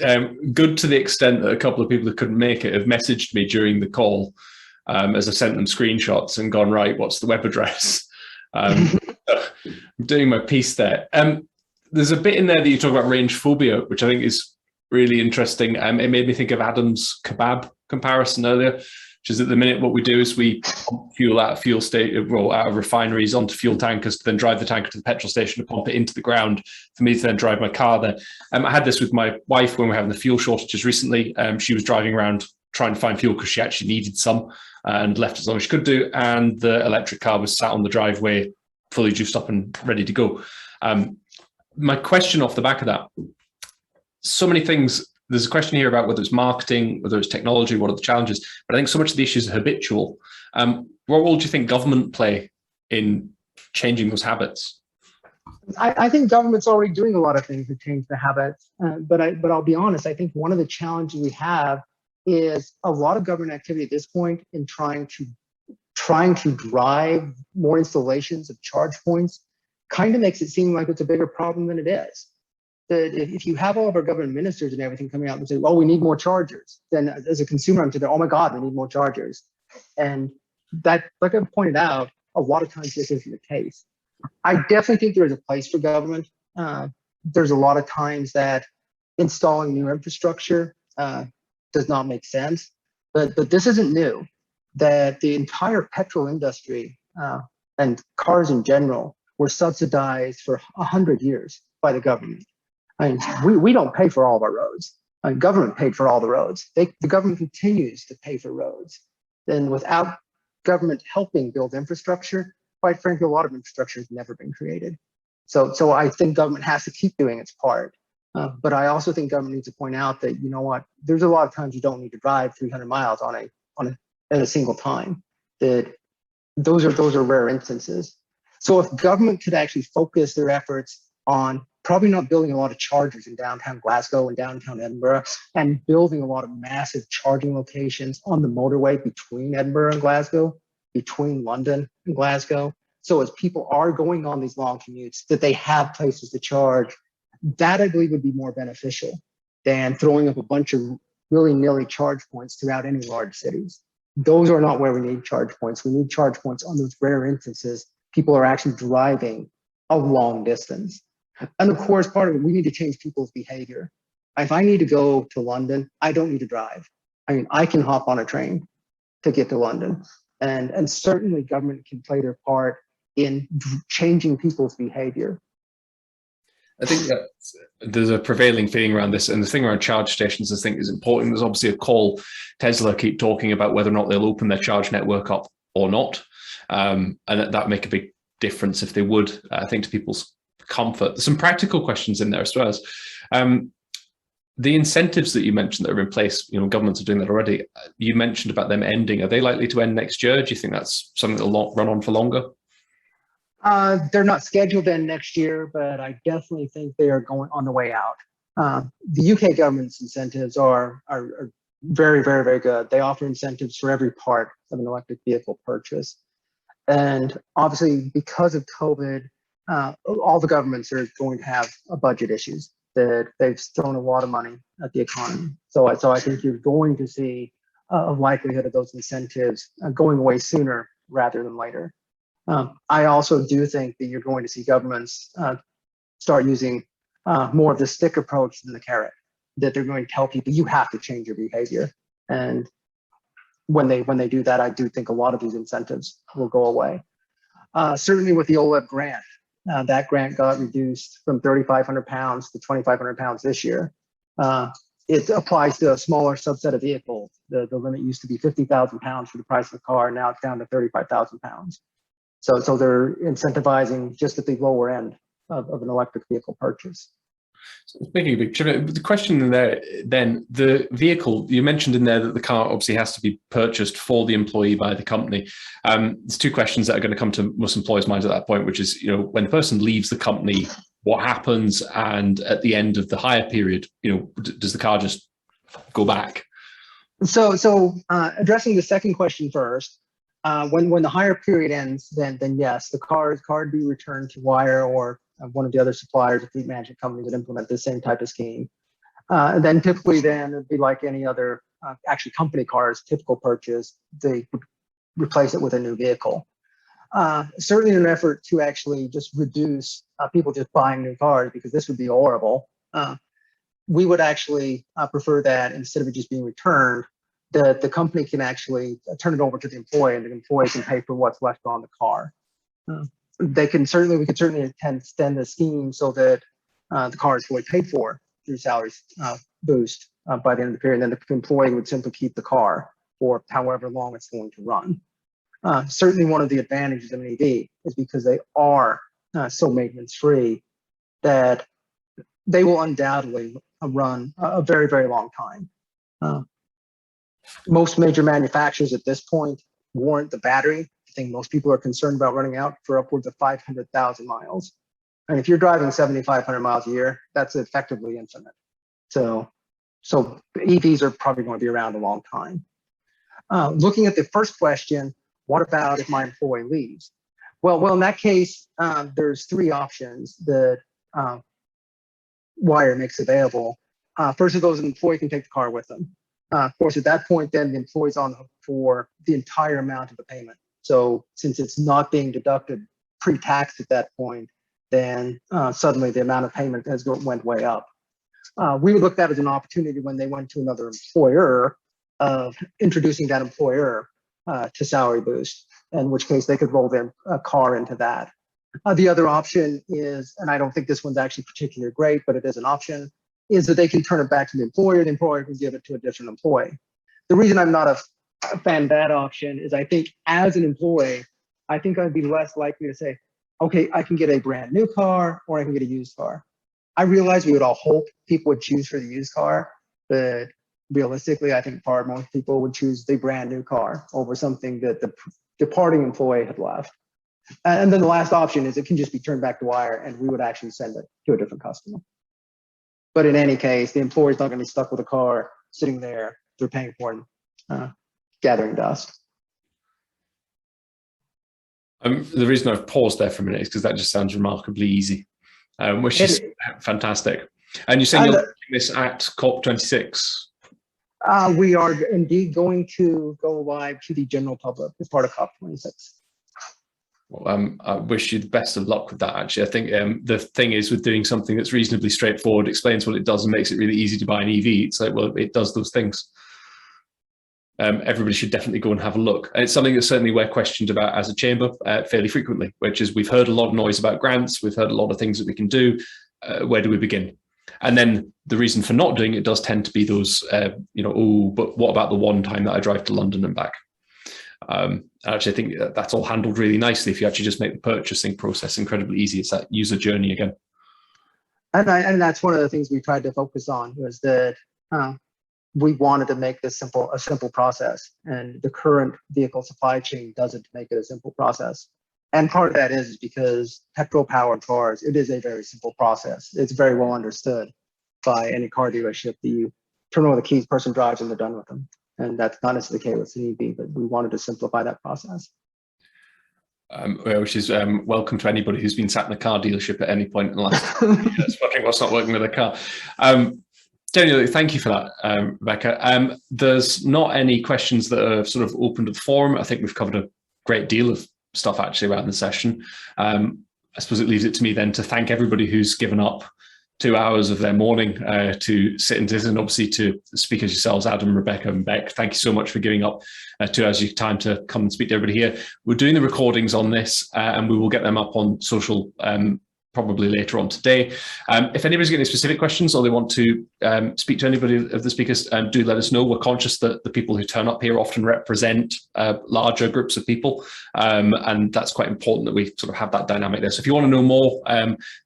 good to the extent that a couple of people who couldn't make it have messaged me during the call as I sent them screenshots and gone, right, what's the web address? I'm doing my piece there. There's a bit in there that you talk about range phobia, which I think is really interesting. It made me think of Adam's kebab comparison earlier, which is at the minute what we do is we pump fuel out of fuel station, well, out of refineries onto fuel tankers to then drive the tanker to the petrol station to pump it into the ground for me to then drive my car there. I had this with my wife when we were having the fuel shortages recently. She was driving around trying to find fuel because she actually needed some and left as long as she could do. And the electric car was sat on the driveway, fully juiced up and ready to go. My question off the back of that, so many things there's a question here about whether it's marketing, whether it's technology, what are the challenges? But I think so much of the issues are habitual. What role do you think government play in changing those habits? I think government's already doing a lot of things to change the habits, but I'll be honest. I think one of the challenges we have is a lot of government activity at this point in trying to drive more installations of charge points kind of makes it seem like it's a bigger problem than it is. That if you have all of our government ministers and everything coming out and say, "Oh, we need more chargers," then as a consumer, I'm saying, "Oh my God, we need more chargers," and that, like I pointed out, a lot of times this isn't the case. I definitely think there is a place for government. There's a lot of times that installing new infrastructure does not make sense, but this isn't new. That the entire petrol industry and cars in general were subsidized for 100 years by the government. I mean, we don't pay for all of our roads. Government paid for all the roads. The government continues to pay for roads. Then without government helping build infrastructure, quite frankly, a lot of infrastructure has never been created. So I think government has to keep doing its part. But I also think government needs to point out that, you know what, there's a lot of times you don't need to drive 300 miles at a single time. That those are rare instances. So if government could actually focus their efforts on probably not building a lot of chargers in downtown Glasgow and downtown Edinburgh, and building a lot of massive charging locations on the motorway between Edinburgh and Glasgow, between London and Glasgow. So as people are going on these long commutes, that they have places to charge, that I believe would be more beneficial than throwing up a bunch of willy-nilly charge points throughout any large cities. Those are not where we need charge points. We need charge points on those rare instances people are actually driving a long distance. And of course, part of it, we need to change people's behavior. If I need to go to London, I don't need to drive. I mean, I can hop on a train to get to London. And certainly government can play their part in changing people's behavior. I think that there's a prevailing feeling around this, and the thing around charge stations, I think, is important. There's obviously a call. Tesla keep talking about whether or not they'll open their charge network up or not, and that make a big difference if they would. I think to people's comfort. There's some practical questions in there as well as the incentives that you mentioned that are in place. You know, governments are doing that already. You mentioned about them ending. Are they likely to end next year? Do you think that's something that'll run on for longer? They're not scheduled to end next year, but I definitely think they are going on the way out. The UK government's incentives are very, very, very good. They offer incentives for every part of an electric vehicle purchase. And obviously, because of COVID, all the governments are going to have budget issues. That they've thrown a lot of money at the economy. So I think you're going to see a likelihood of those incentives going away sooner rather than later. I also do think that you're going to see governments start using more of the stick approach than the carrot, that they're going to tell people, you have to change your behavior. And when they do that, I do think a lot of these incentives will go away. Certainly with the OLEV grant, that grant got reduced from £3,500 to £2,500 this year. It applies to a smaller subset of vehicles. The limit used to be £50,000 for the price of the car. Now it's down to £35,000. So they're incentivizing just at the lower end of an electric vehicle purchase. So speaking of big, the question in there, then the vehicle, you mentioned in there that the car obviously has to be purchased for the employee by the company. There's two questions that are going to come to most employers' minds at that point, which is, you know, when the person leaves the company, what happens? And at the end of the hire period, you know, does the car just go back? So addressing the second question first, when the hire period ends, then yes, the car would be returned to Wire or one of the other suppliers or fleet management companies that implement the same type of scheme. And then typically it'd be like any other actually company cars, typical purchase, they would replace it with a new vehicle. Certainly in an effort to actually just reduce people just buying new cars, because this would be horrible. We would actually prefer that instead of it just being returned, the company can actually turn it over to the employee, and the employee can pay for what's left on the car. We could certainly extend the scheme so that the car is fully paid for through salaries boost by the end of the period. And then the employee would simply keep the car for however long it's going to run. Certainly one of the advantages of an EV is because they are so maintenance free that they will undoubtedly run a very, very long time. Most major manufacturers at this point warrant the battery. I think most people are concerned about running out for upwards of 500,000 miles. And if you're driving 7,500 miles a year, that's effectively infinite. So EVs are probably going to be around a long time. Looking at the first question, what about if my employee leaves? Well, in that case, there's three options that Wire makes available. First of those, an employee can take the car with them. Of course, at that point, then the employee's on the hook for the entire amount of the payment. So since it's not being deducted pre-tax at that point, then suddenly the amount of payment went way up. We would look at that as an opportunity when they went to another employer of introducing that employer to salary boost, in which case they could roll their car into that. The other option is, and I don't think this one's actually particularly great, but it is an option, is that they can turn it back to the employer can give it to a different employee. The reason I'm not a fan of that option is I think as an employee, I think I'd be less likely to say, okay, I can get a brand new car or I can get a used car. I realize we would all hope people would choose for the used car, but realistically, I think far most people would choose the brand new car over something that the departing employee had left. And then the last option is it can just be turned back to Wire and we would actually send it to a different customer. But in any case, the employer's not going to be stuck with a car sitting there they're paying for and gathering dust. The reason I've paused there for a minute is because that just sounds remarkably easy, which is fantastic. And you're saying you're doing this at COP26? We are indeed going to go live to the general public as part of COP26. Well, I wish you the best of luck with that, actually. I think the thing is with doing something that's reasonably straightforward, explains what it does and makes it really easy to buy an EV. It's like, well, it does those things. Everybody should definitely go and have a look. And it's something that certainly we're questioned about as a chamber fairly frequently, which is we've heard a lot of noise about grants. We've heard a lot of things that we can do. Where do we begin? And then the reason for not doing it does tend to be those, oh, but what about the one time that I drive to London and back? Actually, I think that's all handled really nicely if you actually just make the purchasing process incredibly easy. It's that user journey again. And that's one of the things we tried to focus on was that we wanted to make this a simple process, and the current vehicle supply chain doesn't make it a simple process. And part of that is because petrol-powered cars, it is a very simple process. It's very well understood by any car dealership that you turn over the keys, person drives, and they're done with them. And that's not necessarily the case with an EV, but we wanted to simplify that process. Which is welcome to anybody who's been sat in a car dealership at any point in the last years, wondering what's not working with a car. Genuinely, thank you for that, Rebecca. There's not any questions that are sort of open to the forum. I think we've covered a great deal of stuff actually around the session. I suppose it leaves it to me then to thank everybody who's given up 2 hours of their morning to sit and listen, and obviously to speakers yourselves, Adam, Rebecca, and Beck. Thank you so much for giving up 2 hours of your time to come and speak to everybody here. We're doing the recordings on this and we will get them up on social probably later on today. If anybody's got any specific questions or they want to speak to anybody of the speakers, do let us know. We're conscious that the people who turn up here often represent larger groups of people, and that's quite important that we sort of have that dynamic there. So if you want to know more,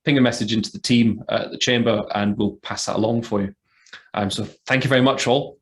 ping a message into the team at the chamber and we'll pass that along for you. So thank you very much all.